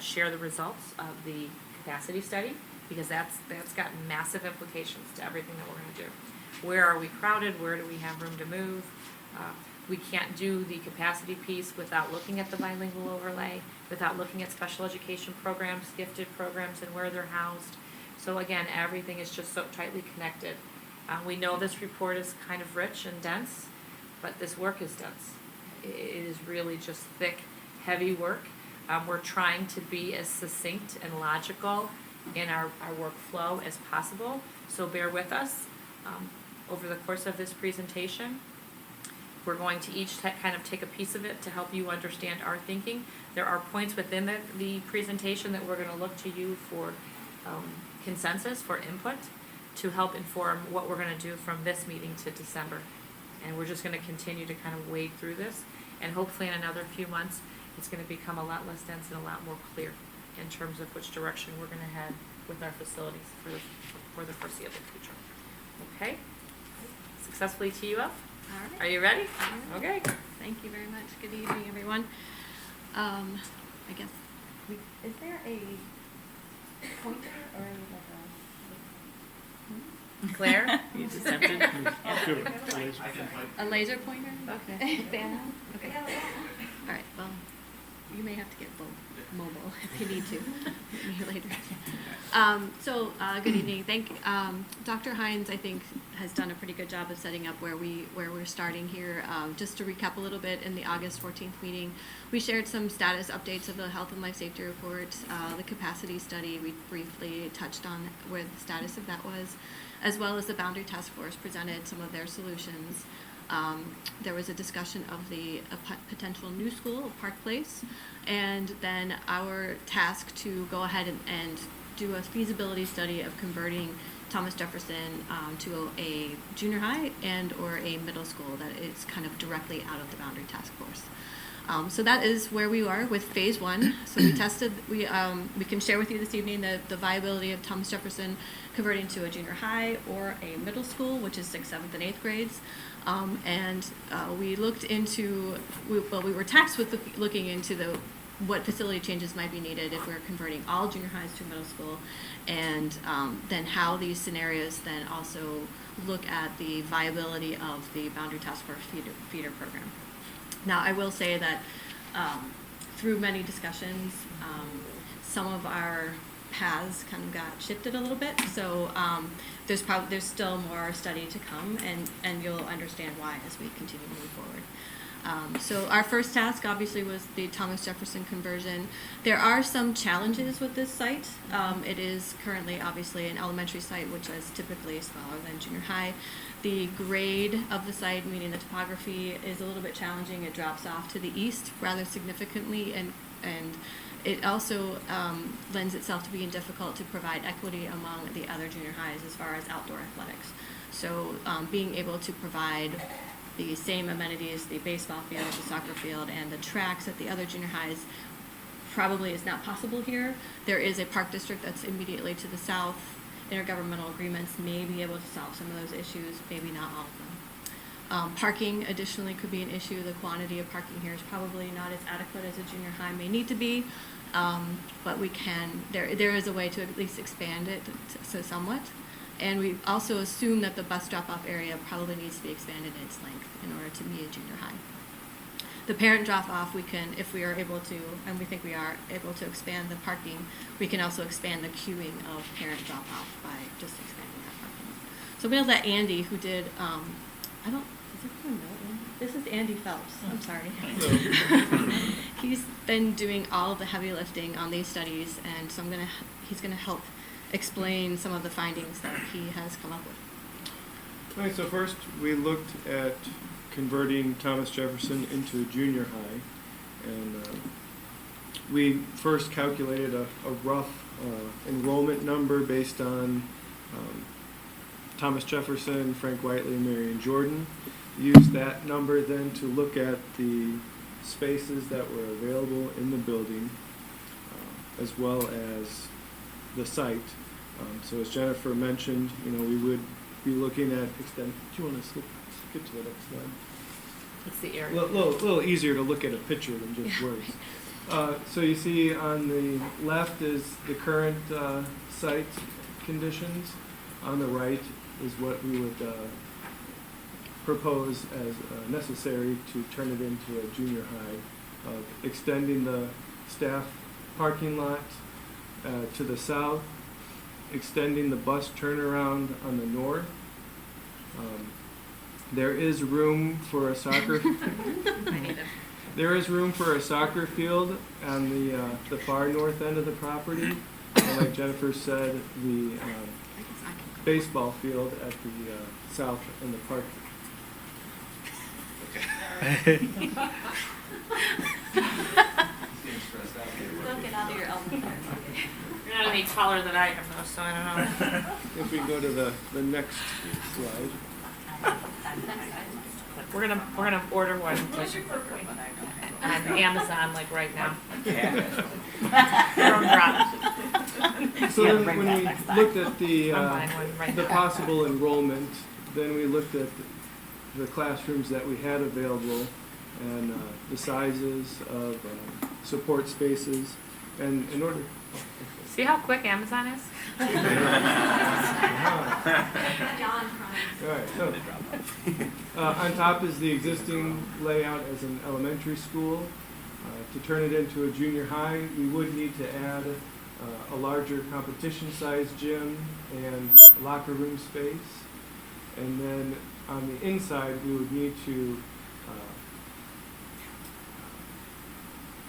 share the results of the capacity study, because that's got massive implications to everything that we're gonna do. Where are we crowded? Where do we have room to move? We can't do the capacity piece without looking at the bilingual overlay, without looking at special education programs, gifted programs, and where they're housed. So again, everything is just so tightly connected. We know this report is kind of rich and dense, but this work is dense. It is really just thick, heavy work. We're trying to be as succinct and logical in our workflow as possible, so bear with us. Over the course of this presentation, we're going to each kind of take a piece of it to help you understand our thinking. There are points within the presentation that we're going to look to you for consensus, for input, to help inform what we're going to do from this meeting to December. And we're just going to continue to kind of wade through this, and hopefully in another few months, it's going to become a lot less dense and a lot more clear in terms of which direction we're going to head with our facilities for the foreseeable future. Okay? Successfully tee you up? All right. Are you ready? Okay. Thank you very much. Good evening, everyone. I guess, is there a pointer or like Claire? You just have to. a laser pointer? Okay. Fan? Okay. All right, well, you may have to get mobile if you need to later. Good evening. Dr. Hines, I think, has done a pretty good job of setting up where we're starting here. Just to recap a little bit, in the August 14th meeting, we shared some status updates of the health and life safety report, the capacity study. We briefly touched on where the status of that was, as well as the Boundary Task Force presented some of their solutions. There was a discussion of a potential new school, Park Place, and then our task to go ahead and do a feasibility study of converting Thomas Jefferson to a junior high and or a middle school that is kind of directly out of the Boundary Task Force. So that is where we are with phase one. So we tested, we can share with you this evening the viability of Thomas Jefferson converting to a junior high or a middle school, which is 6th, 7th, and 8th grades. We looked into, we were tasked with looking into what facility changes might be needed if we're converting all junior highs to middle school, and then how these scenarios then also look at the viability of the Boundary Task Force feeder program. Now, I will say that through many discussions, some of our paths kind of got shifted a little bit. So there's still more study to come, and you'll understand why as we continue to move forward. So our first task obviously was the Thomas Jefferson conversion. There are some challenges with this site. It is currently obviously an elementary site, which is typically smaller than junior high. The grade of the site, meaning the topography, is a little bit challenging. It drops off to the east rather significantly, and it also lends itself to being difficult to provide equity among the other junior highs as far as outdoor athletics. So being able to provide the same amenities, the baseball field, the soccer field, and the tracks at the other junior highs probably is not possible here. There is a park district that's immediately to the south. Intergovernmental agreements may be able to solve some of those issues, maybe not all of them. Parking additionally could be an issue. The quantity of parking here is probably not as adequate as a junior high may need to be, but we can, there is a way to at least expand it so somewhat. And we also assume that the bus drop-off area probably needs to be expanded in its length in order to meet a junior high. The parent drop-off, we can, if we are able to, and we think we are able to expand the parking, we can also expand the queuing of parent drop-off by just expanding that parking. So we'll let Andy, who did, is everyone know Andy? This is Andy Phelps, I'm sorry. He's been doing all of the heavy lifting on these studies, and so he's gonna help explain some of the findings that he has come up with. All right, so first we looked at converting Thomas Jefferson into a junior high, and we first calculated a rough enrollment number based on Thomas Jefferson, Frank Whiteley, and Marion Jordan. Used that number then to look at the spaces that were available in the building, as well as the site. So as Jennifer mentioned, we would be looking at extend. Do you want to skip to the next slide? It's the a area. little easier to look at a picture than just words. So you see on the left is the current site conditions. On the right is what we would propose as necessary to turn it into a junior high, extending the staff parking lot to the south, extending the bus turnaround on the north. There is room for a soccer. There is room for a soccer field on the far north end of the property, and like Jennifer said, the baseball field at the south in the park. Don't get out of your elbow. You're not any taller than I am though, so I don't know. If we go to the next slide. We're gonna order one on Amazon like right now. From Drop. So then when we looked at I'm buying one right the now. possible enrollment, then we looked at the classrooms that we had available and the sizes of support spaces. And in order... See how quick Amazon is? All right, so, on top is the existing layout as an elementary school. To turn it into a junior high, we would need to add a larger competition-sized gym and locker room space. And then on the inside, we would need to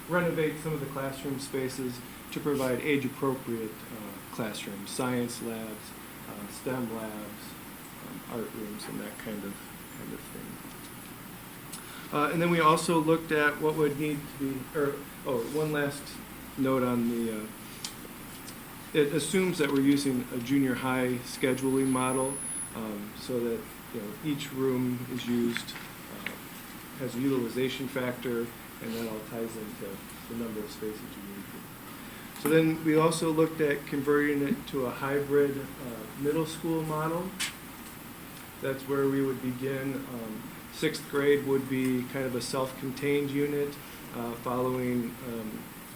renovate some of the classroom spaces to provide age-appropriate classrooms, science labs, STEM labs, art rooms, and that kind of thing. And then we also looked at what would need to be, one last note on the, it assumes that we're using a junior high scheduling model, so that each room is used, has a utilization factor, and that all ties into the number of spaces you need. So then we also looked at converting it to a hybrid middle school model. That's where we would begin. Sixth grade would be kind of a self-contained unit following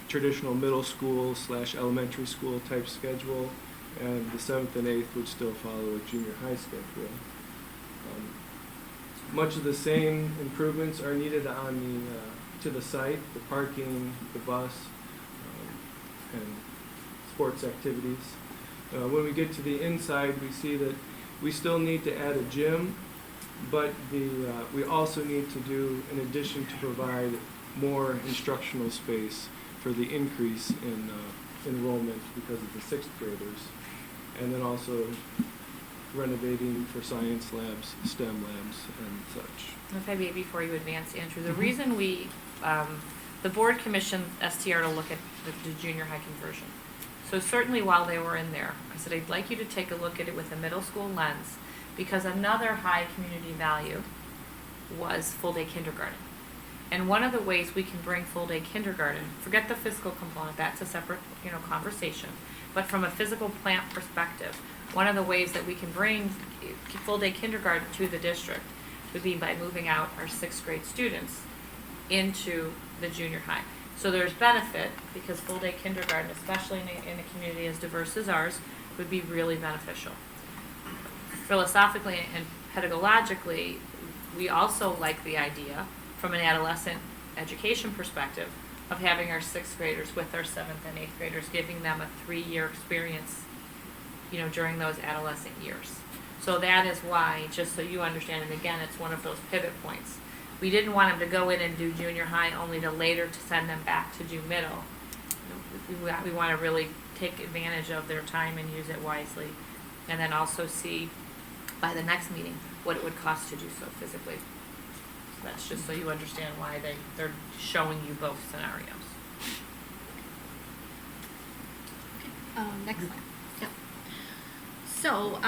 traditional middle school / elementary school type schedule, and the 7th and 8th would still follow a junior high schedule. Much of the same improvements are needed on to the site, the parking, the bus, and sports activities. When we get to the inside, we see that we still need to add a gym, but we also need to do, in addition, to provide more instructional space for the increase in enrollment because of the 6th graders, and then also renovating for science labs, STEM labs, and such. If I may, before you advance, Andrew, the reason we, the board commissioned STR to look at the junior high conversion. So certainly while they were in there, I said, I'd like you to take a look at it with a middle school lens, because another high community value was full-day kindergarten. And one of the ways we can bring full-day kindergarten, forget the physical component, that's a separate, conversation, but from a physical plant perspective, one of the ways that we can bring full-day kindergarten to the district would be by moving out our 6th grade students into the junior high. So there's benefit, because full-day kindergarten, especially in a community as diverse as ours, would be really beneficial. Philosophically and pedagogically, we also like the idea, from an adolescent education perspective, of having our 6th graders with our 7th and 8th graders, giving them a 3-year experience, during those adolescent years. So that is why, just so you understand, and again, it's one of those pivot points. We didn't want them to go in and do junior high only to later to send them back to do middle. We want to really take advantage of their time and use it wisely, and then also see by the next meeting what it would cost to do so physically. So that's just so you understand why they're showing you both scenarios. Next slide. Yep. So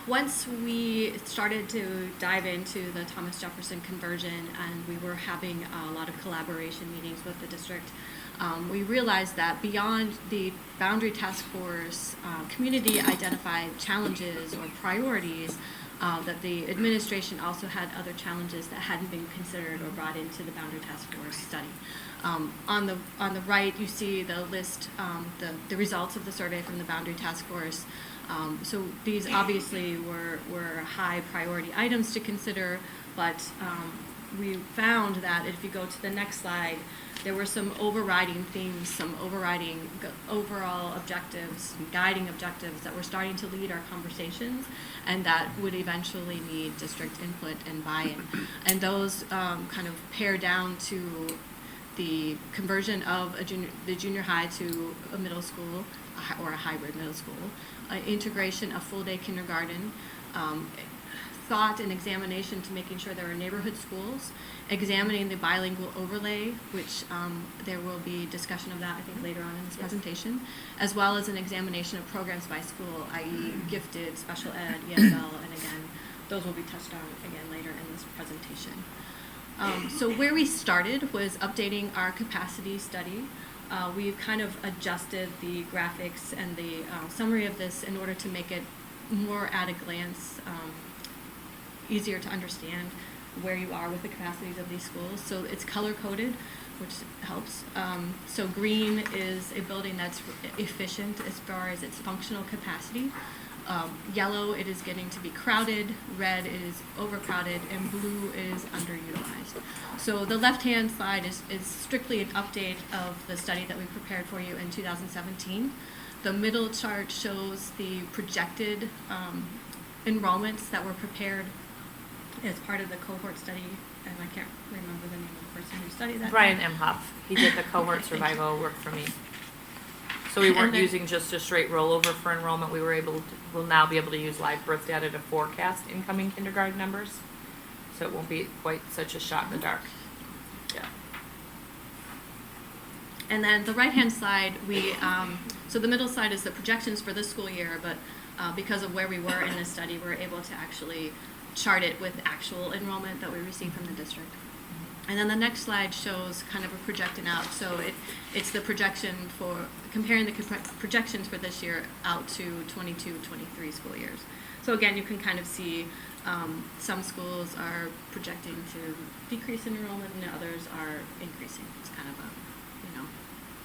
once we started to dive into the Thomas Jefferson conversion, and we were having a lot of collaboration meetings with the district, we realized that beyond the Boundary Task Force community identified challenges or priorities, that the administration also had other challenges that hadn't been considered or brought into the Boundary Task Force study. On the right, you see the list, the results of the survey from the Boundary Task Force. So these obviously were high priority items to consider, but we found that if you go to the next slide, there were some overriding themes, some overriding overall objectives, guiding objectives that were starting to lead our conversations, and that would eventually need district input and buy-in. And those kind of pare down to the conversion of the junior high to a middle school or a hybrid middle school, integration of full-day kindergarten, thought and examination to making sure there are neighborhood schools, examining the bilingual overlay, which there will be discussion of that, I think, later on in this presentation, as well as an examination of programs by school, i.e. gifted, special ed, ESL, and again, those will be touched on again later in this presentation. So where we started was updating our capacity study. We've kind of adjusted the graphics and the summary of this in order to make it more at a glance, easier to understand where you are with the capacities of these schools. So it's color-coded, which helps. So green is a building that's efficient as far as its functional capacity. Yellow, it is getting to be crowded, red is overcrowded, and blue is underutilized. So the left-hand side is strictly an update of the study that we prepared for you in 2017. The middle chart shows the projected enrollments that were prepared as part of the cohort study, and I can't remember the name of the person who studied that. Brian Emhoff. He did the cohort survival work for me. So we weren't using just a straight rollover for enrollment. We'll now be able to use live birth data to forecast incoming kindergarten numbers. So it won't be quite such a shot in the dark. Yeah. And then the right-hand side, so the middle side is the projections for this school year, but because of where we were in this study, we're able to actually chart it with actual enrollment that we received from the district. And then the next slide shows kind of a projecting out. So it's the projection for comparing the projections for this year out to 22-23 school years. So again, you can kind of see some schools are projecting to decrease in enrollment and others are increasing. It's kind of a,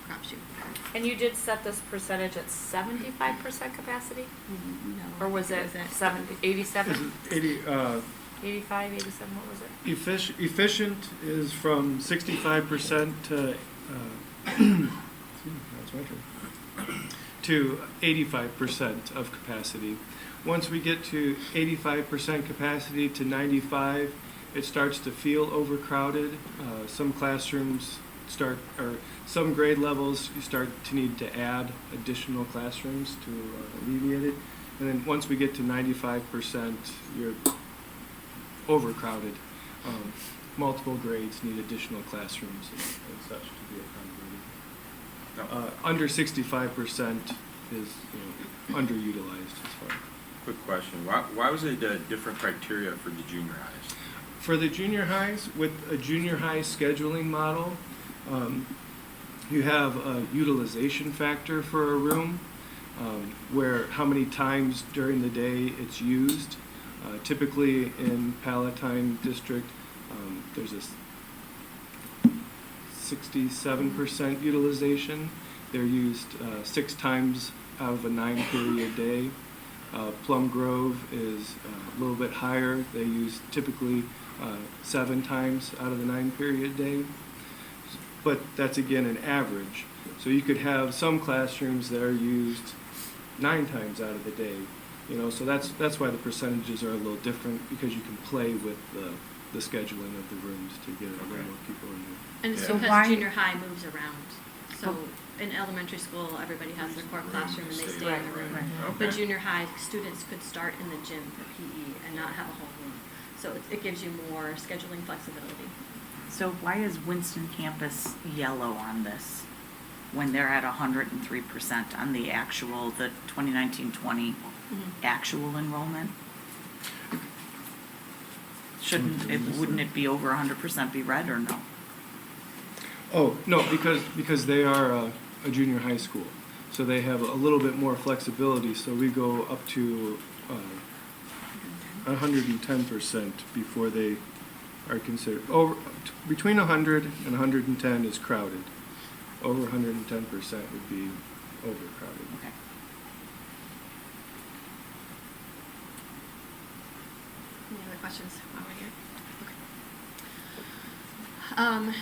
crapshoot. And you did set this percentage at 75% capacity? No. Or was it 70, 87? 85, 87, what was it? Efficient is from 65% to, to 85% of capacity. Once we get to 85% capacity to 95, it starts to feel overcrowded. Some classrooms some grade levels, you start to need to add additional classrooms to alleviate it. And then once we get to 95%, you're overcrowded. Multiple grades need additional classrooms and such to be accommodated. Under 65% is underutilized as far. Quick question. Why was it a different criteria for the junior highs? For the junior highs, with a junior high scheduling model, you have a utilization factor for a room, where how many times during the day it's used. Typically in Palatine District, there's a 67% utilization. They're used 6 times out of a 9-period day. Plum Grove is a little bit higher. They use typically 7 times out of the 9-period day. But that's again an average. So you could have some classrooms that are used 9 times out of the day. So that's why the percentages are a little different, because you can play with the scheduling of the rooms to get a little more people in there. And it's because junior high moves around. So in elementary school, everybody has their core classroom and they stay in the room. But junior high students could start in the gym for PE and not have a whole room. So it gives you more scheduling flexibility. So why is Winston campus yellow on this when they're at 103% on the actual, the 2019-20 actual enrollment? Wouldn't it be over 100% be red or no? Oh, no, because they are a junior high school. So they have a little bit more flexibility. So we go up to 110% before they are considered. Between 100 and 110 is crowded. Over 110% would be overcrowded. Okay. Any other questions while we're here?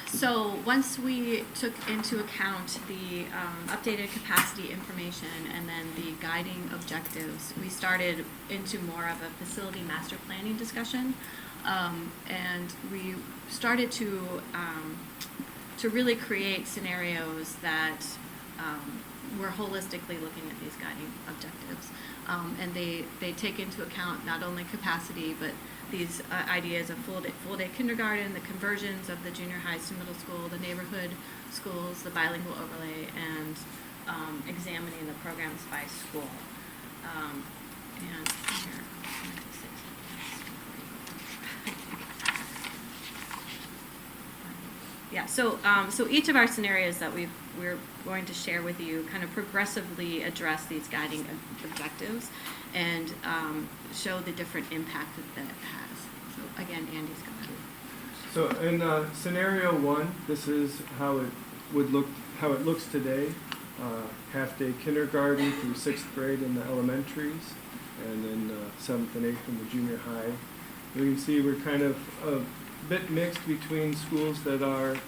So once we took into account the updated capacity information and then the guiding objectives, we started into more of a facility master planning discussion, and we started to really create scenarios that we're holistically looking at these guiding objectives, and they take into account not only capacity but these ideas of full day kindergarten, the conversions of the junior highs to middle school, the neighborhood schools, the bilingual overlay, and examining the programs by school. And here, yeah, so each of our scenarios that we're going to share with you kind of progressively address these guiding objectives and show the different impact that it has. So again, Andy's going to. So in scenario 1, this is how it would look, how it looks today. Half-day kindergarten through 6th grade in the elementaries, and then 7th and 8th in the junior high. You can see we're kind of a bit mixed between schools that are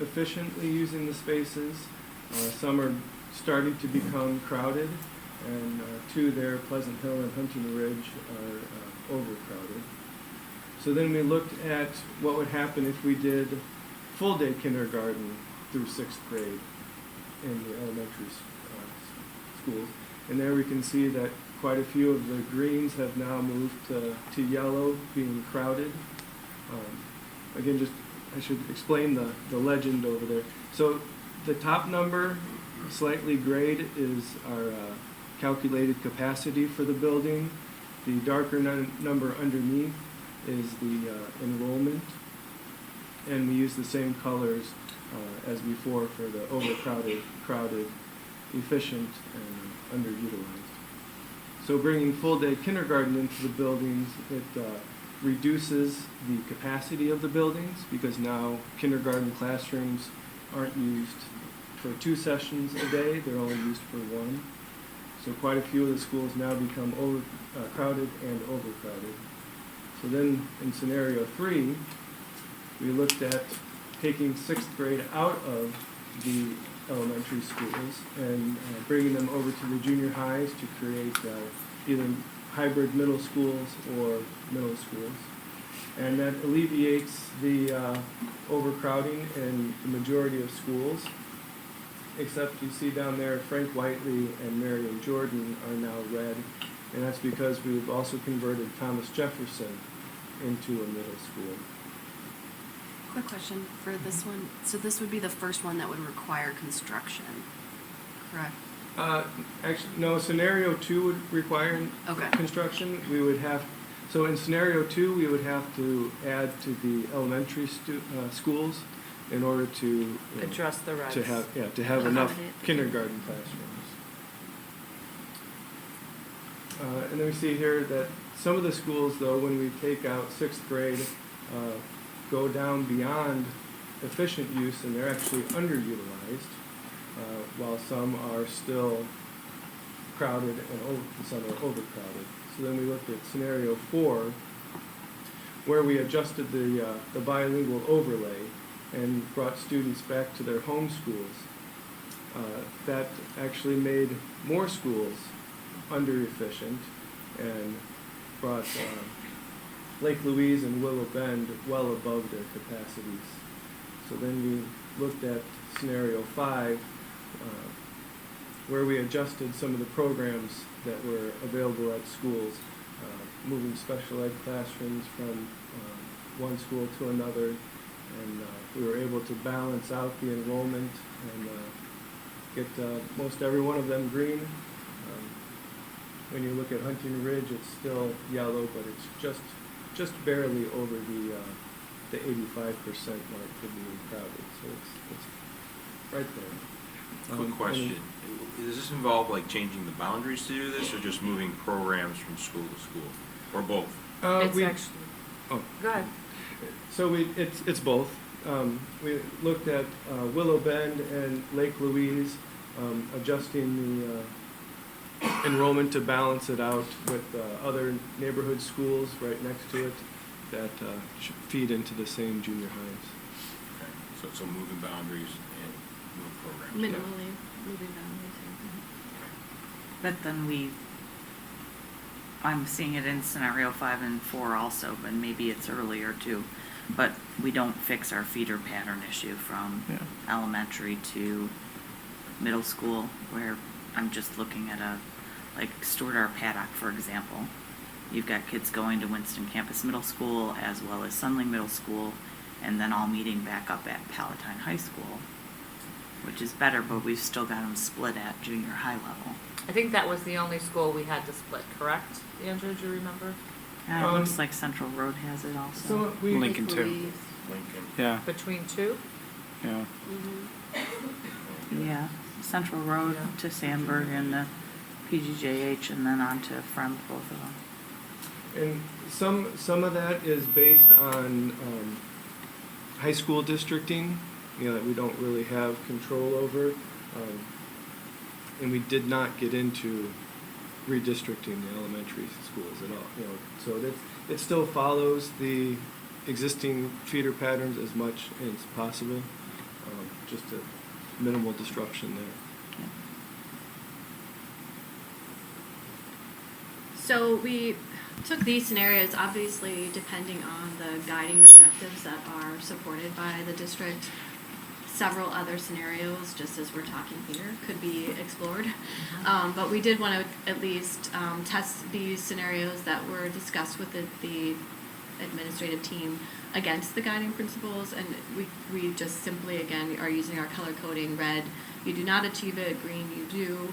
efficiently using the spaces. Some are starting to become crowded, and 2 there, Pleasant Hill and Hunting Ridge, are overcrowded. So then we looked at what would happen if we did full-day kindergarten through 6th grade in the elementary schools. And there we can see that quite a few of the greens have now moved to yellow, being crowded. Again, I should explain the legend over there. So the top number, slightly grayed, is our calculated capacity for the building. The darker number underneath is the enrollment. And we use the same colors as before for the overcrowded, crowded, efficient, and underutilized. So bringing full-day kindergarten into the buildings, it reduces the capacity of the buildings because now kindergarten classrooms aren't used for 2 sessions a day, they're only used for 1. So quite a few of the schools now become crowded and overcrowded. So then in scenario 3, we looked at taking 6th grade out of the elementary schools and bringing them over to the junior highs to create either hybrid middle schools or middle schools. And that alleviates the overcrowding in the majority of schools, except you see down there Frank Whiteley and Marion Jordan are now red, and that's because we've also converted Thomas Jefferson into a middle school. Quick question for this one. So this would be the first one that would require construction, correct? Actually, no, scenario 2 would require construction. We would have, so in scenario 2, we would have to add to the elementary schools in order to address the regs. To have enough kindergarten classrooms. And then we see here that some of the schools, though, when we take out 6th grade, go down beyond efficient use, and they're actually underutilized, while some are still crowded and some are overcrowded. So then we looked at scenario 4, where we adjusted the bilingual overlay and brought students back to their home schools. That actually made more schools under-efficient and brought Lake Louise and Willow Bend well above their capacities. So then we looked at scenario 5, where we adjusted some of the programs that were available at schools, moving special ed classrooms from one school to another, and we were able to balance out the enrollment and get most every one of them green. When you look at Hunting Ridge, it's still yellow, but it's just barely over the 85% mark for being crowded. So it's right there. Quick question, does this involve like changing the boundaries to do this, or just moving programs from school to school, or both? It's actually, Oh. go ahead. So it's both. We looked at Willow Bend and Lake Louise, adjusting the enrollment to balance it out with other neighborhood schools right next to it that should feed into the same junior highs. Okay, so moving boundaries and move programs. Minimally moving boundaries. But then I'm seeing it in scenario 5 and 4 also, but maybe it's earlier too. But we don't fix our feeder pattern issue from elementary to middle school, where I'm just looking at like Stuart R. Paddock, for example. You've got kids going to Winston Campus Middle School as well as Sunling Middle School, and then all meeting back up at Palatine High School, which is better, but we've still got them split at junior high level. I think that was the only school we had to split, correct? Andrew, do you remember? It looks like Central Road has it also. So Lincoln too. Lincoln. Yeah, Between two? yeah. Yeah, Central Road to Sandburg and the PGJH, and then on to Friend, both of them. And some of that is based on high school districting, that we don't really have control over. And we did not get into redistricting the elementary schools at all. So it still follows the existing feeder patterns as much as possible, just a minimal disruption there. So we took these scenarios, obviously depending on the guiding objectives that are supported by the district. Several other scenarios, just as we're talking here, could be explored. But we did want to at least test these scenarios that were discussed with the administrative team against the guiding principles, and we just simply, again, are using our color coding. Red, you do not achieve it. Green, you do.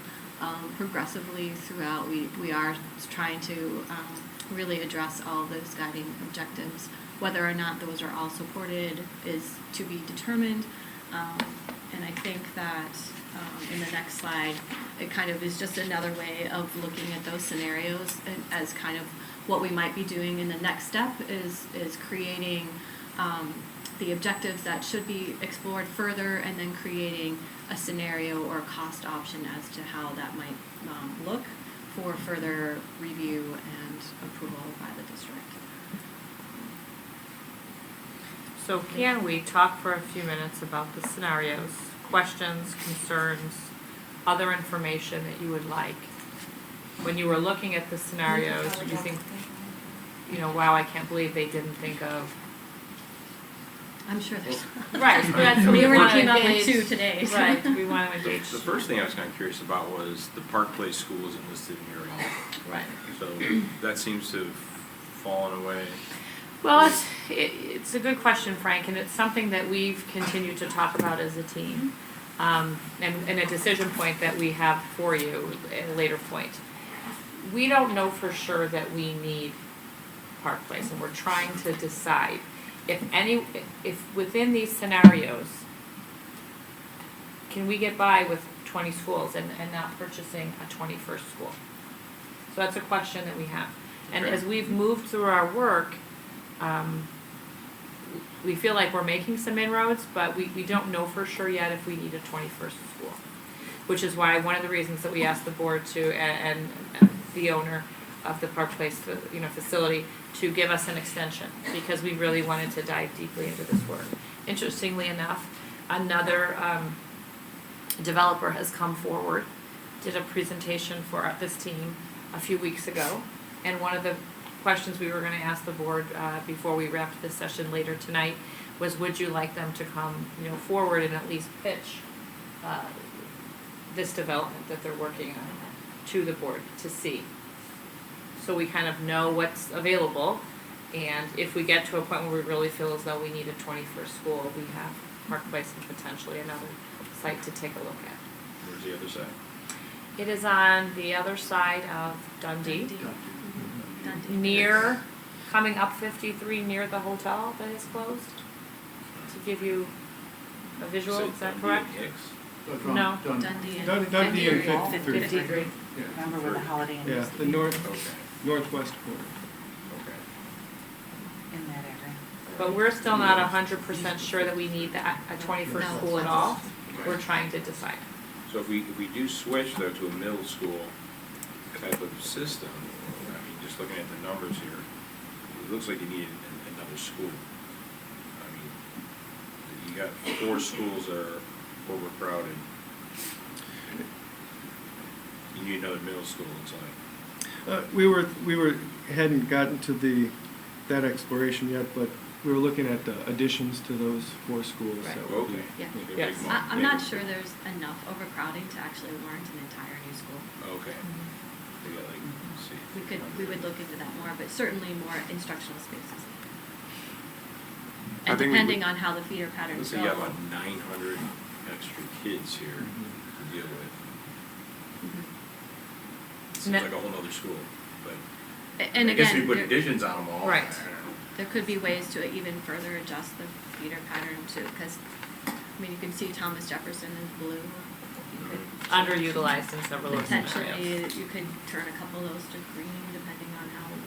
Progressively throughout, we are trying to really address all those guiding objectives. Whether or not those are all supported is to be determined. And I think that in the next slide, it kind of is just another way of looking at those scenarios as kind of what we might be doing in the next step is creating the objectives that should be explored further, and then creating a scenario or a cost option as to how that might look for further review and approval by the district. So can we talk for a few minutes about the scenarios, questions, concerns, other information that you would like? When you were looking at the scenarios, do you think, wow, I can't believe they didn't think of. I'm sure there's. Right, but that's what we we already want to came up with engage. 2 today. So. Right, we want to engage. The first thing I was kind of curious about was the Park Place School isn't listed in here at all. Right. So that seems to have fallen away. Well, it's a good question, Frank, and it's something that we've continued to talk about as a team, and a decision point that we have for you at a later point. We don't know for sure that we need Park Place, and we're trying to decide if within these scenarios, can we get by with 20 schools and not purchasing a 21st school? So that's a question that we have. And as we've moved through our work, we feel like we're making some inroads, but we don't know for sure yet if we need a 21st school. Which is why one of the reasons that we asked the board to, and the owner of the Park Place facility, to give us an extension, because we really wanted to dive deeply into this work. Interestingly enough, another developer has come forward, did a presentation for this team a few weeks ago, and one of the questions we were going to ask the board before we wrapped this session later tonight was, would you like them to come forward and at least pitch this development that they're working on to the board to see, so we kind of know what's available, and if we get to a point where we really feel as though we need a 21st school, we have Park Place and potentially another site to take a look at. Where's the other side? It is on the other side of Dundee. Near, coming up 53, near the hotel that is closed. To give you a visual, is that correct? No. Dundee and Fifth Street. 53. Yeah. Remember where the Holiday Inn Yeah, used to the be? northwest corner. In that area. But we're still not 100% sure that we need that, a 21st No. school at all. We're trying to decide. So if we do switch though to a middle school type of system, I mean, just looking at the numbers here, it looks like you need another school. I mean, you got 4 schools that are overcrowded. You need another middle school, it's like. We hadn't gotten to that exploration yet, but we were looking at additions to those 4 schools. Right. That would be- Okay. Yeah. Yes. I'm not sure there's enough overcrowding to actually warrant an entire new school. Okay. They got like, let's see. We would look into that more, but certainly more instructional spaces. I And think we depending would- on how the feeder patterns So go. you got about 900 extra kids here to deal with. Seems Ne- like a whole nother school, but And I guess again, we put there- additions on them all. Right. I don't know. There could be ways to even further adjust the feeder pattern too, because, I mean, you can see Thomas Jefferson is blue. You could Underutilized in several of those scenarios. potentially, you could turn a couple of those to green depending on how we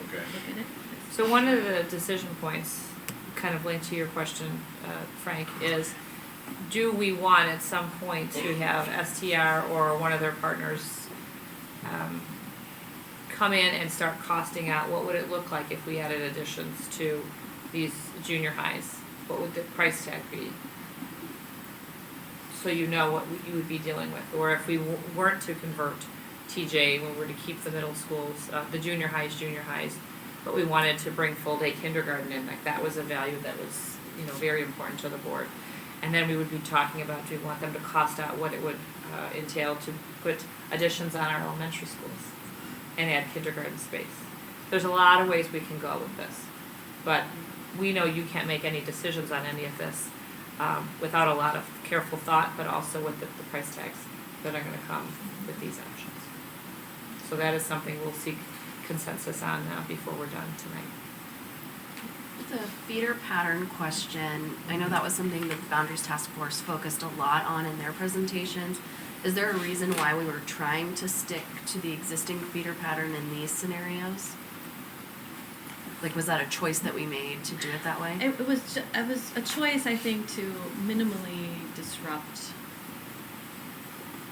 Okay. look at it. So one of the decision points, kind of linked to your question, Frank, is do we want at some point to have STR or one of their partners come in and start costing out, what would it look like if we added additions to these junior highs? What would the price tag be? So you know what you would be dealing with, or if we weren't to convert TJ, we were to keep the middle schools, the junior highs, but we wanted to bring full day kindergarten in, like that was a value that was, very important to the board. And then we would be talking about, do we want them to cost out what it would entail to put additions on our elementary schools and add kindergarten space. There's a lot of ways we can go with this, but we know you can't make any decisions on any of this without a lot of careful thought, but also with the price tags that are gonna come with these options. So that is something we'll seek consensus on before we're done tonight. The feeder pattern question, I know that was something that the Boundaries Task Force focused a lot on in their presentations. Is there a reason why we were trying to stick to the existing feeder pattern in these scenarios? Like, was that a choice that we made to do it that way? It was a choice, I think, to minimally disrupt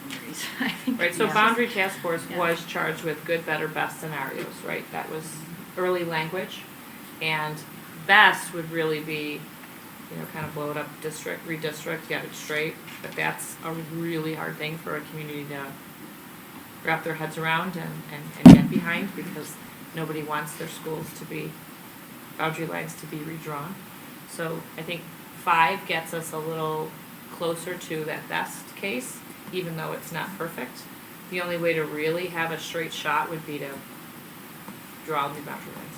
boundaries. I think. Right, so Yeah. Boundary Task Force Yeah. was charged with good, better, best scenarios, right? That was early language. And best would really be, kind of blow it up district, redistrict, get it straight. But that's a really hard thing for a community to wrap their heads around and get behind, because nobody wants their schools to be, boundary lines to be redrawn. So I think 5 gets us a little closer to that best case, even though it's not perfect. The only way to really have a straight shot would be to draw new boundary lines.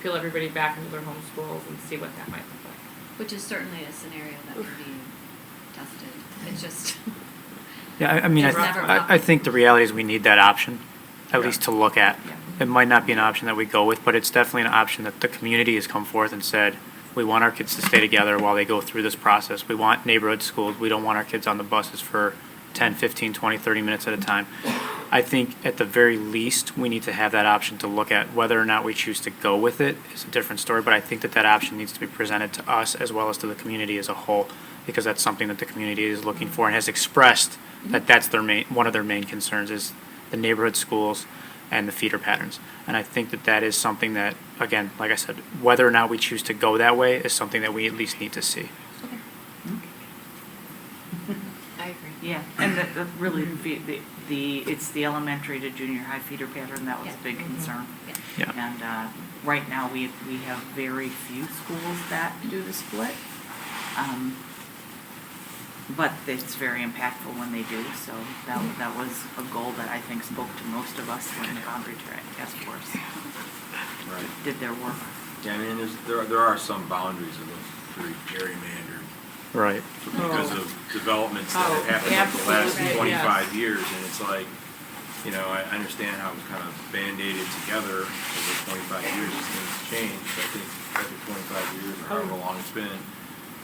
Peel everybody back into their home schools and see what that might look like. Which is certainly a scenario that could be tested. It's just. Yeah, I mean, It's never I think the reality is we need that option, at least to look at. Yeah. It might not be an option that we go with, but it's definitely an option that the community has come forth and said, we want our kids to stay together while they go through this process. We want neighborhood schools. We don't want our kids on the buses for 10, 15, 20, 30 minutes at a time. I think at the very least, we need to have that option to look at. Whether or not we choose to go with it is a different story, but I think that option needs to be presented to us as well as to the community as a whole, because that's something that the community is looking for and has expressed that that's one of their main concerns is the neighborhood schools and the feeder patterns. And I think that is something that, again, like I said, whether or not we choose to go that way is something that we at least need to see. I agree. Yeah, and really, it's the elementary to junior high feeder pattern that was a big concern. Yeah. And right now, we have very few schools that do the split. But it's very impactful when they do, so that was a goal that I think spoke to most of us when the Boundary Task Force did their work. Yeah, I mean, there are some boundaries that look pretty gerrymandered. Right. Because of developments that have happened over the last absolutely, 25 years, and it's like, I understand how it was kind of band-aided together over 25 years as things changed. I think every 25 years, or however long it's been,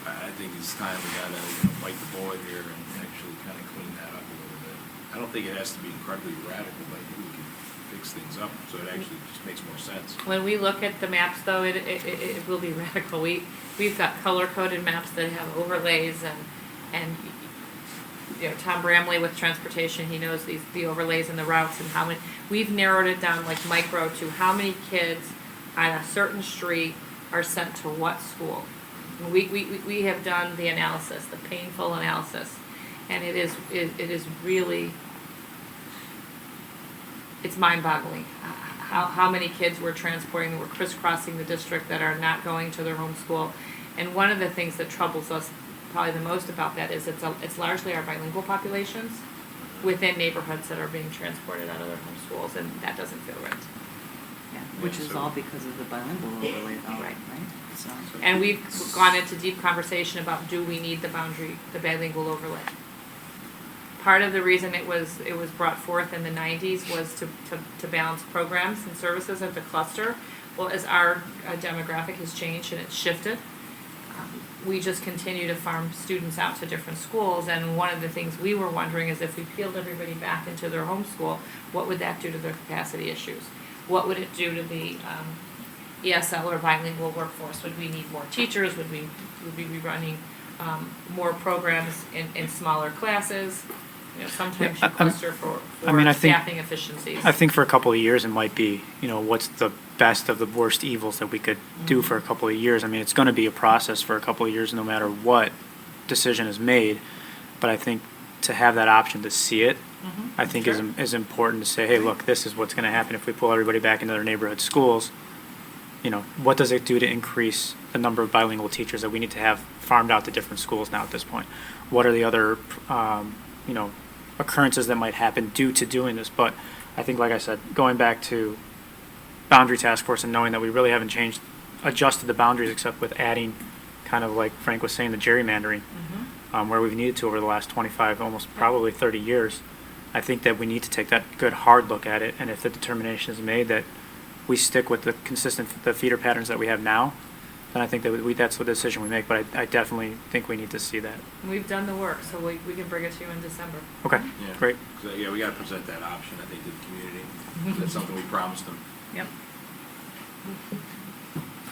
I think it's time we gotta, bite the bullet here and actually kind of clean that up a little bit. I don't think it has to be incredibly radical, but maybe we can fix things up so it actually just makes more sense. When we look at the maps, though, it will be radical. We've got color-coded maps that have overlays and Tom Bramley with transportation, he knows the overlays and the routes and how many, we've narrowed it down like micro to how many kids on a certain street are sent to what school. We have done the analysis, the painful analysis, and it is really, it's mind-boggling how many kids we're transporting, that we're crisscrossing the district that are not going to their home school. And one of the things that troubles us probably the most about that is it's largely our bilingual populations within neighborhoods that are being transported out of their home schools, and that doesn't feel right. Yeah, which is all because of the bilingual overlay, right? So. And we've gone into deep conversation about, do we need the bilingual overlay? Part of the reason it was brought forth in the 90s was to balance programs and services at the cluster. Well, as our demographic has changed and it's shifted, we just continue to farm students out to different schools, and one of the things we were wondering is if we peeled everybody back into their home school, what would that do to their capacity issues? What would it do to the ESL or bilingual workforce? Would we need more teachers? Would we be running more programs in smaller classes? Sometimes you cluster for staffing efficiencies. I think for a couple of years it might be, what's the best of the worst evils that we could do for a couple of years. I mean, it's going to be a process for a couple of years no matter what decision is made. But I think to have that option to see it, I think is important to say, hey, look, this is what's going to happen if we pull everybody back into their neighborhood schools. What does it do to increase the number of bilingual teachers that we need to have farmed out to different schools now at this point? What are the other, occurrences that might happen due to doing this? But I think, like I said, going back to boundary task force and knowing that we really haven't adjusted the boundaries except with adding, kind of like Frank was saying, the gerrymandering, where we've needed to over the last 25, almost probably 30 years. I think that we need to take that good hard look at it, and if the determination is made that we stick with the feeder patterns that we have now, then I think that that's the decision we make. But I definitely think we need to see that. We've done the work, so we can bring it to you in December. Okay, Yeah. great. So, we gotta present that option, I think, to the community. That's something we promised them. Yep.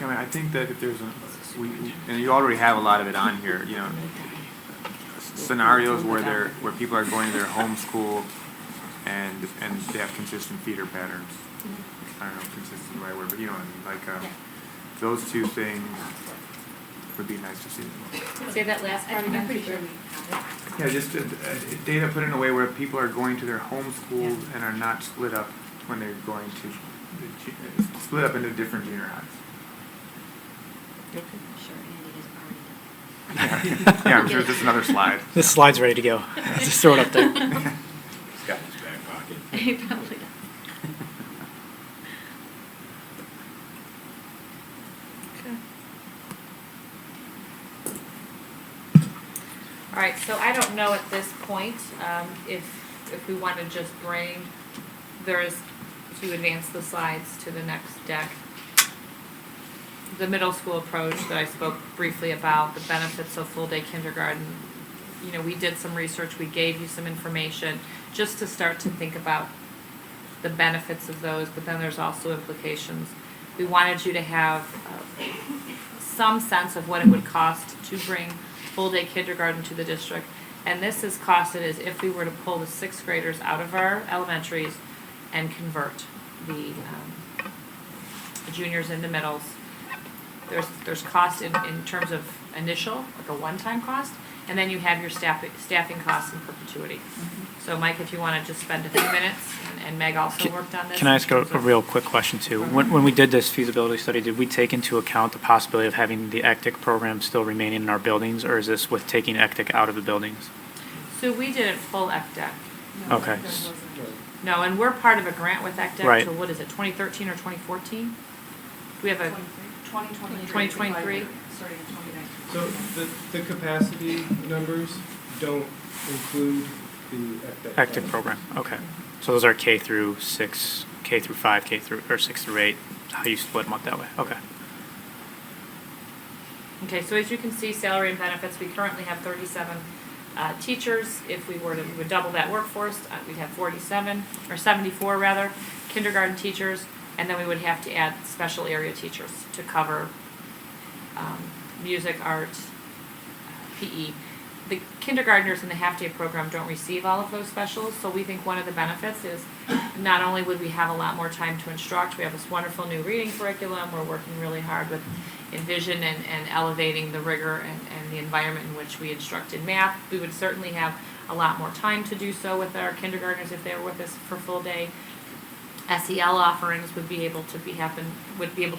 I think that if there's and you already have a lot of it on here, scenarios where people are going to their home school and they have consistent feeder patterns. I don't know if consistent is the right word, but those two things would be nice to see. Say that last part again. Yeah, just data put in a way where people are going to their home schools and are not split up when they're going to split up into different junior highs. Yeah, I'm sure it's just another slide. This slide's ready to go. Just throw it up there. He's got it in his back pocket. He probably does. All right, so I don't know at this point if we want to just bring, to advance the slides to the next deck, the middle school approach that I spoke briefly about, the benefits of full-day kindergarten. We did some research, we gave you some information, just to start to think about the benefits of those, but then there's also implications. We wanted you to have some sense of what it would cost to bring full-day kindergarten to the district. And this is costed as if we were to pull the sixth graders out of our elementaries and convert the juniors into middles. There's cost in terms of initial, like a one-time cost, and then you have your staffing costs in perpetuity. So Mike, if you want to just spend a few minutes, and Meg also worked on this. Can I ask a real quick question too? When we did this feasibility study, did we take into account the possibility of having the ECTIC program still remaining in our buildings, or is this with taking ECTIC out of the buildings? So we did it full ECTIC. Okay. No, and we're part of a grant with ECTIC, Right. so what is it, 2013 or 2014? We have a 2023. So the capacity numbers don't include the ECTIC program, okay. So those are K through 6, K through 5, or 6 through 8, how you split them up that way, okay. Okay, so as you can see, salary and benefits, we currently have 37 teachers. If we were to, we would double that workforce, we'd have 47, or 74 rather, kindergarten teachers, and then we would have to add special area teachers to cover music, art, PE. The kindergartners in the half-day program don't receive all of those specials, so we think one of the benefits is not only would we have a lot more time to instruct, we have this wonderful new reading curriculum, we're working really hard with Envision and elevating the rigor and the environment in which we instruct in math. We would certainly have a lot more time to do so with our kindergartners if they were with us for full day. SEL offerings would be able to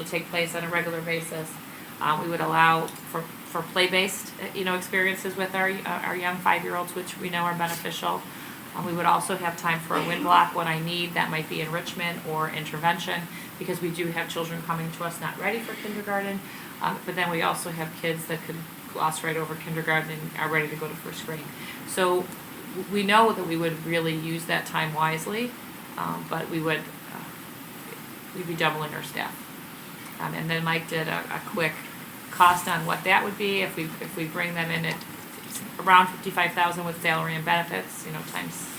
take place on a regular basis. We would allow for play-based, experiences with our young 5-year-olds, which we know are beneficial. We would also have time for a win block, what I need, that might be enrichment or intervention, because we do have children coming to us not ready for kindergarten, but then we also have kids that could gloss right over kindergarten and are ready to go to first grade. So we know that we would really use that time wisely, but we'd be doubling our staff. And then Mike did a quick cost on what that would be if we bring them in at around 55,000 with salary and benefits, times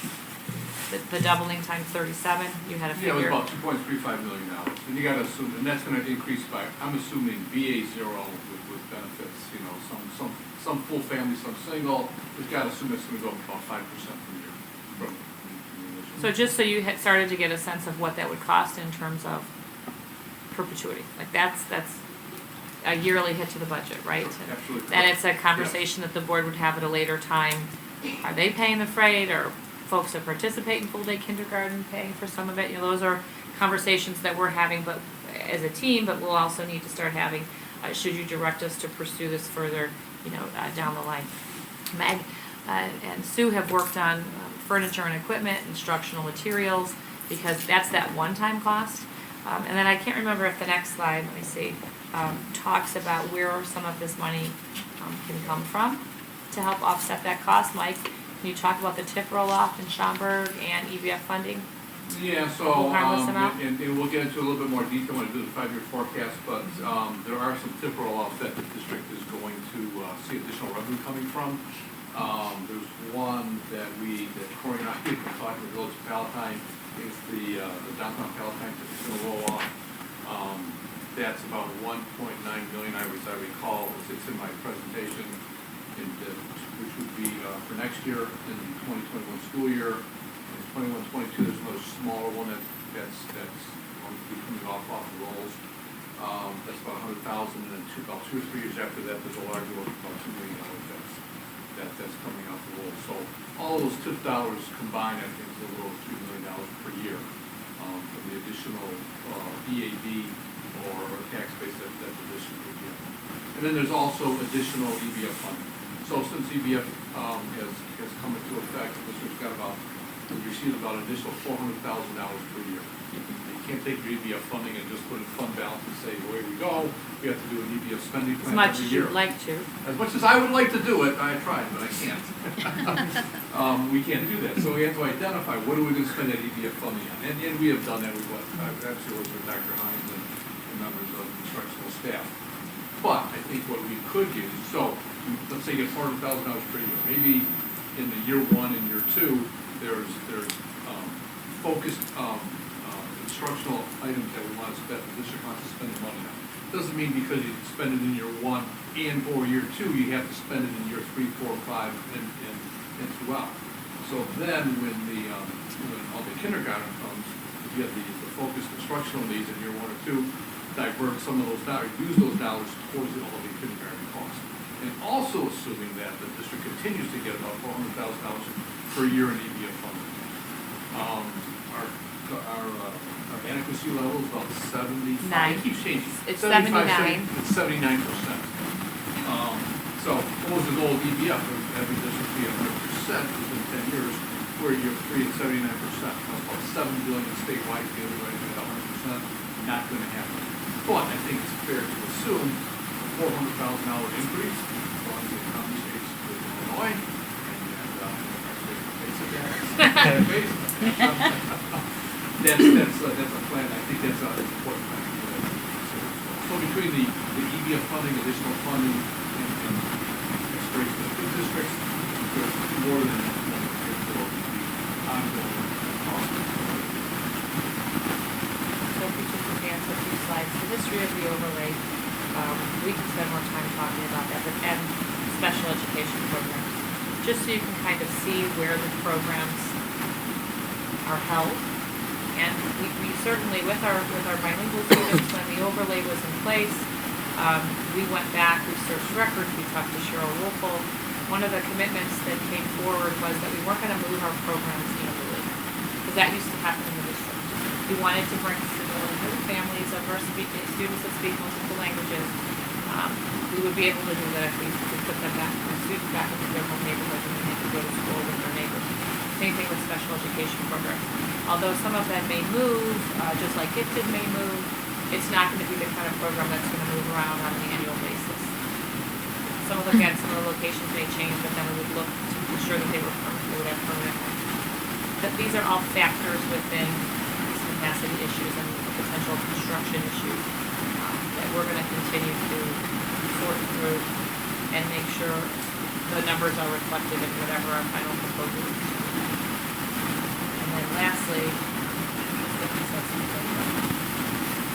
the doubling times 37. You had a figure. Yeah, it was about $2.35 million. And you got to assume, and that's going to increase by, I'm assuming BA0 with benefits. Some full family, some single. We've got to assume it's going to go up about 5% per year. So just so you had started to get a sense of what that would cost in terms of perpetuity, like that's a yearly hit to the budget, right? Absolutely. And it's a conversation that the board would have at a later time. Are they paying the freight, or folks that participate in full-day kindergarten paying for some of it? Those are conversations that we're having, but as a team, but we'll also need to start having, should you direct us to pursue this further, down the line. Meg and Sue have worked on furniture and equipment, instructional materials, because that's that one-time cost. And then I can't remember if the next slide, let me see, talks about where some of this money can come from to help offset that cost. Mike, can you talk about the TIF roll-off in Schaumburg and EBF funding? Yeah, so, and we'll get into a little bit more detail when I do the 5-year forecast, but there are some TIF roll-offs that the district is going to see additional revenue coming from. There's one that Corey and I have been talking with Village of Palatine. It's the downtown Palatine TIF is going to roll off. That's about $1.9 million, I recall. It's in my presentation, which would be for next year in the 2021 school year. In 21-22, there's another smaller one that's going to be coming off the rolls. That's about $100,000, and then about 2 or 3 years after that, there's a larger one, about $2 million that's coming off the rolls. So all those TIF dollars combined, I think, is a little over $3 million per year for the additional EAD or tax base that the district would get. And then there's also additional EBF funding. So since EBF has come into effect, the district's received about an additional $400,000 per year. You can't take your EBF funding and just put it in fund balance and say, away we go. We have to do an EBF spending plan every year. As much as you'd like to. As much as I would like to do it, I tried, but I can't. We can't do that. So we have to identify what are we going to spend that EBF funding on. And we have done that with I've actually worked with Dr. Hines and members of the instructional staff. But I think what we could use, so let's say you get $400,000 per year. Maybe in the year 1 and year 2, there's focused instructional items that we want to spend, the district wants to spend the money on. Doesn't mean because you spend it in year 1 and or year 2, you have to spend it in year 3, 4, 5, and throughout. So then when all the kindergarten comes, you have the focused instructional needs in year 1 or 2, divert some of those dollars, use those dollars towards all the kindergarten costs. And also assuming that the district continues to get about $400,000 per year in EBF funding. Our adequacy level is about 75. It keeps changing. It's 79. It's 79%. So what was the goal of EBF? Every district be 100% within 10 years, where you're 3 at 79%. That's about $7 billion statewide. If everybody at 100%, not going to happen. But I think it's fair to assume a $400,000 increase as long as the economy stays with Illinois and our state that's a plan. I think that's an important plan. So between the EBF funding, additional funding, and districts, the districts, there's more than enough money to pay for the ongoing cost. So if we just advance a few slides, the history of the overlay, we can spend more time talking about that, but and special education programs, just so you can kind of see where the programs are held. And we certainly, with our bilingual students, when the overlay was in place, we went back, we searched records, we talked to Cheryl Wolfel. One of the commitments that came forward was that we weren't going to move our programs annually, because that used to happen in the district. We wanted to bring stability to the families of our students that speak multiple languages. We would be able to do that if we could put them back, our students back into their home neighborhood and they could go to school with their neighbors. Same thing with special education programs. Although some of them may move, just like gifted may move, it's not going to be the kind of program that's going to move around on an annual basis. Some of the locations may change, but then we would look to ensure that they would have permanent ones. But these are all factors within these capacity issues and potential construction issues that we're going to continue to sort through and make sure the numbers are reflected in whatever our final proposal is. And then lastly,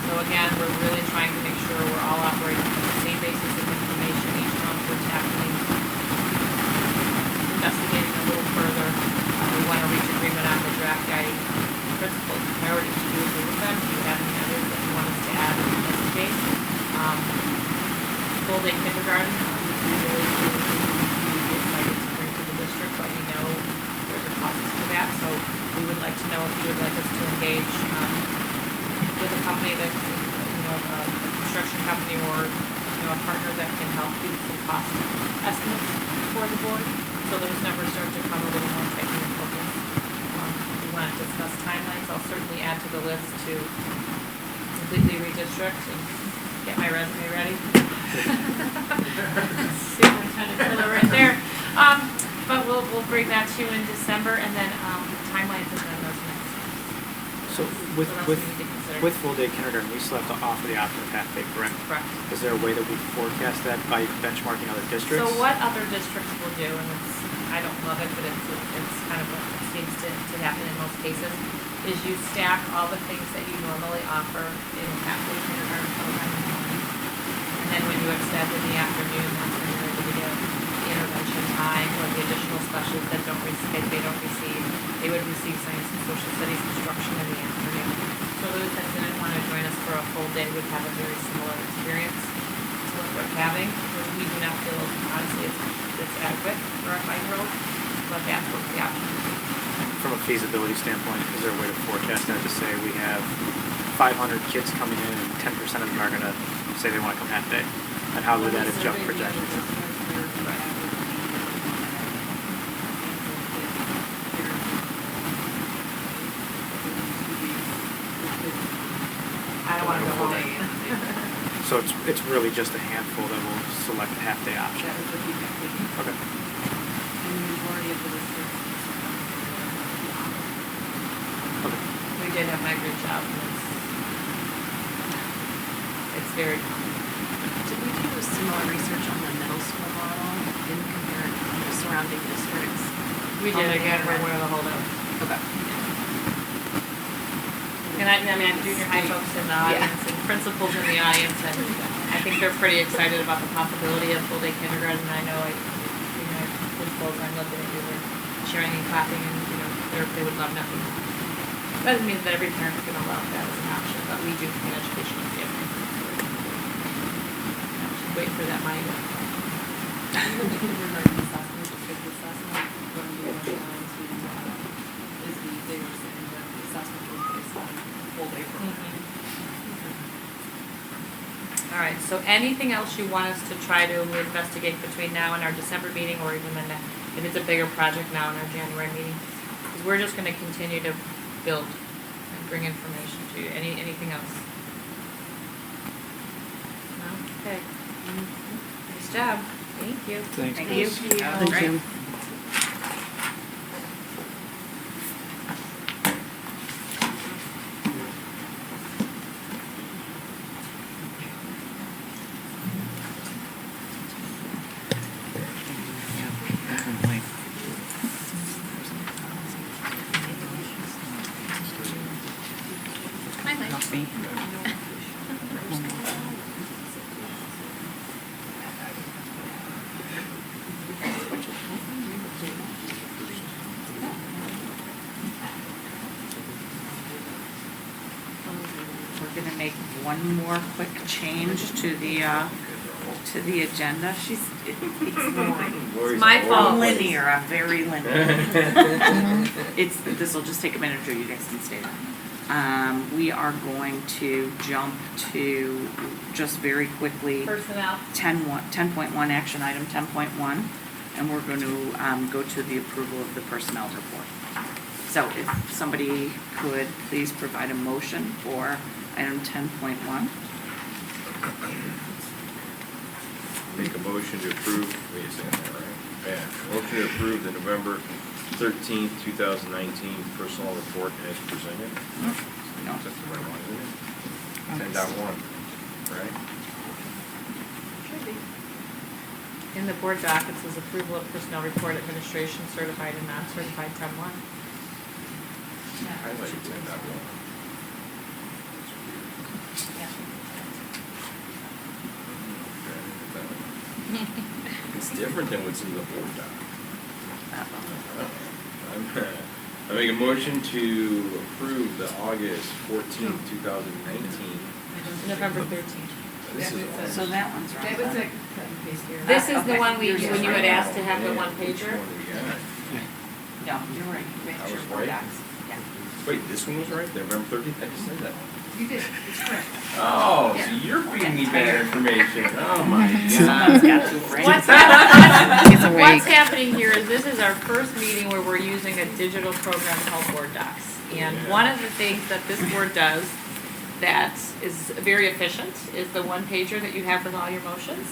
so again, we're really trying to make sure we're all operating on the same basis of information each month. We're tackling, investigating a little further. We want to reach agreement on the draft guiding principles and priorities. Do you agree with them? Do you have any others that you want us to add in this case? Full day kindergarten, we really be excited to bring to the district, but we know there's a process for that. So we would like to know if you would like us to engage with a company that, a construction company or, a partner that can help do some cost estimates for the board. So those numbers start to come a little more tightly in focus. We want to discuss timelines. I'll certainly add to the list to completely redistrict and get my resume ready. Superintendent Killer right there. But we'll bring that to you in December, and then timelines and then those next. So with full day kindergarten, we still have to offer the option of half day, correct? Correct. Is there a way that we forecast that by benchmarking other districts? So what other districts will do, and I don't love it, but it's kind of what seems to happen in most cases, is you stack all the things that you normally offer in a half day kindergarten program in the morning. And then when you extend in the afternoon, that's when you're able to get the intervention time or the additional specials that they don't receive. They would receive science and social studies instruction in the afternoon. So those that didn't want to join us for a full day would have a very similar experience to what we're having. We do not feel, honestly, it's adequate for our 5-year-old, but that's what the option is. From a feasibility standpoint, is there a way to forecast that to say we have 500 kids coming in and 10% of them are going to say they want to come half day? And how would that adjust projections? I don't want to go full day. So it's really just a handful that will select a half day option. Okay. And the majority of the districts. We did have my reach out, and it's very common. Did we do a similar research on the middle school model in comparing the surrounding districts? We did, again, we're one of the holdouts. Okay. And I mean, junior high folks in the audience and principals in the audience, and I think they're pretty excited about the possibility of full day kindergarten. And I know, principals, I'm looking at you, they're cheering and clapping, and they would love nothing more. Doesn't mean that every parent's going to love that as an option, but we do think an educational family. Wait for that money to come. Even the kindergarten assessment, the fifth assessment, when we went down to Disney, they were saying that the assessment was based on full day program. All right, so anything else you want us to try to investigate between now and our December meeting, or even then, if it's a bigger project now in our January meeting? Because we're just going to continue to build and bring information to you. Anything else? No? Okay. Nice job. Thank you. Thanks, Thank you. Thank you. one more quick change to the agenda. It's my fault. I'm linear, I'm very linear. This'll just take a minute or two, you guys can stay there. We are going to jump to, just very quickly, Personnel. 10.1, action item 10.1, and we're going to go to the approval of the personnel report. So if somebody could please provide a motion for item 10.1. Make a motion to approve, wait a second, right? Yeah, motion to approve the November 13th, 2019 personnel report as presented. No. That's the right one, isn't it? 10.1, right? In the board docket says approval of personnel report, administration certified and non-certified 10.1. I like 10.1. It's different than what's in the board doc. I make a motion to approve the August 14th, 2019. November 13th. So that one's wrong. That was a cut and paste here. This is the one when you had asked to have the one pager? No, you're right. I was right. Wait, this one was right? November 13th? I just said that. You did, it's correct. Oh, so you're feeding me bad information. Oh my Someone's God. got to write. What's happening here is this is our first meeting where we're using a digital program called Board Docs. And one of the things that this board does that is very efficient is the one pager that you have with all your motions.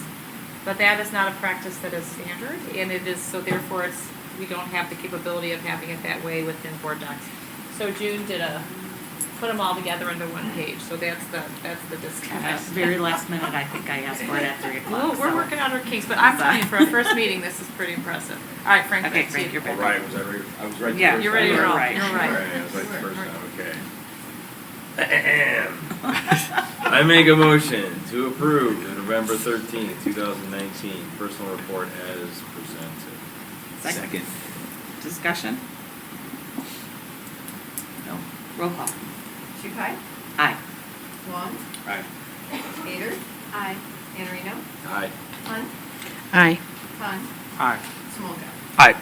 But that is not a practice that is standard, and it is, so therefore we don't have the capability of having it that way within Board Docs. So June put them all together into one page, so that's the disconnect. Very last minute, I think I asked for it at 3 o'clock. Well, we're working on our kinks, but I'm telling you, for a first meeting, this is pretty impressive. All right, Frank, Okay, back to Frank, you. you're All back. right, was I right? I was right the Yeah, first you're time. ready to roll. Right. You're right. I was right the first time, okay. I make a motion to approve the November 13th, 2019 personal report as presented. Second. Discussion? No. Roll call. Shupai? Aye. Wong? Aye. Vader? Aye. Vanderino? Aye. Hunt? Aye. Khan? Aye. Smolka? Aye.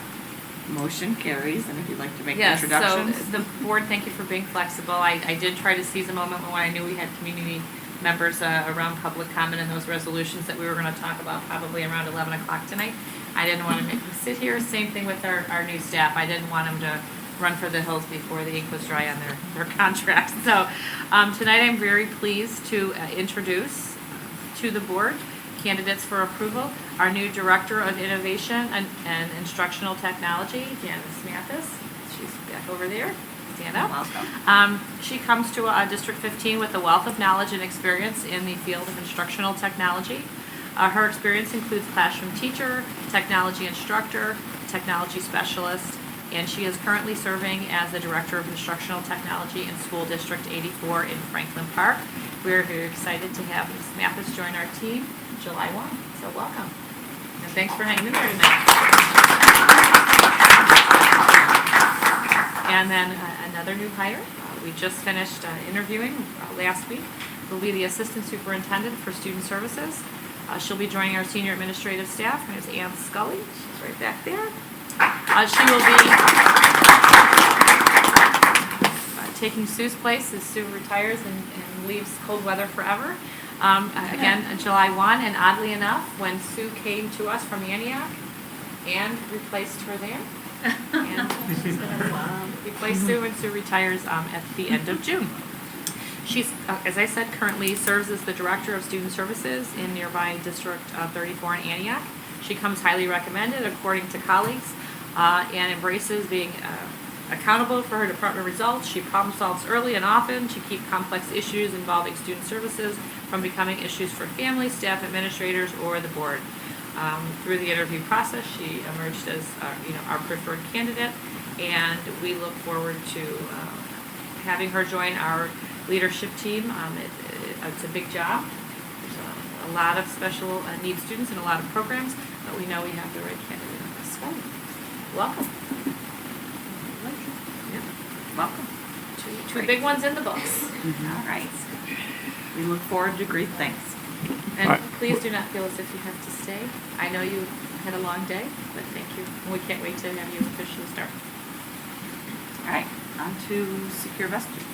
Motion carries, and if you'd like to make Yes, introductions. so the board, thank you for being flexible. I did try to seize a moment when I knew we had community members around public comment and those resolutions that we were gonna talk about probably around 11 o'clock tonight. I didn't wanna make them sit here, same thing with our new staff. I didn't want them to run for the hills before the ink was dry on their contracts. So, tonight I'm very pleased to introduce to the board candidates for approval, our new Director of Innovation and Instructional Technology, Janice Mathis. She's back over there. Stand up. Welcome. She comes to District 15 with a wealth of knowledge and experience in the field of instructional technology. Her experience includes classroom teacher, technology instructor, technology specialist, and she is currently serving as the Director of Instructional Technology in School District 84 in Franklin Park. We're very excited to have Ms. Mathis join our team July 1, so welcome. And thanks for hanging in there tonight. And then another new hire, we just finished interviewing last week, will be the Assistant Superintendent for Student Services. She'll be joining our senior administrative staff. Her name is Ann Scully, she's right back there. She will be taking Sue's place as Sue retires and leaves cold weather forever. Again, July 1, and oddly enough, when Sue came to us from Antioch, Ann replaced her there. And she's going to replace Sue when Sue retires at the end of June. She's, as I said, currently serves as the Director of Student Services in nearby District 34 in Antioch. She comes highly recommended according to colleagues and embraces being accountable for her department results. She problem solves early and often to keep complex issues involving student services from becoming issues for families, staff, administrators, or the board. Through the interview process, she emerged as our preferred candidate, and we look forward to having her join our leadership team. It's a big job. There's a lot of special needs students and a lot of programs, but we know we have the right candidate on this one. Welcome. Welcome. Two big ones in the books. All right. We look forward to great things. And Alright. please do not feel as if you have to stay. I know you had a long day, but thank you. We can't wait to have you officially start. All right, on to secure vestibules.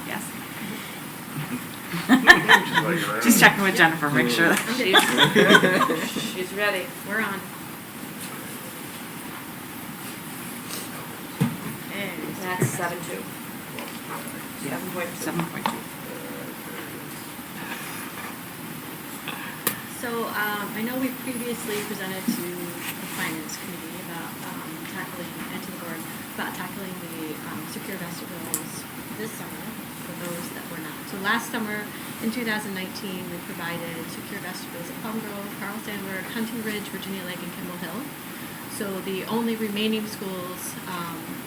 Yes? Just checking with Jennifer, make sure that She's ready. We're on. That's 7-2. 7.2. So, I know we previously presented to the finance committee about tackling, and to the board, about tackling the secure vestibules this summer for those that were not. So last summer, in 2019, we provided secure vestibules at Palm Grove, Carl Sandburg, Hunting Ridge, Virginia Lake, and Kimball Hill. So the only remaining schools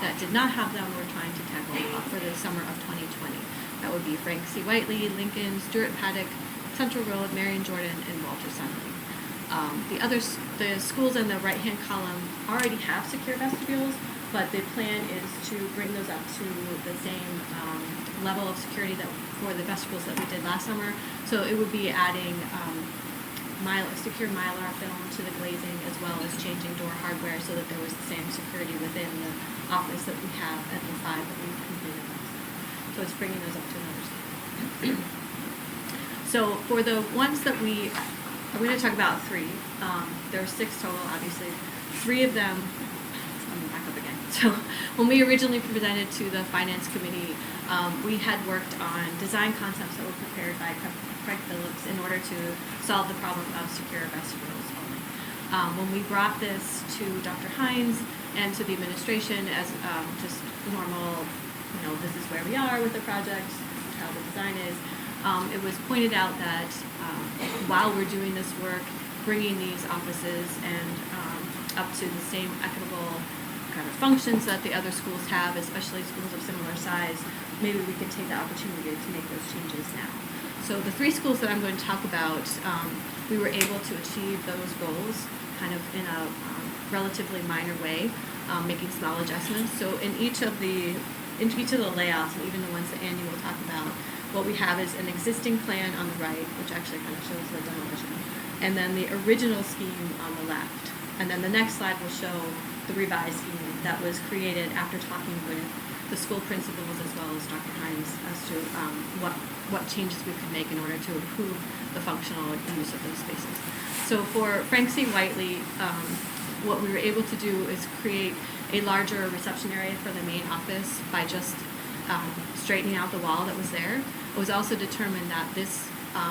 that did not have them, we're trying to tackle for the summer of 2020. That would be Frank C. Whiteley, Lincoln, Stuart Paddock, Central Road, Marion Jordan, and Walter Sunley. The schools in the right-hand column already have secure vestibules, but the plan is to bring those up to the same level of security that for the vestibules that we did last summer. So it would be adding secure Mylar film to the glazing, as well as changing door hardware so that there was the same security within the office that we have at the 5 that we've completed last summer. So it's bringing those up to another standard. So for the ones that I'm going to talk about 3. There are 6 total, obviously. 3 of them, let me back up again. So when we originally presented to the finance committee, we had worked on design concepts that were prepared by Craig Phillips in order to solve the problem of secure vestibules only. When we brought this to Dr. Hines and to the administration as just normal, this is where we are with the project, how the design is, it was pointed out that while we're doing this work, bringing these offices and up to the same equitable kind of functions that the other schools have, especially schools of similar size, maybe we could take the opportunity to make those changes now. So the 3 schools that I'm going to talk about, we were able to achieve those goals kind of in a relatively minor way, making small adjustments. So in each of the layouts, and even the ones that Andy will talk about, what we have is an existing plan on the right, which actually kind of shows the demolition, and then the original scheme on the left. And then the next slide will show the revised scheme that was created after talking with the school principals as well as Dr. Hines as to what changes we could make in order to improve the functional use of those spaces. So for Frank C. Whiteley, what we were able to do is create a larger reception area for the main office by just straightening out the wall that was there. It was also determined that this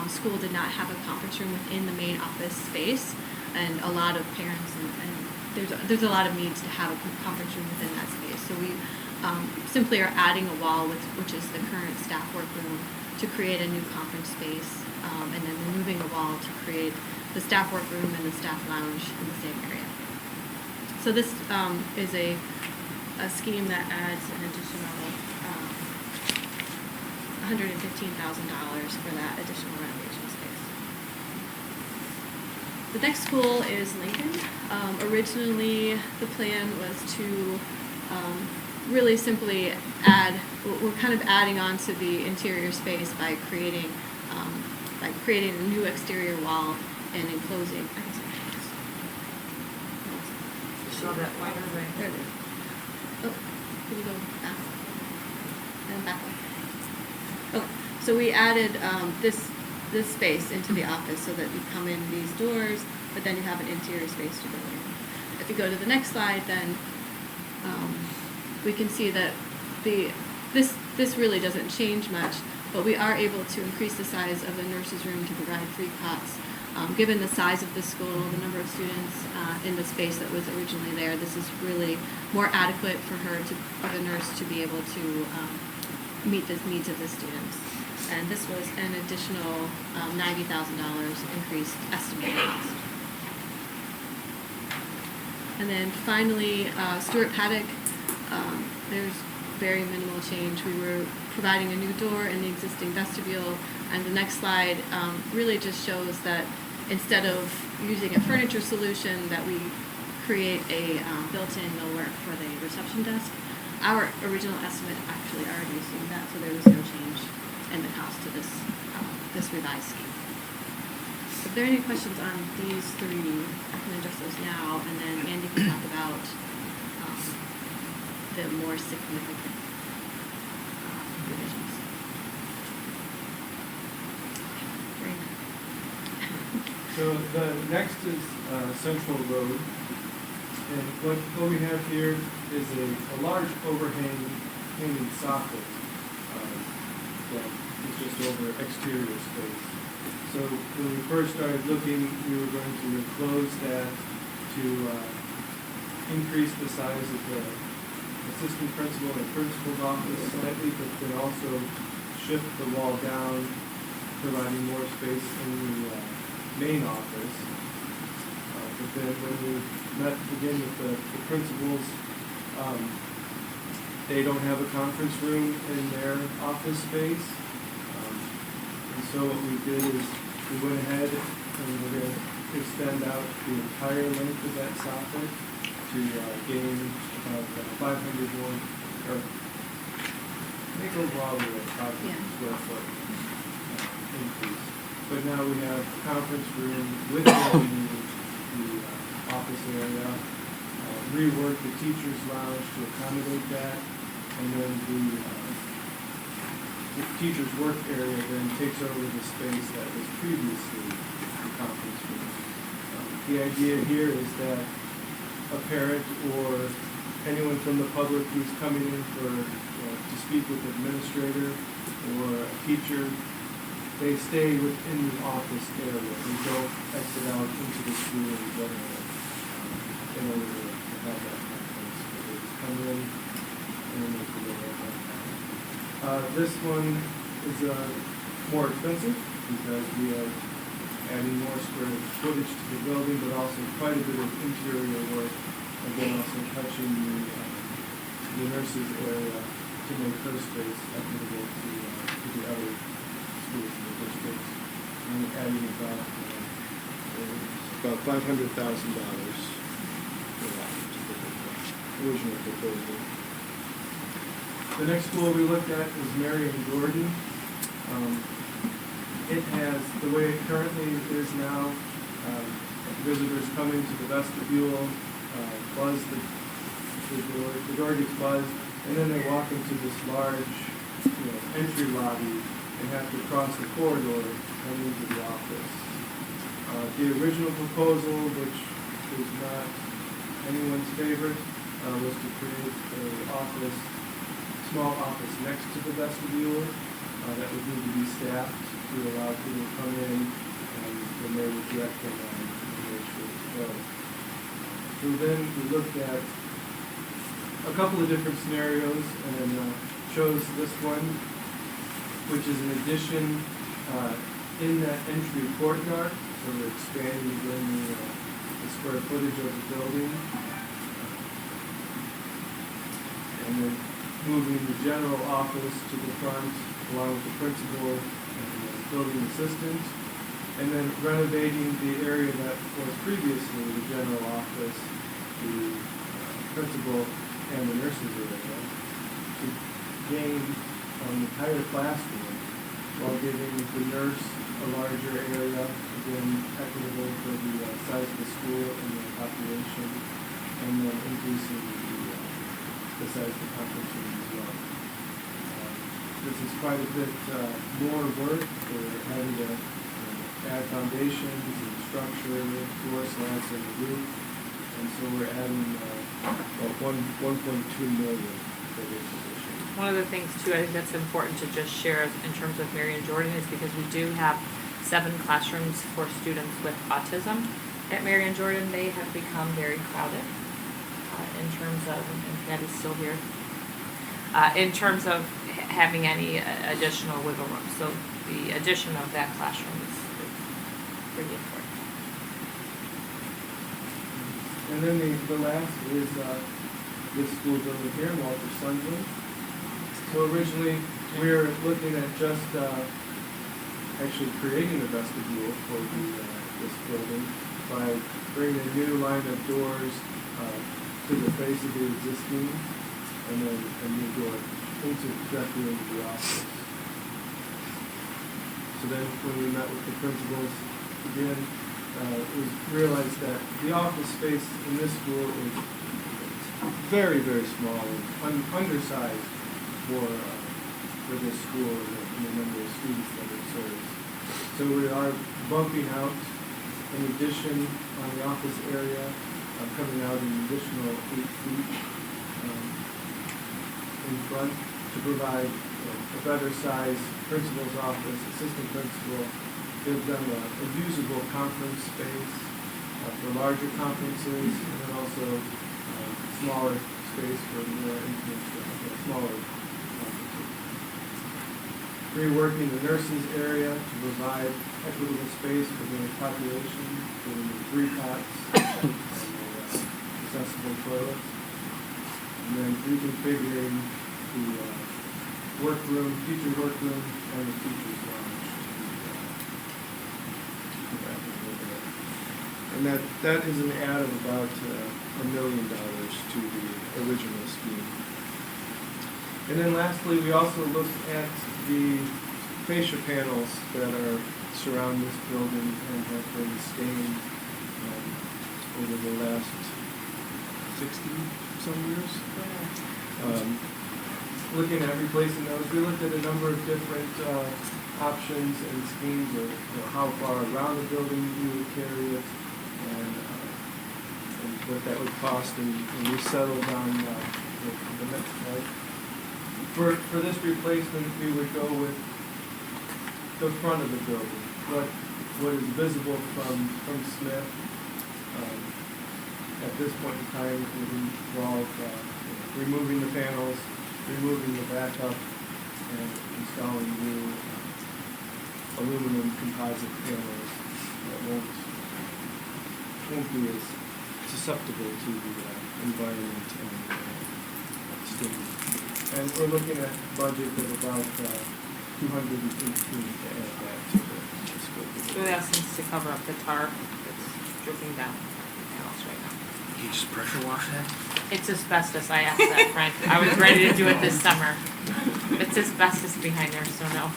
school did not have a conference room within the main office space, and a lot of parents and there's a lot of needs to have a conference room within that space. So we simply are adding a wall, which is the current staff workroom, to create a new conference space, and then removing a wall to create the staff workroom and the staff lounge in the same area. So this is a scheme that adds an additional $115,000 for that additional renovation space. The next school is Lincoln. Originally, the plan was to really simply we're kind of adding on to the interior space by creating a new exterior wall and enclosing. Show that wider right there. Oh, can you go back? And back up. Okay, so we added this space into the office so that you come in these doors, but then you have an interior space to go in. If you go to the next slide, then we can see that this really doesn't change much, but we are able to increase the size of the nurse's room to provide 3 cots. Given the size of the school, the number of students in the space that was originally there, this is really more adequate for the nurse to be able to meet the needs of the students. And this was an additional $90,000 increased estimated cost. And then finally, Stuart Paddock, there's very minimal change. We were providing a new door in the existing vestibule, and the next slide really just shows that instead of using a furniture solution, that we create a built-in millwork for the reception desk. Our original estimate actually already assumed that, so there was no change. in the cost to this, this revised scheme. If there are any questions on these three, I can address those now, and then Andy can talk about the more significant revisions. So the next is Central Road, and what we have here is a large hanging soffit that is just over exterior space. So when we first started looking, we were going to enclose that to increase the size of the assistant principal and principal's office slightly, but then also shift the wall down, providing more space in the main office. But then when we met again with the principals, they don't have a conference room in their office space. And so what we did is we went ahead and we're going to extend out the entire length of that soffit to gain about 500 more, or make overall we have 500 square foot increase. But now we have a conference room within the office area, rework the teacher's lounge to accommodate that, and then the teacher's work area then takes over the space that was previously the conference room. The idea here is that a parent or anyone from the public who's coming in for to speak with an administrator or a teacher, they stay within the office area. They don't exit out into the school in general in order to have that conference. They just come in and then they can go right out. This one is more expensive because we are adding more square footage to the building, but also quite a bit of interior work, and then also touching the nurses area to make her space equitable to the other schools in the district. And we're adding about $500,000 for that original proposal. The next school we looked at is Mary and Jordan. It has, the way it currently is now, visitors come into the vestibule, buzz the door gets buzzed, and then they walk into this large entry lobby and have to cross the corridor to come into the office. The original proposal, which was not anyone's favorite, was to create a small office next to the vestibule that would need to be staffed to allow people to come in, and when they would direct them on where to go. So then we looked at a couple of different scenarios and chose this one, which is an addition in that entry courtyard. So we're expanding again the square footage of the building, and then moving the general office to the front along with the principal and the building assistant, and then renovating the area that was previously the general office, the principal, and the nurses area to gain an entire classroom while giving the nurse a larger area, again equitable for the size of the school and the population, and then increasing the size of the conference room as well. This is quite a bit more work. We're having to add foundations and structure, floor slabs, and the roof, and so we're adding about $1.2 million for this position. One of the things too, I think that's important to just share in terms of Mary and Jordan is because we do have 7 classrooms for students with autism. At Mary and Jordan, they have become very crowded in terms of, and Patty's still here, in terms of having any additional wiggle room. So the addition of that classroom is pretty important. And then the last is this school building here in Walter Sunderland. So originally we were looking at just actually creating a vestibule for this building by bringing a new line of doors to the face of the existing, and then a new door directly into the office. So then when we met with the principals again, it was realized that the office space in this school is very, very small and undersized for this school and the number of students that it serves. So we are bumping out an addition on the office area, coming out an additional 8 feet in front to provide a better size principal's office, assistant principal, give them a usable conference space for larger conferences, and then also smaller space for more intimate, smaller conferences. Reworking the nurses area to provide equitable space for the population, including 3 cots and accessible toilets. And then reconfiguring the workroom, teacher workroom, and the teacher's lounge. And that is an add of about $1 million to the original scheme. And then lastly, we also looked at the fascia panels that are surround this building and have been stained over the last 60-some years. Looking at replacing those, we looked at a number of different options and schemes of how far around the building you would carry it and what that would cost, and we settled on the next slide. For this replacement, we would go with the front of the building, what is visible from Smith. At this point in time, it would involve removing the panels, removing the backup, and installing new aluminum composite panels that won't be as susceptible to the environment and steam. And we're looking at a budget of about $218 to add that to the scope. So that's to cover up the tar that's dripping down the house right now. You just pressure wash that? It's asbestos, I asked that, Frank. I was ready to do it this summer. It's asbestos behind there, so no.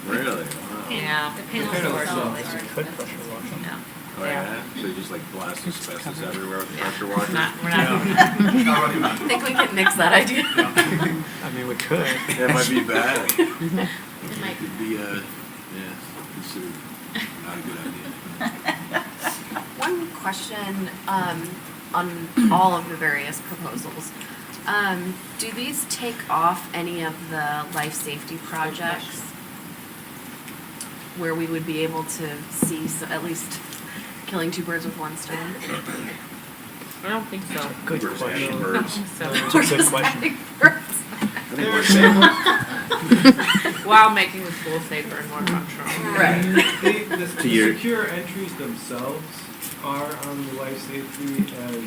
Really? Wow. Yeah. The panels themselves are Could pressure wash them. No. Oh, yeah? So you just like blast asbestos everywhere with the pressure washer? We're not doing that. I think we can nix that idea. I mean, we could. That might be bad. It might Could be, considered not a good idea. One question on all of the various proposals. Do these take off any of the life safety projects where we would be able to see at least killing 2 birds with 1 stone? I don't think so. Good Birds question. eating birds. So, It's a good question. while making the school safer and more functional. Right. The To your- secure entries themselves are on the life safety as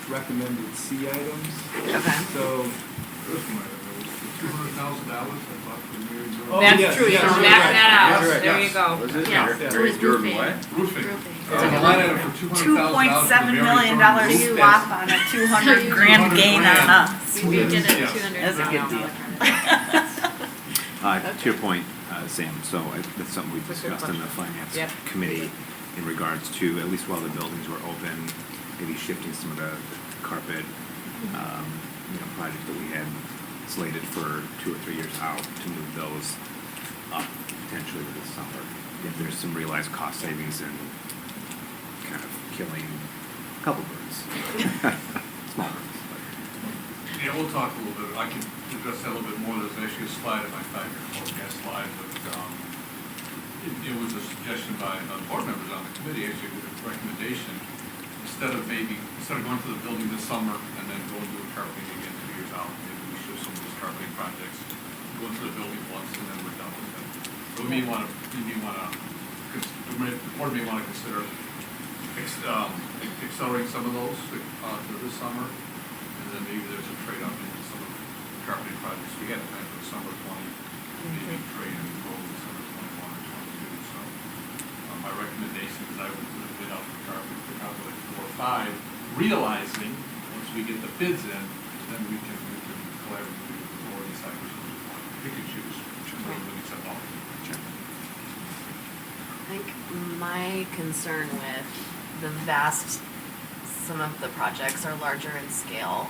recommended C items. Okay. So. Oh, That's yes, true, you yes, can you're back right. that out. That's right, There yes. you go. Was it? Yes. Yeah. Mary Jordan what? Roofing. It's a Line item for $2.7 million swap on a $200,000 gain on us. We did a Yes. $200,000 That's a good deal. To your point, Sam, so that's something we That's a good discussed in the question. finance Yep. committee in regards to, at least while the buildings were open, maybe shifting some of the carpet, projects that we had slated for 2 or 3 years out to move those up potentially this summer. If there's some realized cost savings in kind of killing a couple birds. Small birds. Yeah, we'll talk a little bit, I can address that a little bit more, there's actually a slide in my 5-year forecast slide, but it was a suggestion by board members on the committee, actually, with a recommendation, instead of going to the building this summer and then going to the carpeting again 2 years out, maybe we should some of these carpeting projects, go into the building once and then we're done with them. So the board may want to consider accelerating some of those to this summer, and then maybe there's a trade-off in some of the carpeting projects. We had planned for the summer of 20, maybe trade and go in the summer of 21 or 22. So my recommendation is I would put a bid out for carpet for probably like 4 or 5, realizing once we get the bids in, then we can collaborate with the board and decide which one we want. Pick and choose, which one we accept all. I think my concern with some of the projects are larger in scale,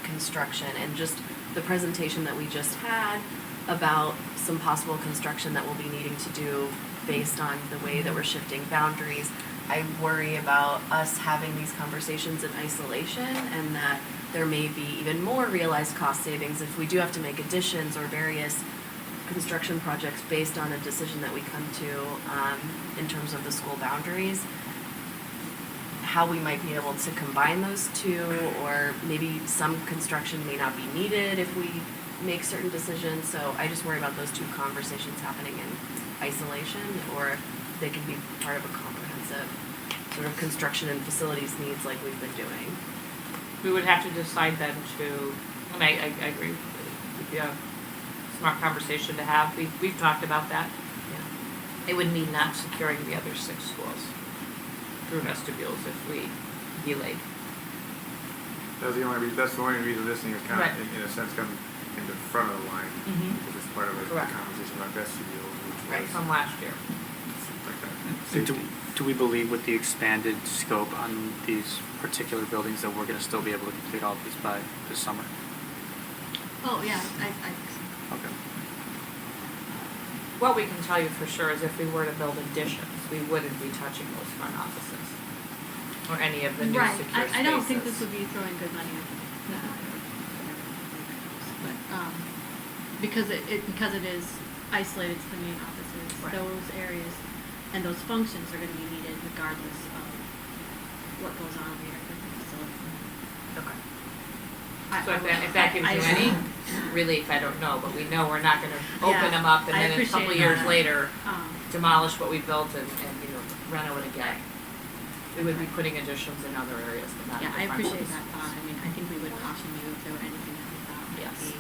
construction, and just the presentation that we just had about some possible construction that we'll be needing to do based on the way that we're shifting boundaries. I worry about us having these conversations in isolation, and that there may be even more realized cost savings if we do have to make additions or various construction projects based on a decision that we come to in terms of the school boundaries. How we might be able to combine those two, or maybe some construction may not be needed if we make certain decisions. So I just worry about those two conversations happening in isolation, or they can be part of a comprehensive sort of construction and facilities needs like we've been doing. We would have to decide then to, and I agree, it'd be a smart conversation to have. We've talked about that. Yeah. It would mean not securing the other 6 schools through vestibules if we delayed. That's the only reason this thing is kind Right. of, in a sense, coming in the front of the line. Mhm. Because it's part of the Correct. conversation about vestibule, which Right, was from last year. like that. And do we believe with the expanded scope on these particular buildings that we're gonna still be able to complete all of these by this summer? Oh, yeah, I Okay. What we can tell you for sure is if we were to build additions, we wouldn't be touching those front offices or any of the new Right, secure spaces. I don't think this would be throwing good money at but, because it is isolated to the main offices, Right. those areas and those functions are gonna be needed regardless of what goes on there with the facility. Okay. I- So I if that gives I- you any relief, I don't know, but we know we're not gonna open Yeah, them up and I then a couple appreciate years that. later Um, demolish what we built and reno it again. We would be putting additions in other areas, but not in Yeah, the I front appreciate ones. that thought. I mean, I think we would caution you if there were anything that we thought might Yes. be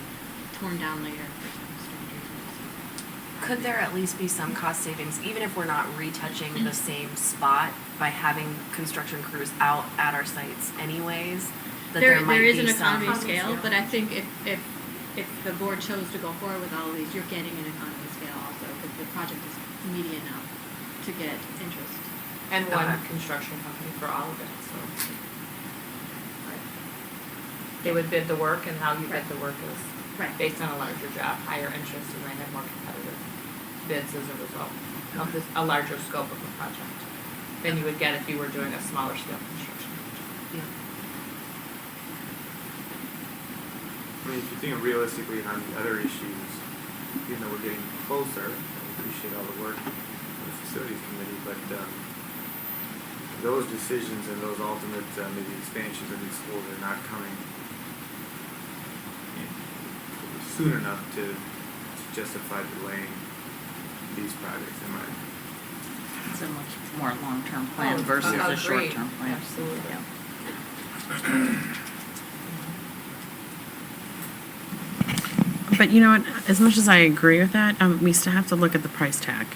torn down later for some strange reasons. Could there at least be some cost savings, even if we're not retouching the same spot, by having construction crews out at our sites anyways? That there might There is be an some economy of scale, but I think if the board chose to go forward with all of these, you're getting an economy of scale also, because the project is immediate enough to get interest. And one Okay. construction company for all of it, so. They would bid the work, and how you bid the work is Right. based on a larger job, higher interest, and they have more competitive bids as a result of this, a larger scope of the project than you would get if you were doing a smaller scale construction. Yeah. I mean, if you think realistically on the other issues, even though we're getting closer, I appreciate all the work of the facilities committee, but those decisions and those ultimate maybe expansions of these schools are not coming soon enough to justify delaying these projects, in my opinion. It's a much more long-term plan Oh, versus a agreed. short-term plan. Absolutely. But you know what, as much as I agree with that, we still have to look at the price tag,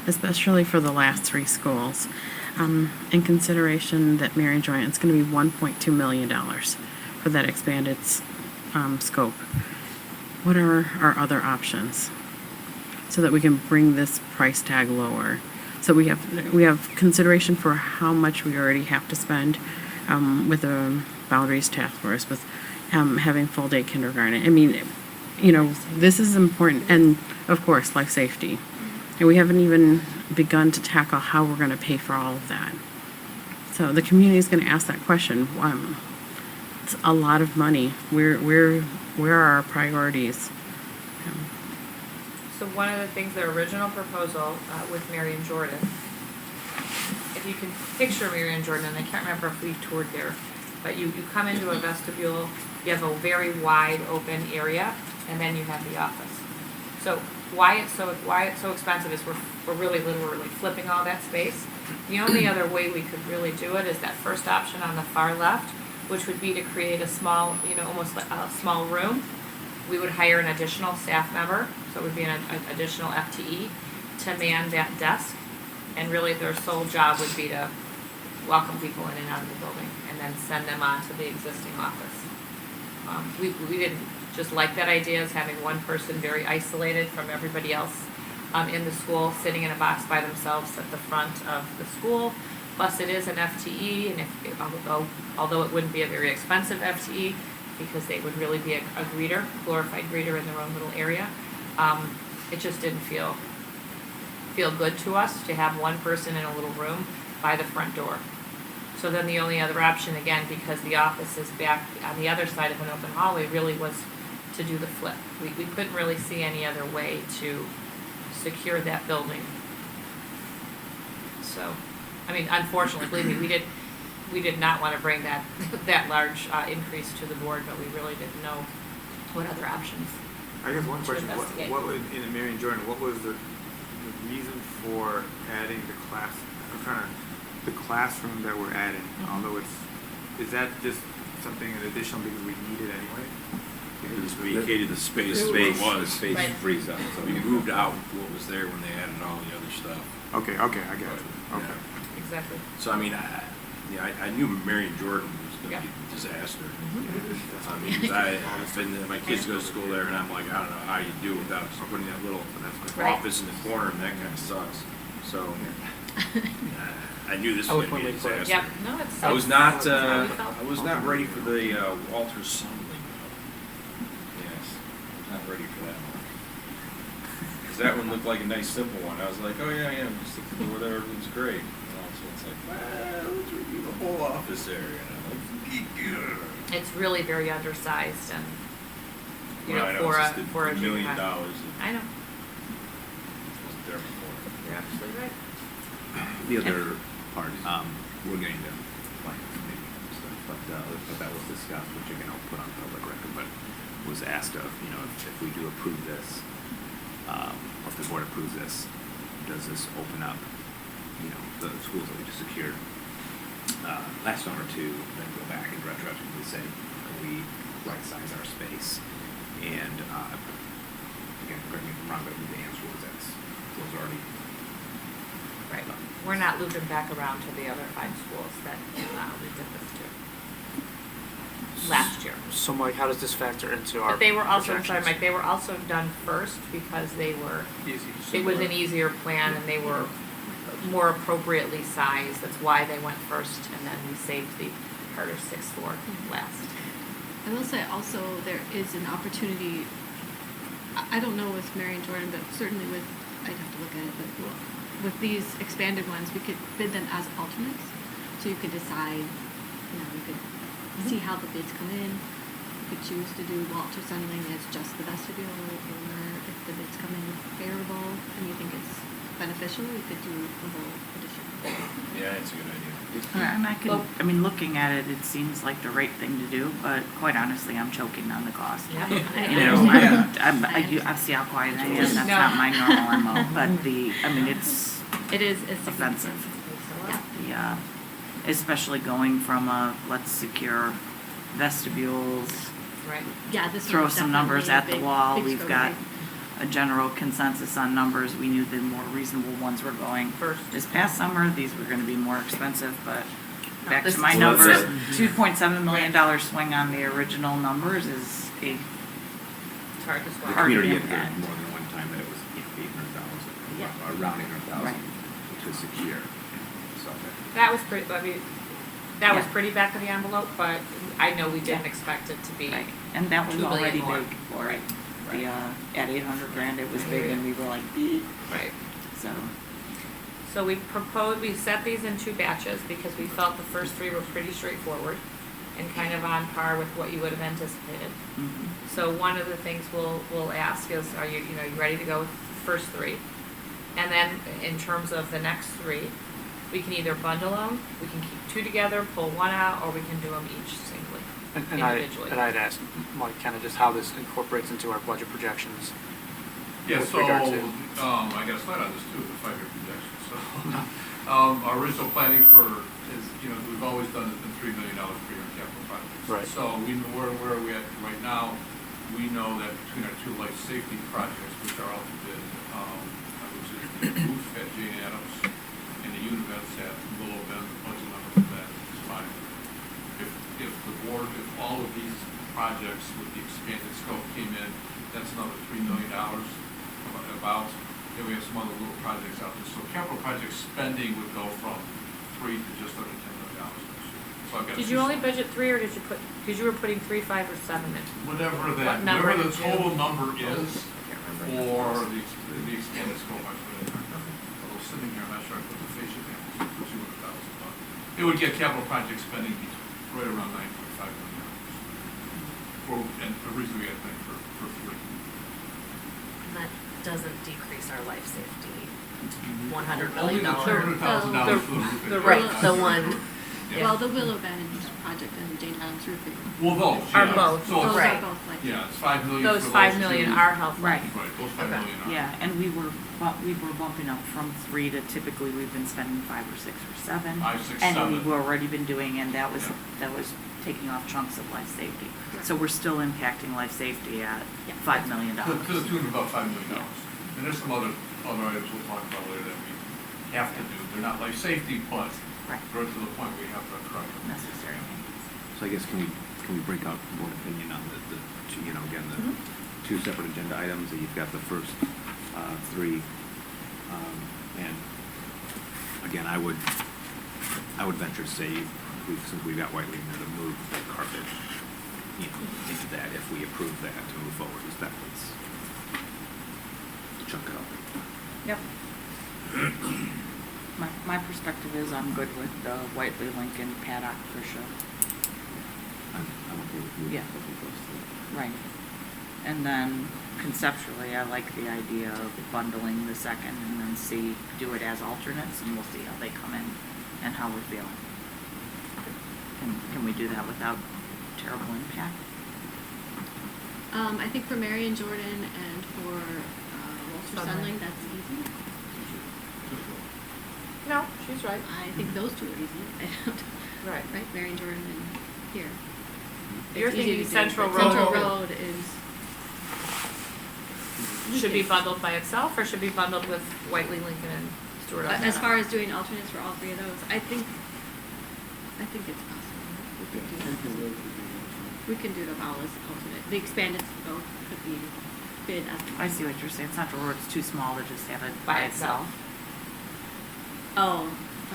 especially for the last 3 schools. In consideration that Mary Joint, it's gonna be $1.2 million for that expanded, scope. What are our other options? So that we can bring this price tag lower. So we have consideration for how much we already have to spend, with the Boundaries Task Force, with, having full-day kindergarten. I mean, you know, this is important, and of course, life safety. And we haven't even begun to tackle how we're gonna pay for all of that. So the community is gonna ask that question. It's a lot of money. Where are our priorities? So one of the things, the original proposal with Mary and Jordan, if you can picture Mary and Jordan, and I can't remember if we toured there, but you come into a vestibule, you have a very wide open area, and then you have the office. So why it's so expensive is we're really literally flipping all that space. The only other way we could really do it is that first option on the far left, which would be to create a small, almost like a small room. We would hire an additional staff member, so it would be an additional FTE to man that desk. And really their sole job would be to welcome people in and out of the building and then send them on to the existing office. We didn't just like that idea as having one person very isolated from everybody else in the school, sitting in a box by themselves at the front of the school. Plus, it is an FTE, and although it wouldn't be a very expensive FTE, because they would really be a greeter, glorified greeter in their own little area, it just didn't feel good to us to have one person in a little room by the front door. So then the only other option, again, because the office is back on the other side of an open hallway, really was to do the flip. We couldn't really see any other way to secure that building. So, I mean, unfortunately, believe me, we did not want to bring that large increase to the board, but we really didn't know what other options. I guess one to question, investigate. what was, in Mary and Jordan, what was the reason for adding the classroom that we're adding? Although is that just something additional because we need it anyway? We just vacated the space Space. where it was. Space Right. frees up. So We moved out what was there when they added all the other stuff. Okay, I got you. Okay. Exactly. So I mean, I knew Mary and Jordan was going to be a disaster. I mean, my kids go to school there, and I'm like, I don't know how you do without putting that little Right. office in the corner, and that kind of sucks. So I knew this was going to be a disaster. Yep, no, it's. I was that's not. how we felt. I was not ready for the Walter Sumlin. Yes, I was not ready for that one. Because that one looked like a nice, simple one. I was like, oh yeah, just over there, everything's great. And also, it's like, wow, let's review the whole office area. And I'm like, It's really very undersized, and you Well, I know, know, for it's a just for a $1 million. junior high. It I know. wasn't there before. You're absolutely right. The other part, we're getting to finance committee and stuff, but that was discussed, which again, I'll put on public record, but was asked of, if we do approve this, or if the board approves this, does this open up, the schools that we just secured last summer to then go back and retroactively say, can we right-size our space? And, again, correct me if I'm wrong, but the answer was those already. Right. We're not looping back around to the other 5 schools that we did this to last year. So Mike, how does this factor into our But they were also, sorry, projections? Mike, they were also done first because they were, Easy, it was simpler. an easier plan and they were more appropriately sized. That's why they went first, and then we saved the Carter 6-4 last. I will say also there is an opportunity, I don't know with Mary and Jordan, but certainly with, I'd have to look at it, but with these expanded ones, we could bid them as alternates. So you could decide, you could see how the bids come in. You could choose to do Walter Sundling as just the vestibule, or if the bids come in favorable and you think it's beneficial, you could do the whole addition. Yeah, it's a good idea. I mean, looking at it, it seems like the right thing to do, but quite honestly, I'm choking on the cost. I see how quiet I am, that's not my normal MO, but it's offensive. Yeah, especially going from let's secure vestibules. Right. Yeah, this Throw one's some numbers definitely a at the big- wall, big we've scope, got right? a general consensus on numbers, we knew the more reasonable ones were going First. this past summer, these were gonna be more expensive, but back this to my is- numbers, $2.7 million swing on the original numbers is a It's hard to The swallow. community had impact. heard more than one time that it was, 800,000, Yeah. around 800,000 Right. to secure. So That was pretty, that was pretty back of the envelope, but I know we didn't expect it to be. Right, and that was 2 million already more. big for Right. the, at 800 grand, it was big, and we were like, eh. Right. So, we set these in 2 batches because we felt the first 3 were pretty straightforward and kind of on par with what you would have anticipated. mhm. So one of the things we'll ask is, are you ready to go with the first 3? And then in terms of the next 3, we can either bundle them, we can keep 2 together, pull 1 out, or we can do them each singly, individually. And I'd ask Mike kind of just how this incorporates into our budget projections. Yeah, with so, regard to- I got a slide on this too, the 5-year projection, so. Our original planning is, we've always done $3 million per year in capital projects. Right. So we know where are we at right now, we know that between our 2 life safety projects, which are out to bid, which is the roof at Jane Addams and the univents at Willow Bend, the budget number for that is fine. If the board, if all of these projects with the expanded scope came in, that's another $3 million about. Then we have some projects out there. So capital project spending would go from 3 to just under $10 million this year. So I've got Did you only budget 3, or did you put, because you were putting 3, 5, or 7 in? whatever What number whatever the did you- total number is I can't remember. for the expanded scope, I put it in there. Although sitting here, I'm not sure I put the face example for 200,000, but it would get capital project spending right around $9.5 million. And originally we had planned for 3. And that doesn't decrease our life safety $100 Only million. the $200,000 for the roofing. The right, the one. Yeah. Well, the Willow Bend project and Jane Adams roofing. Well, those, Are yeah. both. So Those it's- are Right. both like. Yeah, it's 5 million Those for 5 those million two. are health. Right. Right, those 5 Okay. million are. Yeah, and we were bumping up from 3 to typically we've been spending 5 or 6 or 7. 5, 6, And 7. we've already been doing, and that was Yeah. taking off chunks of life safety. So we're still impacting life safety at Yeah. $5 million. To the tune of about $5 million. And there's some other items we'll talk about later that we have to do. They're not life safety, but Right. right to the point we have to correct them. Necessary. So I guess can we break out board opinion on the two, again, the two separate agenda items, that you've got the first 3, and again, I would venture to say, since we've got Whiteley in there, to move the carpet, into that, if we approve that, to move forward, is that let's chunk it up. Yep. My perspective is I'm good with the Whiteley, Lincoln, Paddock for sure. I'm okay with moving Yeah. both of those three. Right. And then conceptually, I like the idea of bundling the second and then do it as alternates, and we'll see how they come in and how we're feeling. Can we do that without terrible impact? I think for Marion Jordan and for Walter Sunling. Sunling, that's easy. No, she's right. I think those two are easy. Right. Right, Marion Jordan and here. You're It's easy thinking to do, Central but Central Road. Road is. Should be bundled by itself, or should be bundled with Whiteley, Lincoln, and Stewart? As far as doing alternates for all 3 of those, I think it's possible. We can do the vowel as alternate. The expanded scope could be bid as. I see what you're saying. Central Road's too small to just have it by itself. Oh.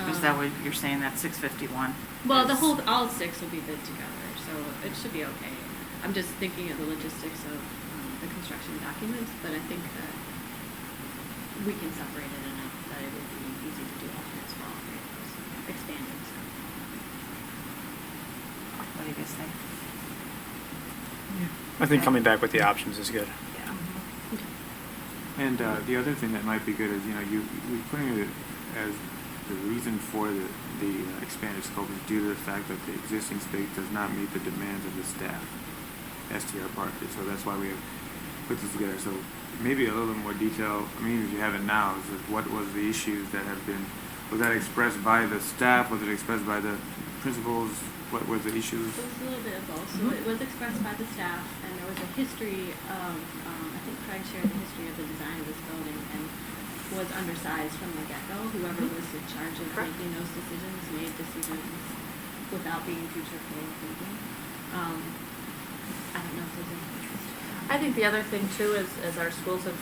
Is that what you're saying, that 651? Well, is- all 6 will be bid together, so it should be okay. I'm just thinking of the logistics of the construction documents, but I think that we can separate it enough that it would be easy to do alternates for all 3 of those expanded. What do you guys think? I think coming back with the options is good. And the other thing that might be good is, we putting it as the reason for the expanded scope is due to the fact that the existing space does not meet the demands of the staff, STR part. So that's why we have put this together. So maybe a little bit more detail, if you have it now, is that what was the issues that have been, was that expressed by the staff, was it expressed by the principals, what were the issues? It was a little bit of both. So it was expressed by the staff, and there was a history of, I think Craig shared the history of the design of this building, and was undersized from the get-go. Whoever was in charge of making those decisions made decisions without being future forward thinking. I don't know if there's any interest. I think the other thing too is, as our schools have,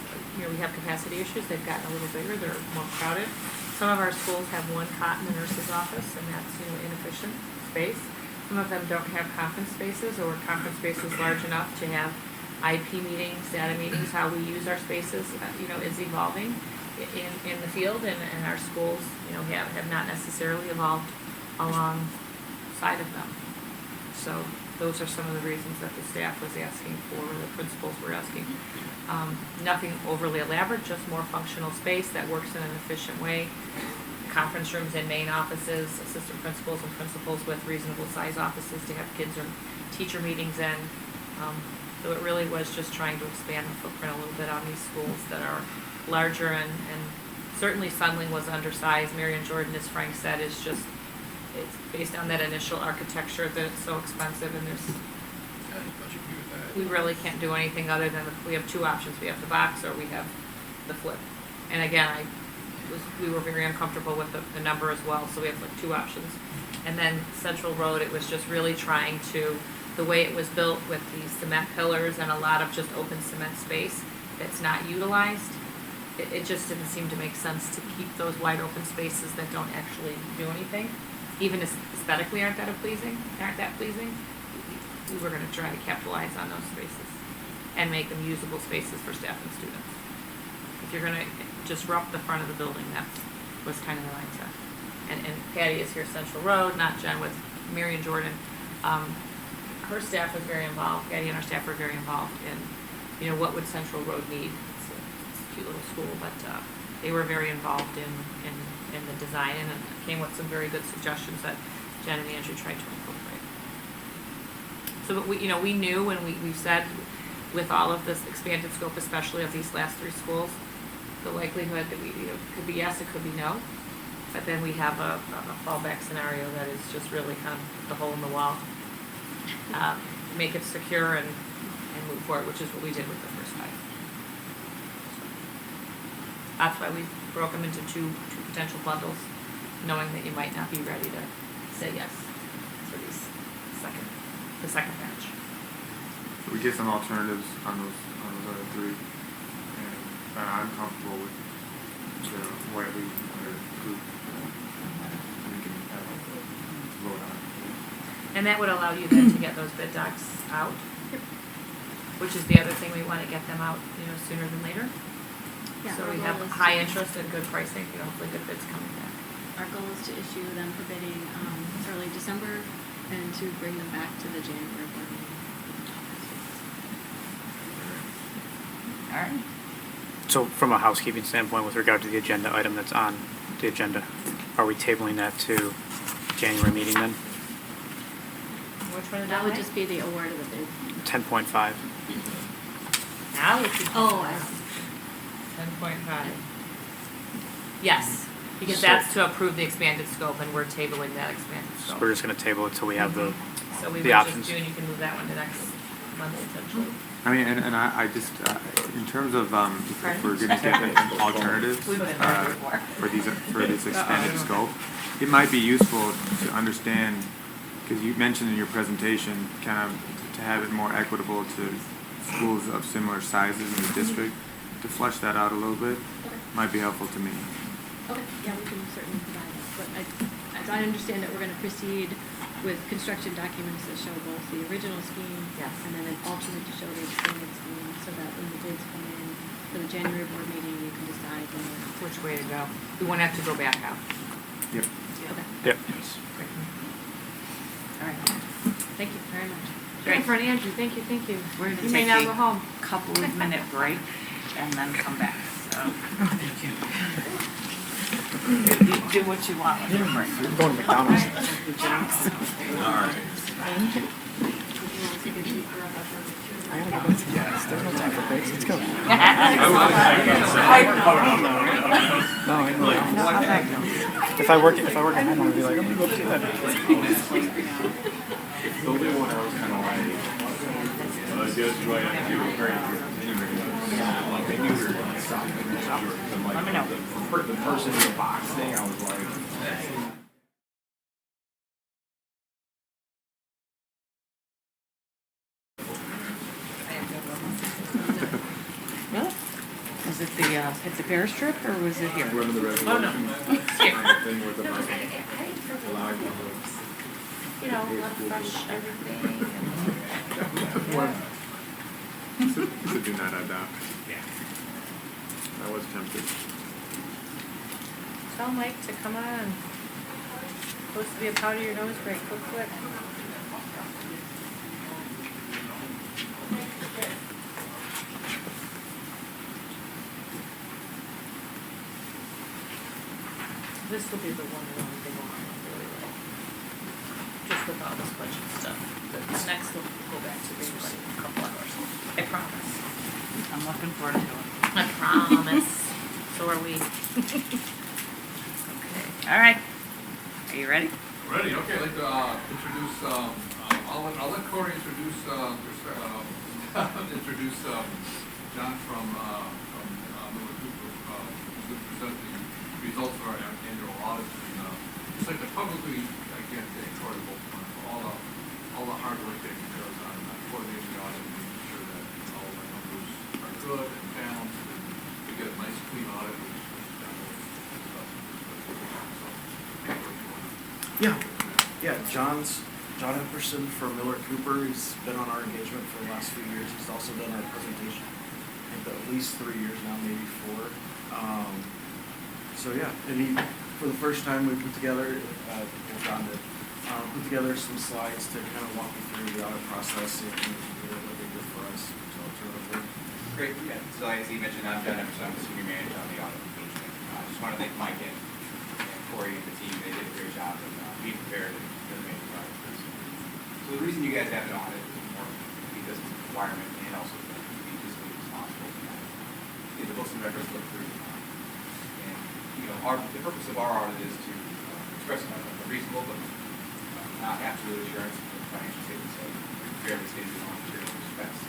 we have capacity issues, they've gotten a little bigger, they're more crowded. Some of our schools have 1 cot in the nurse's office, and that's, inefficient space. Some of them don't have conference spaces, or conference spaces large enough to have IP meetings, data meetings. How we use our spaces, is evolving in the field, and our schools, have not necessarily evolved alongside of them. So those are some of the reasons that the staff was asking for, or the principals were asking. Nothing overly elaborate, just more functional space that works in an efficient way. Conference rooms in main offices, assistant principals and principals with reasonable size offices to have kids or teacher meetings in. So it really was just trying to expand the footprint a little bit on these schools that are larger, and certainly Sunling was undersized. Marion Jordan, as Frank said, it's based on that initial architecture that it's so expensive, and we really can't do anything other than, we have 2 options. We have the box, or we have the flip. And again, we were very uncomfortable with the number as well, so we have 2 options. And then Central Road, it was just really trying to, the way it was built with the cement pillars and a lot of just open cement space that's not utilized, it just didn't seem to make sense to keep those wide open spaces that don't actually do anything, even aesthetically aren't that pleasing. We were gonna try to capitalize on those spaces and make them usable spaces for staff and students. If you're gonna disrupt the front of the building, was kind of the mindset. And Patty is here Central Road, not Jen, with Mary and Jordan. Her staff was very involved, Patty and our staff were very involved in, you know, what would Central Road need? It's a cute little school, but they were very involved in the design and came with some very good suggestions that Jen and Andrew tried to incorporate. So, but we knew when we said, with all of this expanded scope, especially of these last three schools, the likelihood that could be yes, it could be no. But then we have a fallback scenario that is just really kind of the hole in the wall. Make it secure and move forward, which is what we did with the first 5. That's why we broke them into two potential bundles, knowing that you might not be ready to say yes for the second batch. We get some alternatives on those other 3, and I'm comfortable with the way we group. We can vote on it. And that would allow you then to get those bid docs out, which is the other thing, we want to get them out, sooner than later. Yeah, So our we goal have is high to- interest and good pricing, hopefully good bids coming back. Our goal is to issue them for bidding early December and to bring them back to the January board meeting. All right. So from a housekeeping standpoint, with regard to the agenda item that's on the agenda, are we tabling that to January meeting then? Which one is That would just be the award of the bid. 10.5. Now what you. Oh, I see. 10.5. Yes, because So- that's to approve the expanded scope, and we're tabling that expanded So scope. we're just going to table it till we have the So we the would options. just do, and you can move that one to next Monday essentially. I mean, and I just, in terms of, if we're gonna get alternatives, for this expanded scope, it might be useful to understand, because you mentioned in your presentation, kind of to have it more equitable to schools of similar sizes in the district, to flesh that out a little bit, might be helpful to me. Okay, yeah, we can certainly provide that, but as I understand it, we're gonna proceed with construction documents that show both the original scheme and then an alternate to show the expanded scheme, so that when the bids come in for the January board meeting, you can decide which way to go. We won't have to go back out. Yep. Yep. All right, thank you very much. Great, for Andrew, thank you. We're gonna You may take now go home. a couple of minute break and then come back, so. Thank you. You do what you want with your break. We're going to McDonald's. Yes, there's no time for breaks. Let's go. No, I know. If I work at home, I'm gonna be like, I'm gonna go to bed. The only one I was kind of like, the other two I had to do were very like they knew we were going to stop. Let me know. The person in the box thing, I was like. Really? Was it the Paris trip, or was it here? One of the resolutions. Oh, no. Here. Thing with the allowing Let fresh everything. So do not adopt. I was tempted. Tell Mike to come on. Supposed to be a powder your nose break, quick. This will be the one that only they want really well. Just with all this budget stuff. The next will go back to being like a couple hours. I promise. I'm looking forward to it. I promise. So are we. Okay. All right. Are you ready? Ready, okay, I'd like to introduce, I'll let Corey introduce John from number 2, to present the results of our annual audit. And just like to publicly, again, thank Corey Boltzmann for all the hard work that he does on coordinating the audit and making sure that all of our numbers are good and balanced, and we get a nice clean Yeah, John Epperson for Miller Cooper. He's been on our engagement for the last few years. He's also done our presentation, I think at least 3 years now, maybe 4. So yeah, and he, for the first time, we put together, John did, put together some slides to kind of walk you through the audit process and what they did for us. So I'll turn it over. Great, yeah. So as he mentioned, I'm John Epperson, I'm the senior manager on the audit engagement. I just want to thank Mike and Corey and the team. They did a great job of being prepared and really making progress. So the reason you guys have an audit is more because it's a requirement and also to be fiscally responsible. Get the books and records look through. And you know, the purpose of our audit is to express a reasonable but not absolute assurance that the financial statements are fairly stated in all material respects.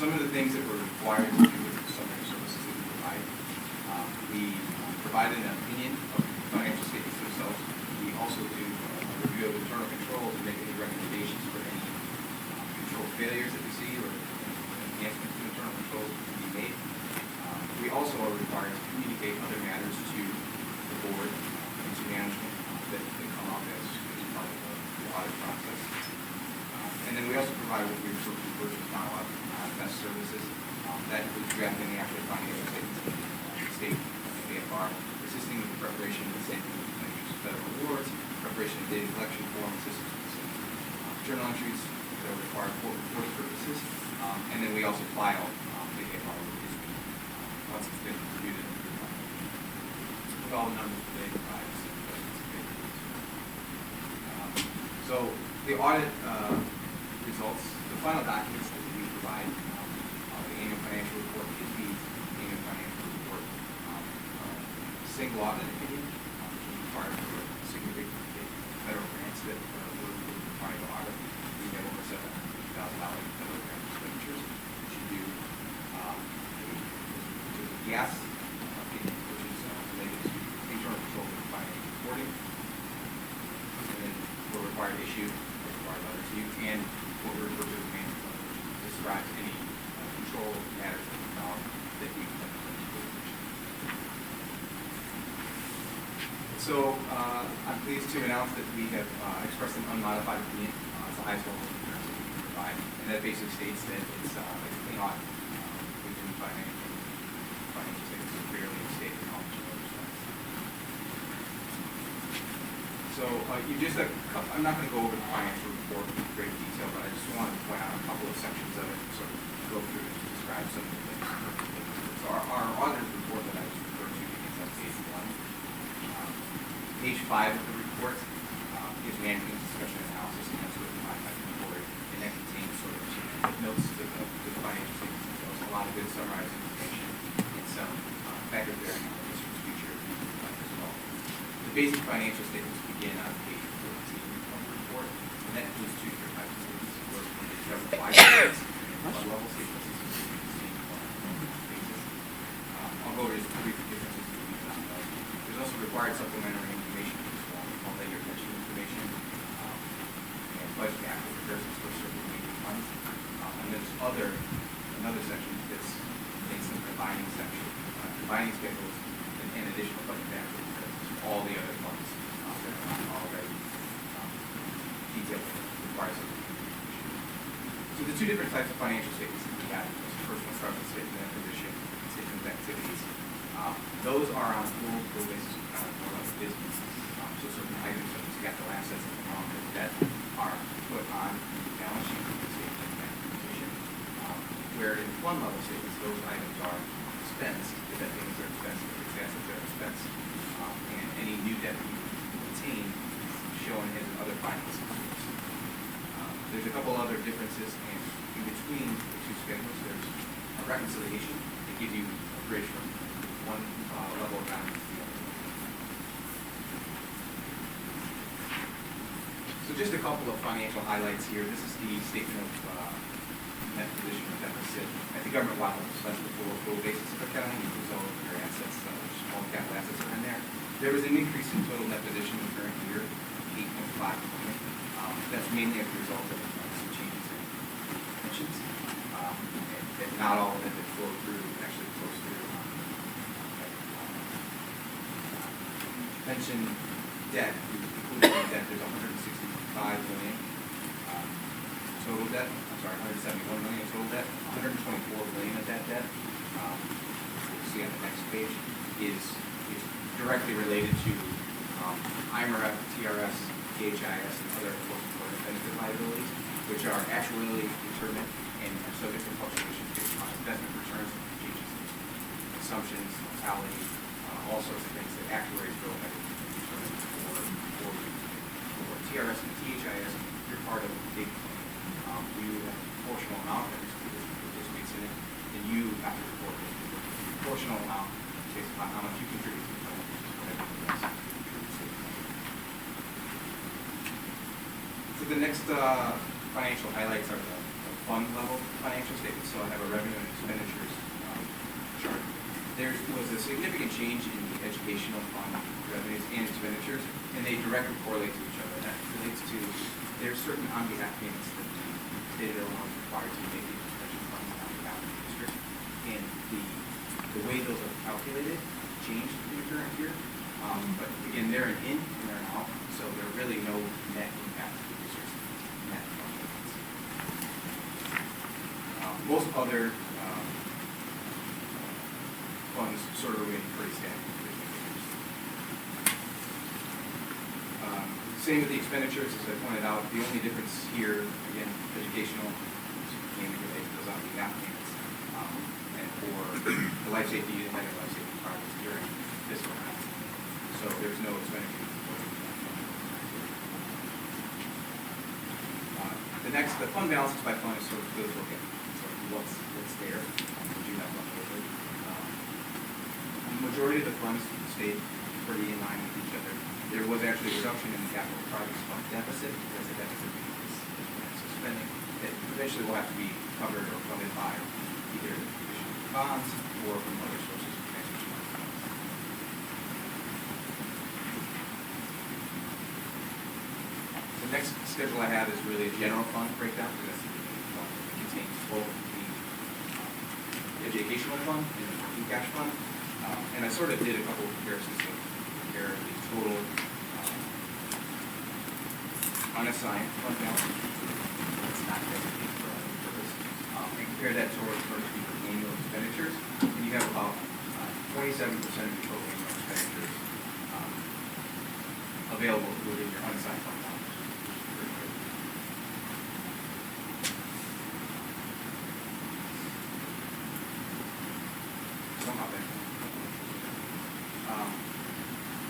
Some of the things that we're required to do with some of the services that we provide, we provide an opinion of the financial statements themselves. We also do a review of internal controls and make any recommendations for any control failures that we see or enhancements to internal controls that can be made. We also are required to communicate other matters to the board and to management that come up as part of the audit process. And then we also provide what we refer to as model best services. That includes drafting the actual financial statements of the state, AFR, assisting with the preparation of the statement of federal awards, preparation of data collection form, assistance with journal entries that are required for reporting purposes. And then we also file the AFR reviews once it's been reviewed and approved with all the numbers that they provide. So the audit results, the final documents that we provide, the annual financial report, the annual financial report, single audit opinion, which is required for significant federal grants that we're trying to audit. We have over $700,000 federal grant expenditures, which you do. The gas opinion, which is related to internal control and financial reporting. And then we're required to issue, required letters to you, and what we refer to as management letter, which describes any control matters that we found that we have. So I'm pleased to announce that we have expressed an unmodified opinion. It's the highest level of assurance that we can provide, and that basically states that it's a clean audit within financial statements are fairly stated in all respects. So you just, I'm not going to go over the financial report in great detail, but I just wanted to point out a couple of sections of it, sort of go through and describe some of the things. So our auditor's report that I just referred to begins on page 1. Page 5 of the report gives management discussion and analysis, and that's written by Corey, and that contains sort of some notes to the financial statements themselves, a lot of good summarized information, and some factors bearing on the district's future as well. The basic financial statements begin on page 14 of the report, and that includes 2 different types of statements. We have required statements and level statements. I'll go over just brief differences that we found. There's also required supplementary information in this form, multi-year pension information, and budget capital comparisons for certain remaining funds. And there's another section that's in some combining schedules and additional budget capital comparisons for all the other funds that are not already detailed requires supplementary information. So the 2 different types of financial statements that we have, the first one starts with statement of position, statement of activities. Those are on a full basis for business. So certain items such as capital assets and debt are put on the balance sheet of the statement of position. Where in fund level statements, those items are expensed, if that payments are expensed, if fixed assets are expensed, and any new debt that you obtain is shown as other financing source. There's a couple other differences, and in between the 2 schedules, there's a reconciliation that gives you a bridge from one level of balance to the other. So just a couple of financial highlights here. This is the statement of net position or deficit at the government level. So that's the full basis of accounting. Includes all of your assets, all the capital assets are in there. There was an increase in total net position in the current year, 8.5 million. That's mainly as a result of some changes in pensions. And not all of it that flows through. Pension debt, including the debt, there's 165 million total debt. I'm sorry, 171 million total debt. 124 million of that debt, you'll see on the next page, is directly related to IMRF, TRS, PHIS, and other post-employment benefit liabilities, which are actuarially determined and are subject to fluctuations based on investment returns, changes in assumptions, mortality, all sorts of things that actuaries will have determined for TRS and THIS. You're part of a big plan. You have a proportional amount that participates in it, and you have to report a proportional amount based upon how much you contribute to the plan, which is whatever the rest contributes to the plan. So the next financial highlights are the fund level financial statements. So I have a revenue and expenditures chart. There was a significant change in the educational fund revenues and expenditures, and they directly correlate to each other. That relates to there's certain on-behalf payments that the state of Illinois is required to make in pension funds on behalf of the district, and the way those are calculated changed in the current year. But again, they're an in and they're an out, so there's really no net impact to the district's net fund payments. Most other funds sort of remain pretty static. Same with the expenditures, as I pointed out. The only difference here, again, educational, mainly related to those on-behalf payments, and for the life safety unit and life safety projects during fiscal time. So there's no expenditure. The fund balances by fund is sort of good to look at what's there. We do have much over. The majority of the funds stayed pretty in line with each other. There was actually a reduction in the capital projects fund deficit as the deficit is spending that eventually will have to be covered or funded by either additional bonds or from other sources of transmission funds. The next schedule I have is really a general fund breakdown because it contains both the educational fund and the working cash fund. And I sort of did a couple of comparisons to compare the total unassigned fund balance that's not designated for any purpose, and compare that towards annual expenditures, and you have about 27% of your total annual expenditures available within your unassigned fund balance.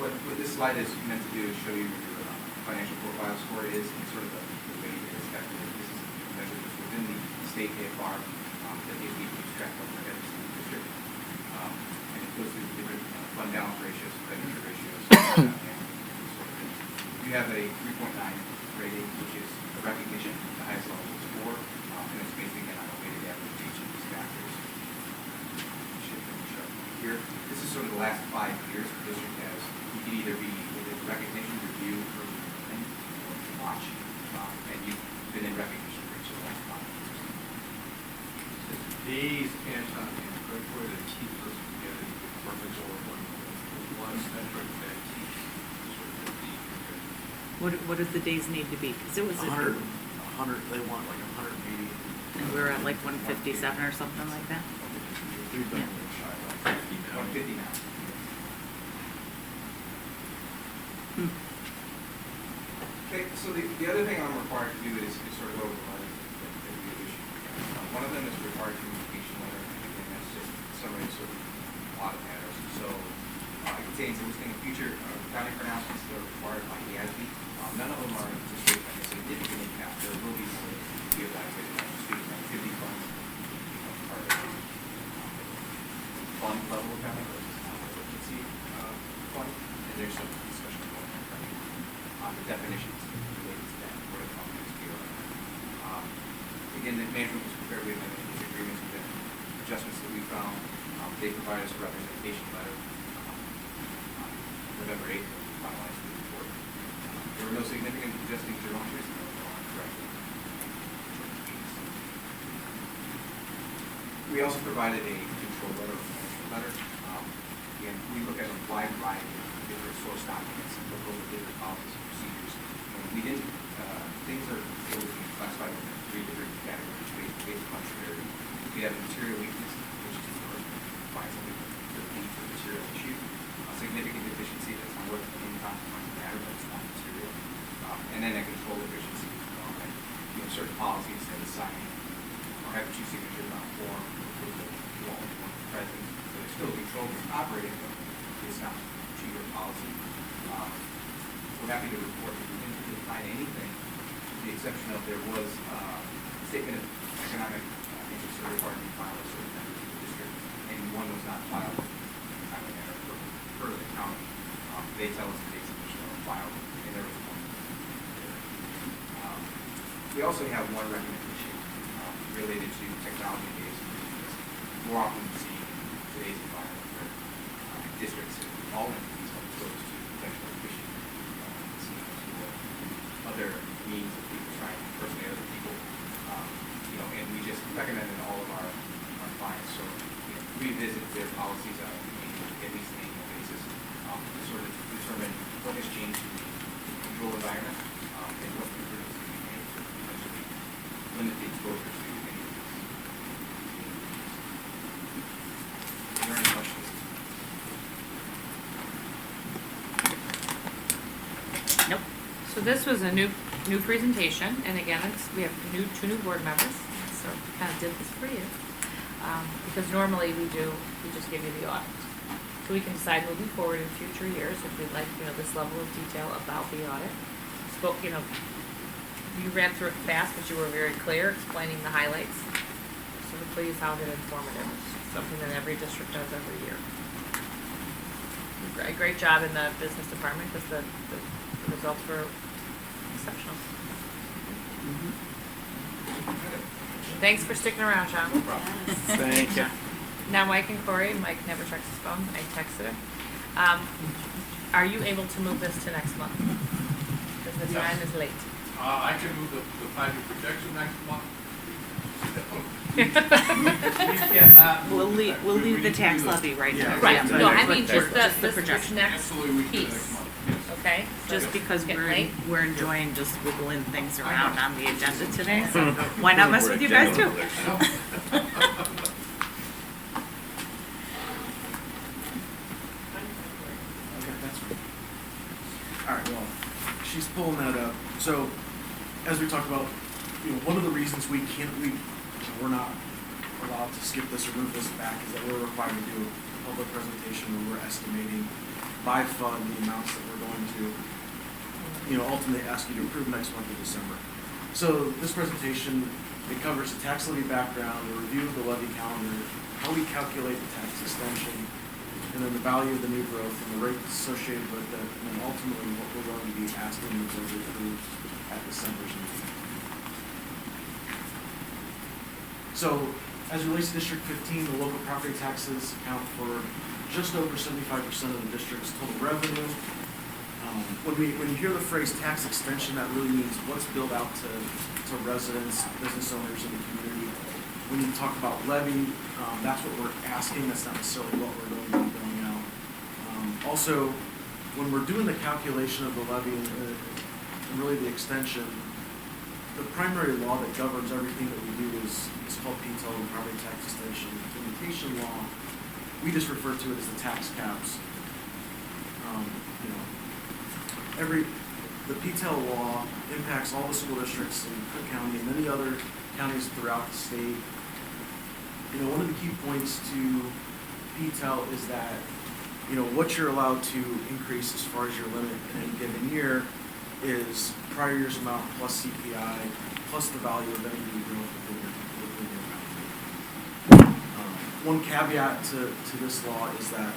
What this slide is meant to do is show you your financial profile score is and sort of the way it is calculated. This is measured within the state AFR that needs to be keeps track of for every single district. And it goes through different fund balance ratios, expenditure ratios. You have a 3.9 rating, which is a recognition, the highest level of score, and it's based again on a weighted average of each of these factors. Here, this is sort of the last 5 years the district has. You can either be in recognition, review, or watch, and you've been in recognition for each of the last 5 years. These cash on hand, great way to keep us together, perfect over one metric that keeps sort of the What does the days need to be? Because it was 100, they want like 180. and we were at like 157 or something like that. We've been shy, like 150 now. Okay, so the other thing I'm required to do is sort of go over the letters that we issue. One of them is required communication letter, and that's just a summary of sort of audit matters. So it contains a listing of future accounting pronouncements that are required by the ASB. None of them are anticipated by a significant impact. There will be more to be evaluated on student activity funds, part of the fund level accounting versus non-emergency fund, and there's some discussion going on the definitions related to that, what a fund is here. Again, the management was prepared with these agreements with the adjustments that we found. They provided us a representation letter on November 8th, finalized the report. There were no significant adjustments or entries, and they were all corrected. We also provided a control letter, Again, we look at a wide variety of different source documents and look over different we didn't, things are able to be classified into 3 different categories based upon severity. We have material weakness, which is the first find something that leads to a material issue. A significant deficiency that's more than inconsequential matter, but it's not material. And then a control deficiency, certain policies that assigning or have 2 signatures on a form, approval, one present, so it's still controlled and operating, but it's not to your policy. We're happy to report that we didn't really find anything, with the exception of there was a statement of economic interest that required to be filed with certain members of the district, and one was not filed in a timely manner per the county. They tell us that they submission filed, and there was one. We also have one recommendation related to technology-based improvements. More often we see in today's environment where districts and all entities are exposed to potential phishing, other means of people trying to impersonate other people. And we just recommend in all of our clients, so revisit their policies on at least an annual basis to sort of determine what has changed in the control environment and what improvements can be made to potentially limit the exposure to any of these. Are there any questions? Nope. So this was a new presentation, and again, we have 2 new board members, so kind of did this for you. Because normally we just give you the audit. So we can decide moving forward in future years if we'd like, this level of detail about the audit. You ran through it fast, but you were very clear explaining the highlights. So hopefully you found it informative. It's something that every district does every year. A great job in the business department because the results were exceptional. Thanks for sticking around, Sean. No problem. Thank you. Now Mike and Corey, Mike never checks his phone, I texted him. Are you able to move this to next month? Because the time is late. I can move the 5-year projection next month. We'll leave the tax levy right now. Right, no, I mean just the projection. next piece, okay? Just because Getting late. we're enjoying just wiggling things around on the agenda today, so why not mess with you guys too? All right, well, she's pulling that up. So, as we talked about, one of the reasons we're not allowed to skip this or move this back is that we're required to do a public presentation where we're estimating by fund the amounts that we're going to, ultimately ask you to approve next month of December. So this presentation, it covers the tax levy background, a review of the levy calendar, how we calculate the tax extension, and then the value of the new growth and the rates associated with it, and then ultimately what we're going to be asking you to approve at December's meeting. So, as it relates to District 15, the local property taxes account for just over 75% of the district's total revenue. When you hear the phrase tax extension, that really means what's billed out to residents, business owners in the community. When you talk about levy, that's what we're asking. That's not necessarily what we're going to be billing out. Also, when we're doing the calculation of the levy and really the extension, the primary law that governs everything that we do is called PTEL, the Property Tax Extension Implementation Law. We just refer to it as the tax caps. The PTEL law impacts all the school districts in Cook County and many other counties throughout the state. One of the key points to PTEL is that, what you're allowed to increase as far as your limit in any given year is prior year's amount plus CPI plus the value of any new growth within your boundary. One caveat to this law is that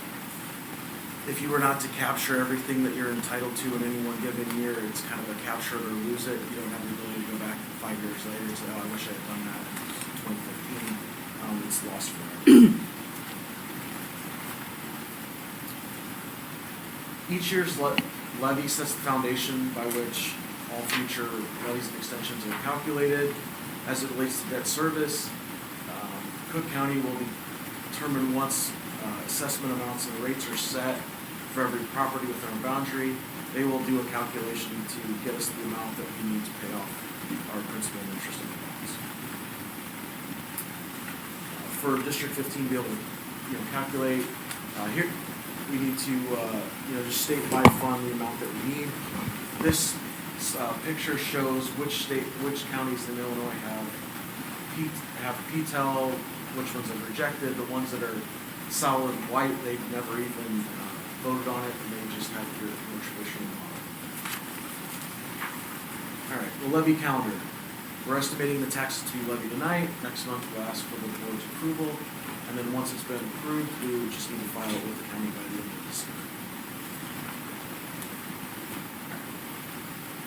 if you were not to capture everything that you're entitled to in any one given year, it's kind of a capture it or lose it. You don't have the ability to go back 5 years later and say, oh, I wish I had done that in 2015. It's lost forever. Each year's levy sets the foundation by which all future levies and extensions are calculated. As it relates to debt service, Cook County will determine once assessment amounts and rates are set for every property within our boundary. they will do a calculation to get us the amount that we need to pay off our principal and interest on the bonds. For District 15 to be able to, calculate, here, we need to, just state by fund the amount that we need. This picture shows which counties in Illinois have PTEL, which ones have rejected. The ones that are solid white, they've never even voted on it, and they just have your more traditional model. All right, the levy calendar. We're estimating the taxes to be levied tonight. Next month, we'll ask for the board's approval, and then once it's been approved, we would just need to file it with the county by the end of this year.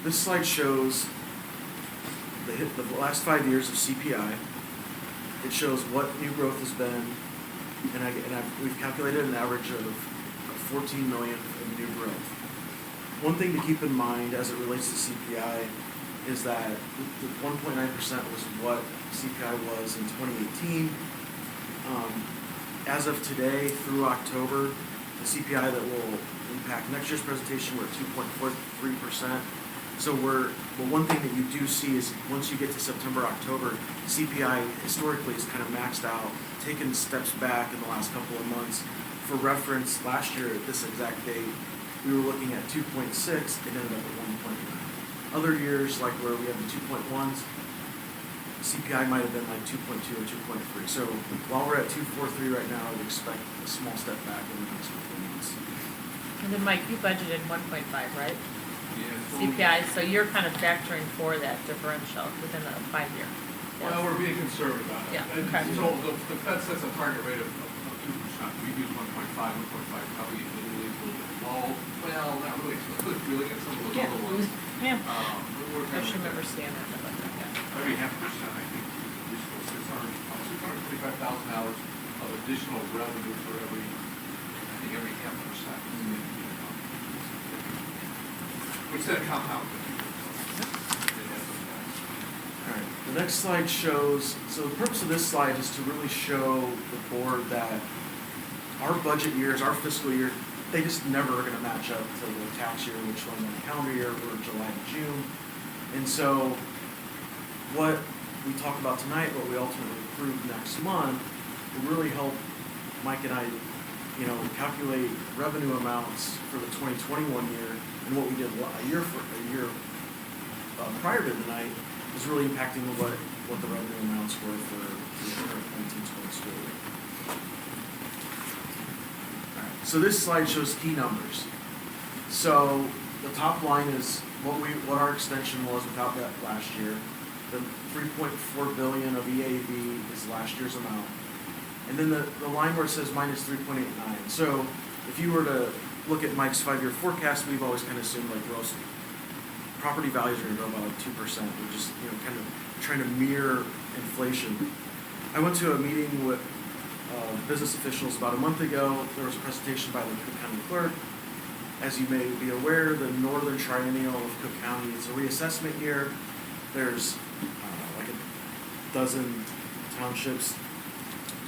This slide shows the last 5 years of CPI. It shows what new growth has been, and we've calculated an average of 14 million in new growth. One thing to keep in mind as it relates to CPI is that the 1.9% was what CPI was in 2018. As of today through October, the CPI that will impact next year's presentation, we're at 2.43%. So one thing that you do see is once you get to September, October, CPI historically is kind of maxed out, taken steps back in the last couple of months. For reference, last year at this exact date, we were looking at 2.6, it ended up at 1.9. Other years, like where we have the 2.1s, CPI might have been like 2.2 or 2.3. So while we're at 2.43 right now, I would expect a small step back in the next couple of months. And then Mike, you budgeted 1.5, right? Yeah. CPI, so you're kind of factoring for that differential within a 5-year. Well, we're being conservative about it. Yeah, And okay. So the Fed sets a target rate of 2%. We use 1.5, 1.5, probably a little low. Well, not really. If you look at some of those other ones. Yeah. We're I should remember standard. Maybe 0.5%, I think, $625,000 of additional revenue for every 0.5%. Which then compounds. All right, the next slide shows, so the purpose of this slide is to really show the board that our budget years, our fiscal year, they just never are going to match up to the tax year, which runs on the calendar year, or July to June. And so what we talk about tonight, what we ultimately approve next month, will really help Mike and I, calculate revenue amounts for the 2021 year, and what we did a year prior to tonight is really impacting what the revenue amounts were for the current 1920 school year. All right, so this slide shows key numbers. So the top line is what our extension was without that last year. The 3.4 billion of EAV is last year's amount. And then the line where it says minus 3.89. So if you were to look at Mike's 5-year forecast, we've always kind of assumed like gross property values are going to grow by like 2%. We're just kind of trying to mirror inflation. I went to a meeting with business officials about a month ago. There was a presentation by the Cook County Clerk. As you may be aware, the northern triennial of Cook County is a reassessment year. There's like a dozen townships.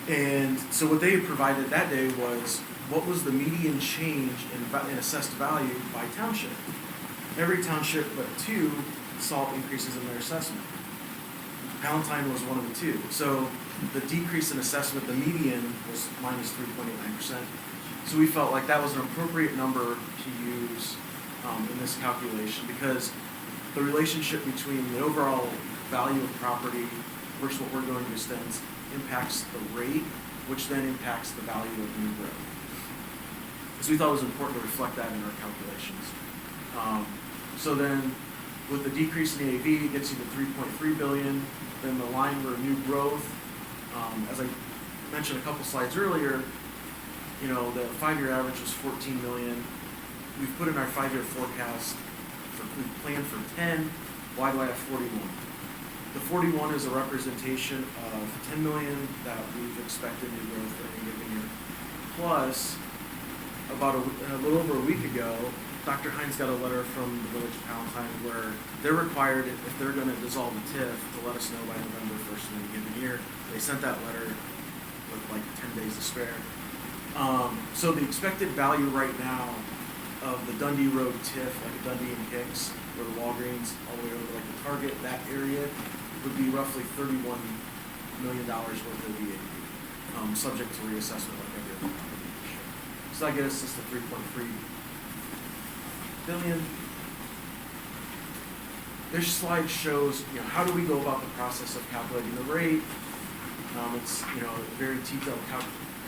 And so what they had provided that day was what was the median change in assessed value by township. Every township but 2 saw increases in their assessment. Palatine was one of the 2. So the decrease in assessment, the median was minus 3.89%. So we felt like that was an appropriate number to use in this calculation because the relationship between the overall value of property versus what we're going to extend impacts the rate, which then impacts the value of new growth. So we thought it was important to reflect that in our calculations. So then with the decrease in the AV, it gets you to 3.3 billion. Then the line where new growth, as I mentioned a couple slides earlier, the 5-year average was 14 million. We've put in our 5-year forecast, we planned for 10. Why do I have 41? The 41 is a representation of 10 million that we've expected new growth in any given year. Plus, about a little over a week ago, Dr. Hines got a letter from the Village of Palatine where they're required, if they're going to dissolve the TIF, to let us know by November 1st of any given year. They sent that letter with like 10 days to spare. So the expected value right now of the Dundee Road TIF, like Dundee and Hicks, or the Walgreens, all the way over like the Target, that area would be roughly $31 million worth of EAB, subject to reassessment like every other property. So that gets us to 3.3 billion. This slide shows, how do we go about the process of calculating the rate? It's, a very detailed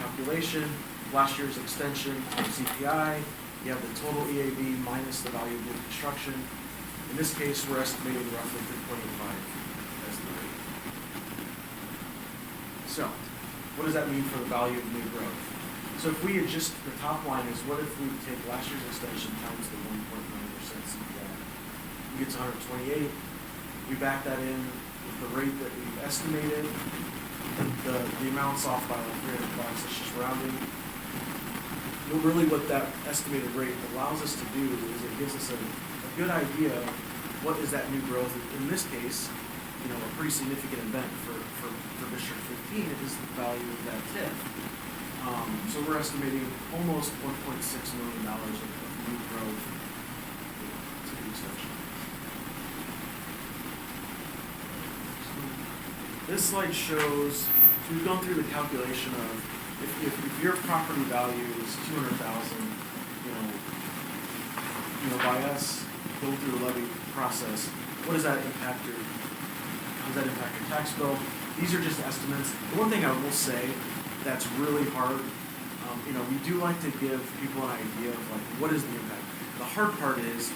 calculation. Last year's extension of CPI. You have the total EAB minus the value of new construction. In this case, we're estimating roughly 3.85 as the rate. So, what does that mean for the value of new growth? So if we adjust the top line is what if we take last year's extension times the 1.9% CPI? We get to 128. We back that in with the rate that we've estimated. The amount's off by like $300. It's just rounding. But really, what that estimated rate allows us to do is it gives us a good idea of what is that new growth. In this case, a pretty significant event for District 15 is the value of that TIF. So we're estimating almost $1.6 million of new growth to the extension. This slide shows, so we've gone through the calculation of if your property value is $200,000, by us going through the levy process, what does that impact your? How does that impact your tax bill? These are just estimates. The one thing I will say that's really hard, we do like to give people an idea of like what is the impact. The hard part is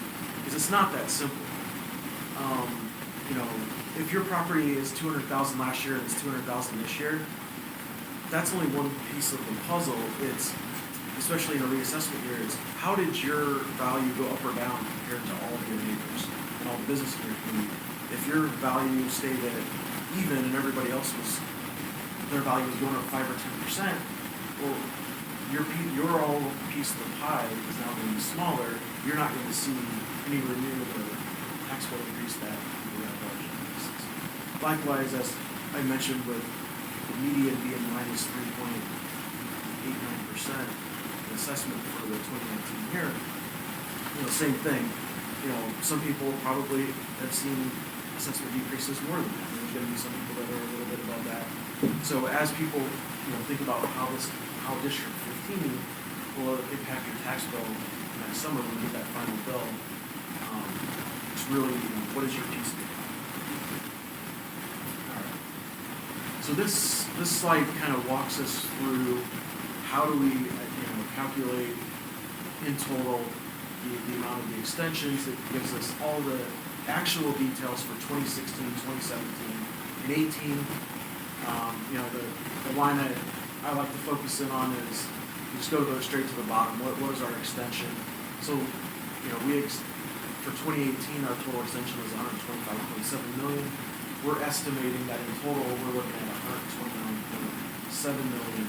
it's not that simple. If your property is $200,000 last year and it's $200,000 this year, that's only one piece of the puzzle. It's, especially in a reassessment year, it's how did your value go up or down compared to all of your neighbors and all the business in your community? If your value stayed at even and everybody else their value was going up 5 or 10%, well, your all piece of the pie is now going to be smaller. You're not going to see anywhere near the tax bill increase that you have large increases. Likewise, as I mentioned with the median being minus 3.89% assessment for the 2019 year, same thing. Some people probably have seen assessment decreases more than that. There's going to be some people that are a little bit above that. So as people, think about how District 15 will impact your tax bill next summer when you get that final bill, it's really, what is your piece of it? All right. So this slide kind of walks us through how do we, calculate in total the amount of the extensions. It gives us all the actual details for 2016, 2017, and 18. The line that I like to focus in on is you just go straight to the bottom. What is our extension? So, for 2018, our total extension was 125.7 million. We're estimating that in total, we're looking at 129.7 million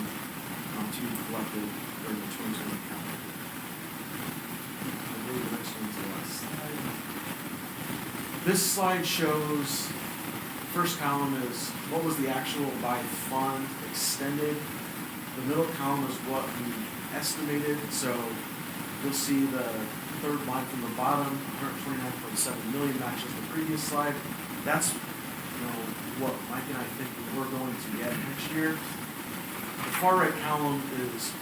to be collected during the 2020 calendar year. I believe the next one's the last slide. This slide shows, first column is what was the actual by fund extended. The middle column is what we estimated. So you'll see the third line from the bottom, 129.7 million matches the previous slide. That's what Mike and I think we're going to get next year. The far right column is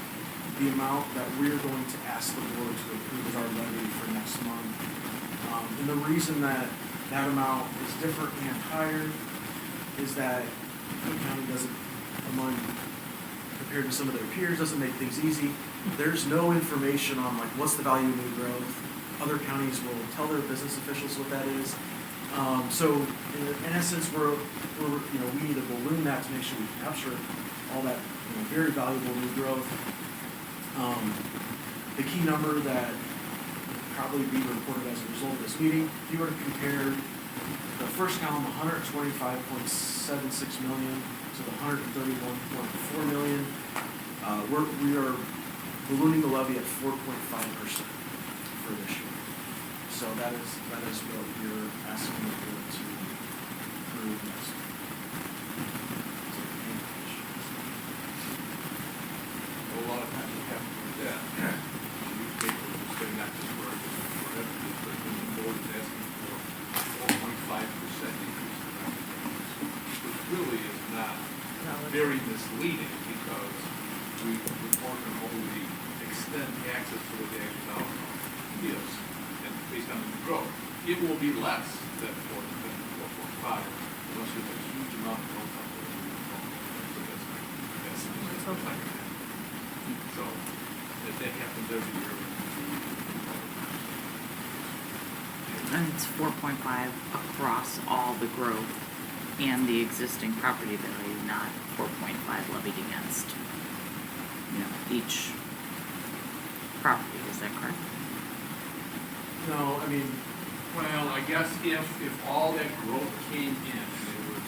the amount that we're going to ask the board to approve as our levy for next month. And the reason that amount is different and higher is that Cook County doesn't, compared to some of their peers, doesn't make things easy. There's no information on like what's the value of new growth. Other counties will tell their business officials what that is. So in essence, we need to balloon that to make sure we capture all that very valuable new growth. The key number that would probably be reported as a result of this meeting, if you were to compare the first column, 125.76 million to the 131.4 million, we are ballooning the levy at 4.5% for this year. So that is what you're asking the board to approve next week. A lot of times what happens with that, newspapers will say not to very misleading because we report them only extend access to what the actual dollar is, and based on the growth. It will be less than 4.5, unless there's a huge amount of growth out there. So that's like that. So that happens every year. And it's 4.5 across all the growth and the existing property value, not 4.5 levied against, each property, is that correct? No, I mean, well, I guess if all that growth came in and it was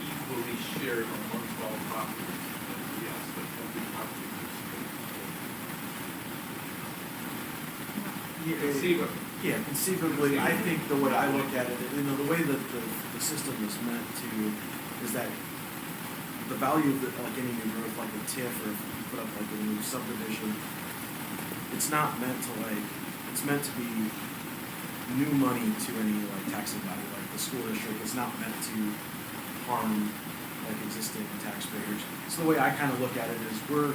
equally shared amongst all properties, then yes, but every property is conceivably, I think the way I look at it, the way that the system is meant to, is that the value of like any new growth, like a TIF, or if you put up like a new subdivision, it's not meant to it's meant to be new money to any taxing body, like the school district. It's not meant to harm existing taxpayers. So the way I kind of look at it is we're,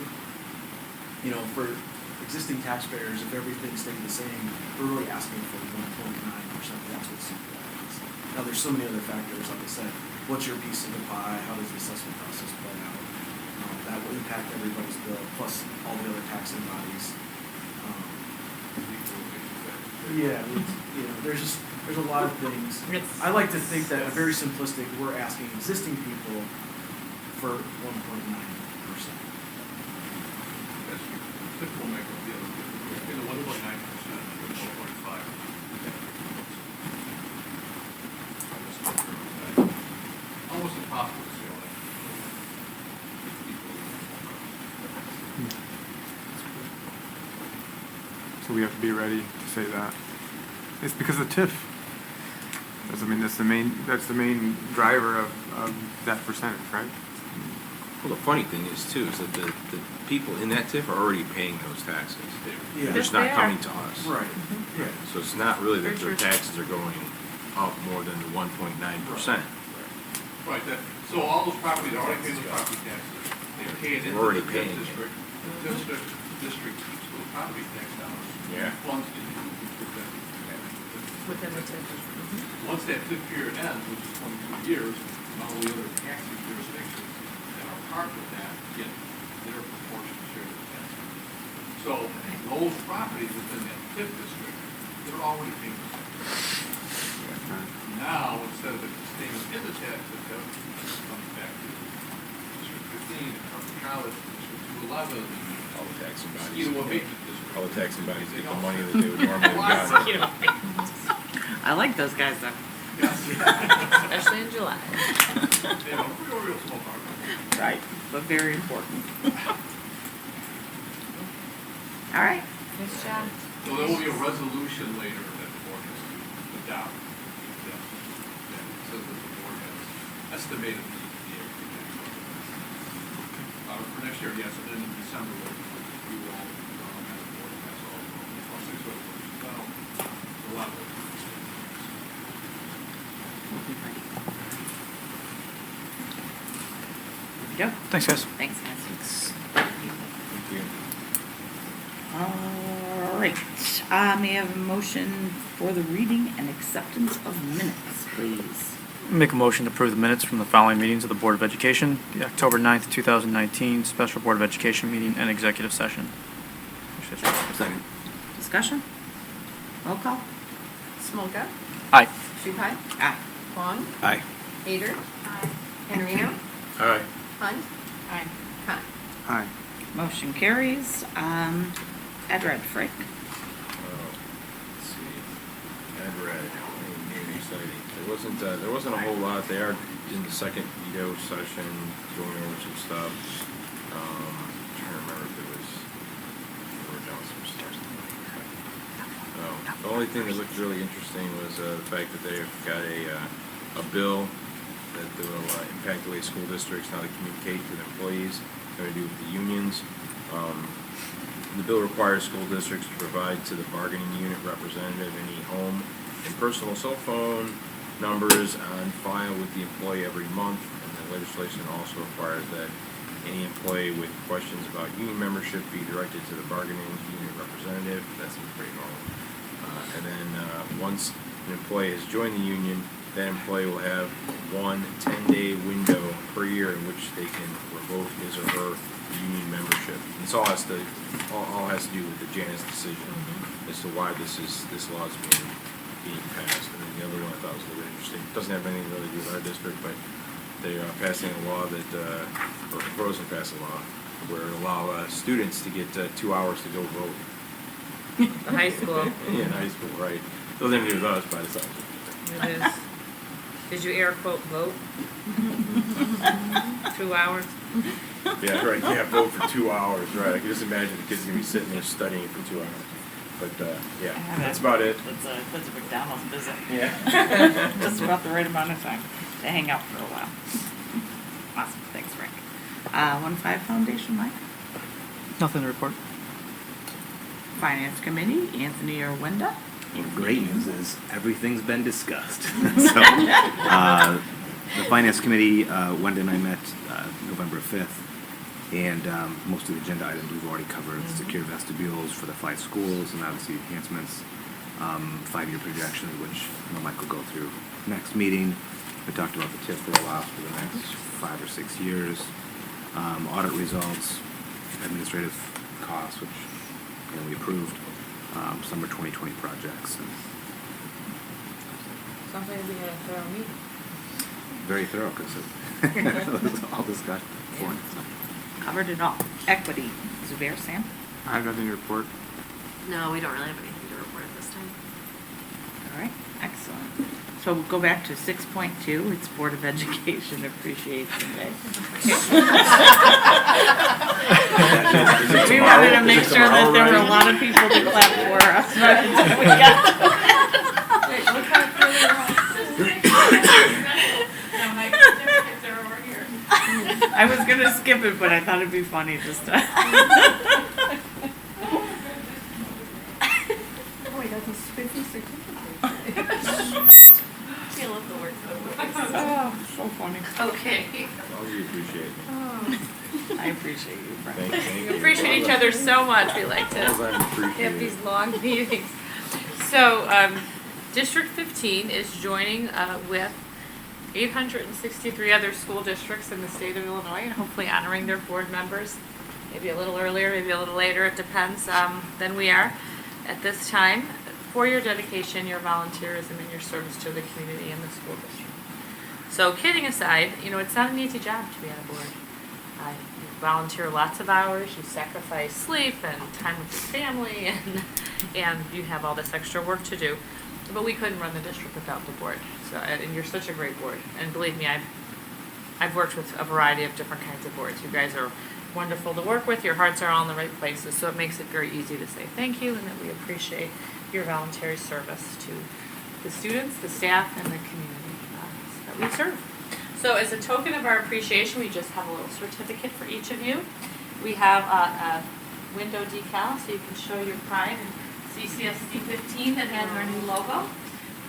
for existing taxpayers, if everything stayed the same, we're really asking for 1.9%. That's what CPI is. Now there's so many other factors, like I said, what's your piece of the pie? How does the assessment process play out? That will impact everybody's bill, plus all the other taxing bodies. There's a lot of things. I like to think that very simplistic, we're asking existing people for 1.9%. Typical make up the other, in the 1.9% and 1.5. Almost impossible to see all that. So we have to be ready to say that. It's because of TIF. That's the main driver of that percentage, right? Well, the funny thing is too, is that the people in that TIF are already paying those taxes. Yeah. They're just not coming to us. Right. Yeah. So it's not really that their taxes are going up more than the 1.9%. Right, so all those properties are already paying the property taxes. They're paying into Already the paying. district. The district keeps those property tax dollars. Yeah. Funds into Within the TIF. Once that TIF period ends, which is 22 years, all the other taxing jurisdictions that are part of that get their proportionate share of the tax. So those properties within that TIF district, they're already paying the tax. Now, instead of it staying within the tax, it comes back to District 15, and Harvard College, District 211, All the taxing bodies. Mosquito abatement district. All the taxing bodies get the money that they would normally have gotten. I like those guys though. Especially in July. Real small part. Right, but very important. All right. Nice job. So there will be a resolution later that the board has to adopt. That says that the board has estimated the for next year, yes, and then in December, we will have the board pass all 6 resolutions. A lot of Yep. Thanks, guys. Thanks, guys. Thank you. All right, may I have a motion for the reading and acceptance of minutes, please? Make a motion to approve the minutes from the following meetings of the Board of Education, the October 9th, 2019 Special Board of Education meeting and executive session. Second. Discussion? Roll call? Smolka? Aye. Shuhei? Aye. Vaughn? Aye. Ader? Aye. Henrino? All right. Hunt? Aye. Con? Aye. Motion carries. Ed Red Frick. Let's see. Ed Red, very exciting. There wasn't a whole lot. They are in the second veto session, going over some stuff. Trying to remember if there was down some stuff. The only thing that looked really interesting was the fact that they've got a bill that will impact the way school districts, how they communicate with employees, how to do with the unions. The bill requires school districts to provide to the bargaining unit representative any home and personal cell phone numbers on file with the employee every month, and the legislation also requires that any employee with questions about union membership be directed to the bargaining unit representative. That seems pretty normal. And then once an employee has joined the union, that employee will have one 10-day window per year in which they can revoke his or her union membership. This all has to do with the Janus decision as to why this law is being passed. And then the other one I thought was a little bit interesting. It doesn't have anything really to do with our district, but they are passing a law that, or proposing to pass a law where it will allow students to get 2 hours to go vote. High school. Yeah, in high school, right. Doesn't have to do with us, but it sounds It is. Did you air quote vote? 2 hours? Yeah, right. You can't vote for 2 hours, right? I can just imagine the kids gonna be sitting there studying for 2 hours. But yeah, that's about it. That's a McDonald's visit. Yeah. Just about the right amount of time to hang out for a while. Awesome, thanks, Frank. 1-5 Foundation, Mike. Nothing to report. Finance Committee, Anthony or Wenda. Great news is everything's been discussed. So, the Finance Committee, Wenda and I met November 5th, and most of the agenda items we've already covered. Secure vestibules for the 5 schools, and obviously enhancements, 5-year projections, which Mike will go through next meeting. We talked about the TIF rollout for the next 5 or 6 years, audit results, administrative costs, which we approved, summer 2020 projects. And Something to be a thorough meeting. very thorough, because it was all discussed before. Covered it all. Equity, Zubair, Sam. I have nothing to report. No, we don't really have anything to report at this time. All right, excellent. So we'll go back to 6.2, it's Board of Education Appreciation Day. We wanted to make sure that there were a lot of people to clap for us. Right until we got to that. Wait, look how I was gonna skip it, but I thought it'd be funny this time. Oh, wait, that's a spiffy certificate. I love the word. Oh, so funny. Okay. Oh, we appreciate it. I appreciate you, Frank. Thank We you. appreciate each other so much. We like to As I'm appreciated. have these long meetings. So, District 15 is joining with 863 other school districts in the state of Illinois, and hopefully honoring their board members, maybe a little earlier, maybe a little later, it depends, than we are at this time, for your dedication, your volunteerism, and your service to the community and the school district. So kidding aside, it's not an easy job to be on a board. You volunteer lots of hours, you sacrifice sleep and time with your family, and you have all this extra work to do. But we couldn't run the district without the board. So, and you're such a great board. And believe me, I've worked with a variety of different kinds of boards. You guys are wonderful to work with. Your hearts are all in the right places. So it makes it very easy to say thank you, and that we appreciate your voluntary service to the students, the staff, and the community that we serve. So as a token of our appreciation, we just have a little certificate for each of you. We have a window decal so you can show your pride in CCSD 15 that has our new logo.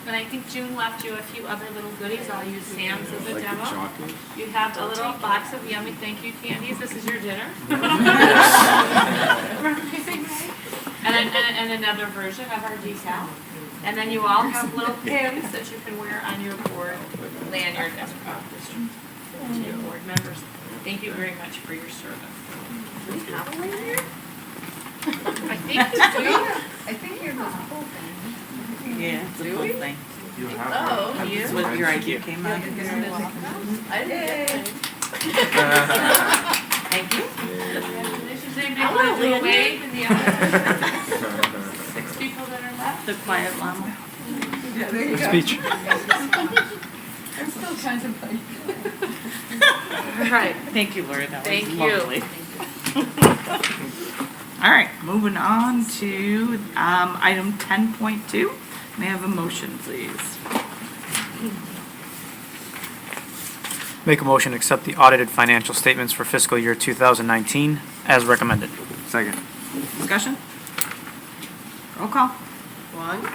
And I think June left you a few other little goodies. I'll use Sam's as a demo. You have a little box of yummy thank you candies. This is your dinner. and another version of our decal. And then you all have little pins that you can wear on your board lanyard as proud district. To your board members, thank you very much for your service. Do we have a lanyard? I think you're the whole thing. Yeah, it's a cool thing. You have Oh, This is what your idea came out of. I did. Thank you. Does anybody want to do a wave in the other 6 people that are left? The quiet llama. Yeah, there you go. Speech. I'm still contemplating. All right. Thank you, Lori, that was Thank you. lovely. All right, moving on to item 10.2. May I have a motion, please? Make a motion to accept the audited financial statements for fiscal year 2019 as recommended. Second. Discussion? Roll call. Wong.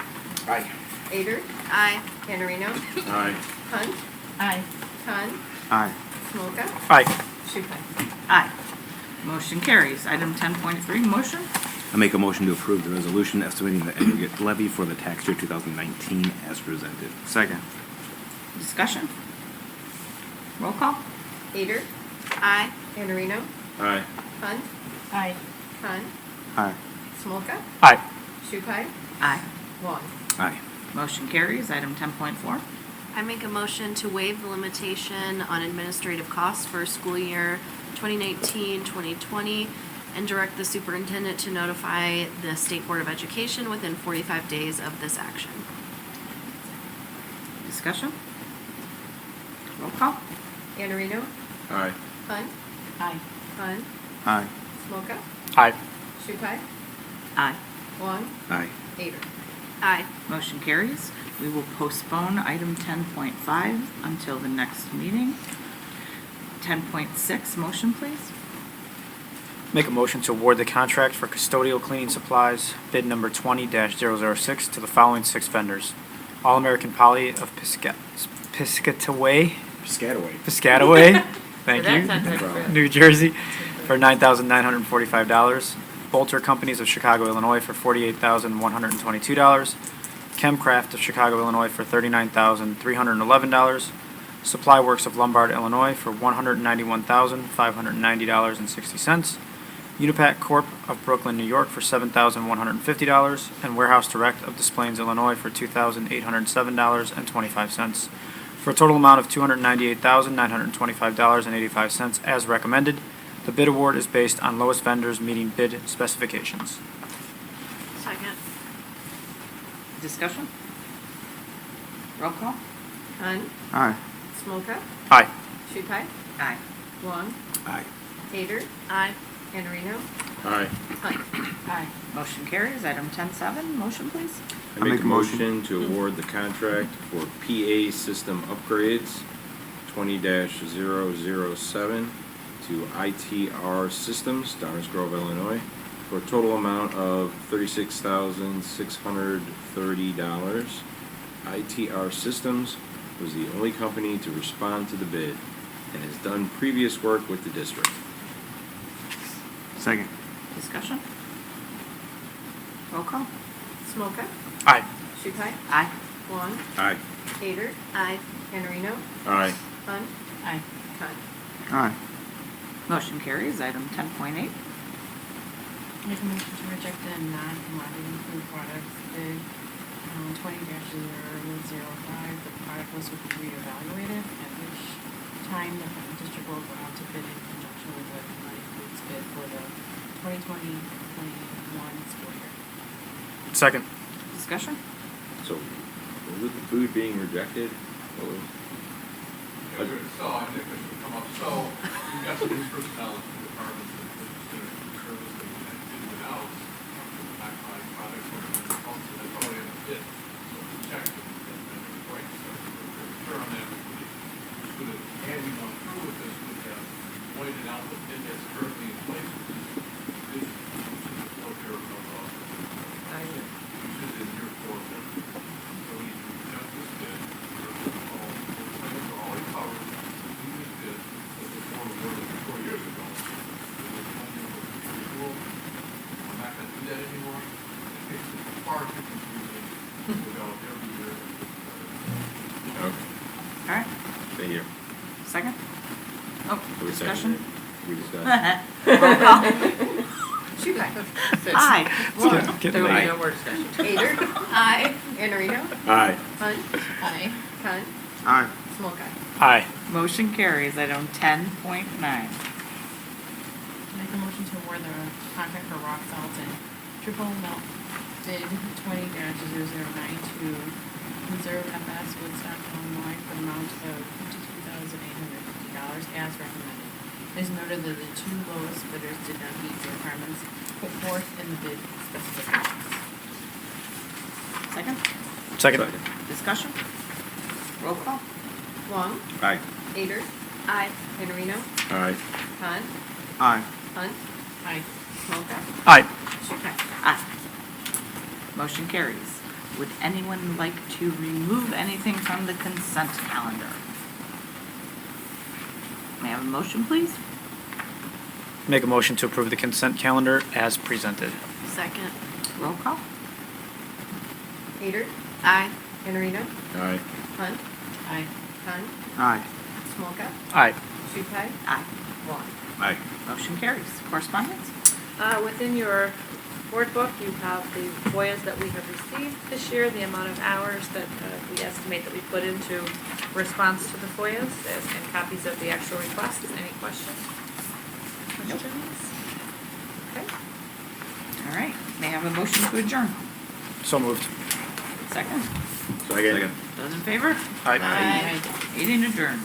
Aye. Ader. Aye. Panarino. Aye. Hunt. Aye. Khan. Aye. Smolka? Aye. Shupai? Aye. Motion carries. Item 10.3, motion. I make a motion to approve the resolution estimating the aggregate levy for the tax year 2019 as presented. Second. Discussion. Roll call. Ader? Aye. Vanderino? Aye. Hunt? Aye. Khan? Aye. Smolka? Aye. Shupai? Aye. Wong? Aye. Motion carries. Item 10.4. I make a motion to waive the limitation on administrative costs for school year 2019-2020 and direct the superintendent to notify the State Board of Education within 45 days of this action. Discussion. Roll call. Vanderino? Aye. Hunt? Aye. Khan? Aye. Smolka? Aye. Shupai? Aye. Wong? Aye. Ader? Aye. Motion carries. We will postpone item 10.5 until the next meeting. 10.6, motion please. Make a motion to award the contract for custodial cleaning supplies, bid number 20-006, to the following 6 vendors. All American Poly of Piscataway, thank you, New Jersey, for $9,945. Bolter Companies of Chicago, Illinois, for $48,122. Chemcraft of Chicago, Illinois, for $39,311. Supply Works of Lombard, Illinois, for $191,590.60. Unipac Corp. of Brooklyn, New York, for $7,150. And Warehouse Direct of Des Plaines, Illinois, for $2,807.25. For a total amount of $298,925.85 as recommended. The bid award is based on lowest vendors meeting bid specifications. Second. Discussion. Roll call. Hunt? Aye. Smolka? Aye. Shupai? Aye. Wong? Aye. Ader? Aye. Vanderino? Aye. Hunt? Aye. Motion carries. Item 10.7, motion please. I make a motion to award the contract for PA system upgrades 20-007 to ITR Systems, Downers Grove, Illinois, for a total amount of $36,630. ITR Systems was the only company to respond to the bid and has done previous work with the district. Second. Discussion. Roll call. Smolka? Aye. Shupai? Aye. Wong? Aye. Ader? Aye. Vanderino? Aye. Hunt? Aye. Khan? Aye. Motion carries. Item 10.8. Make a motion to reject the non-commodity food products bid 20-005. The product list will be reevaluated, at which time the district will go out to bid in conjunction with the commodity foods bid for the 2020-21 school year. Second. Discussion. So, with the food being rejected, what was? So, I think this would come up, so, you've got some personnel in the departments that consider service that in and out, not buying products or also that's already in the bid, so it's checked and right, so we're sure on that, we would have, had we gone through with this, would have pointed out the bid that's currently in place, which is no care of no loss. Which is in your four, so we reject this bid, already covered, we just did, but before we were 4 years ago. We're not gonna do that anymore. It's far too confusing to develop every year. Okay. All right. Stay here. Second. Oh, We discussion. seconded it. We discussed. Roll call. Shupai? Aye. Wong? Get There will be Aye. no more discussion. Ader? Aye. Vanderino? Aye. Hunt? Aye. Khan? Aye. Smolka? Aye. Motion carries. Item 10.9. Make a motion to award the contract for rock salt and triple melt bid 20-009 to Conserve FS Woodstock, Illinois, for the amount of $52,850 as recommended. It is noted that the 2 lowest bidders did not meet the requirements put forth in the bid specifications. Second. Second. Discussion. Roll call. Wong? Aye. Ader? Aye. Vanderino? Aye. Khan? Aye. Hunt? Aye. Smolka? Aye. Shupai? Aye. Motion carries. Would anyone like to remove anything from the consent calendar? May I have a motion, please? Make a motion to approve the consent calendar as presented. Second. Roll call. Peter, Aye. Henrino, Aye. Hunt, Aye. Hunt, Aye. Smolka, Aye. Shupai, Aye. Vaughn. Aye. Motion carries. Correspondence? Within your board book, you have the FOIAs that we have received this year, the amount of hours that we estimate that we put into response to the FOIAs, and copies of the actual requests. Any questions? Questions? Okay. All right. May I have a motion to adjourn? So moved. Second. Second. Those in favor? Aye. Meeting adjourned.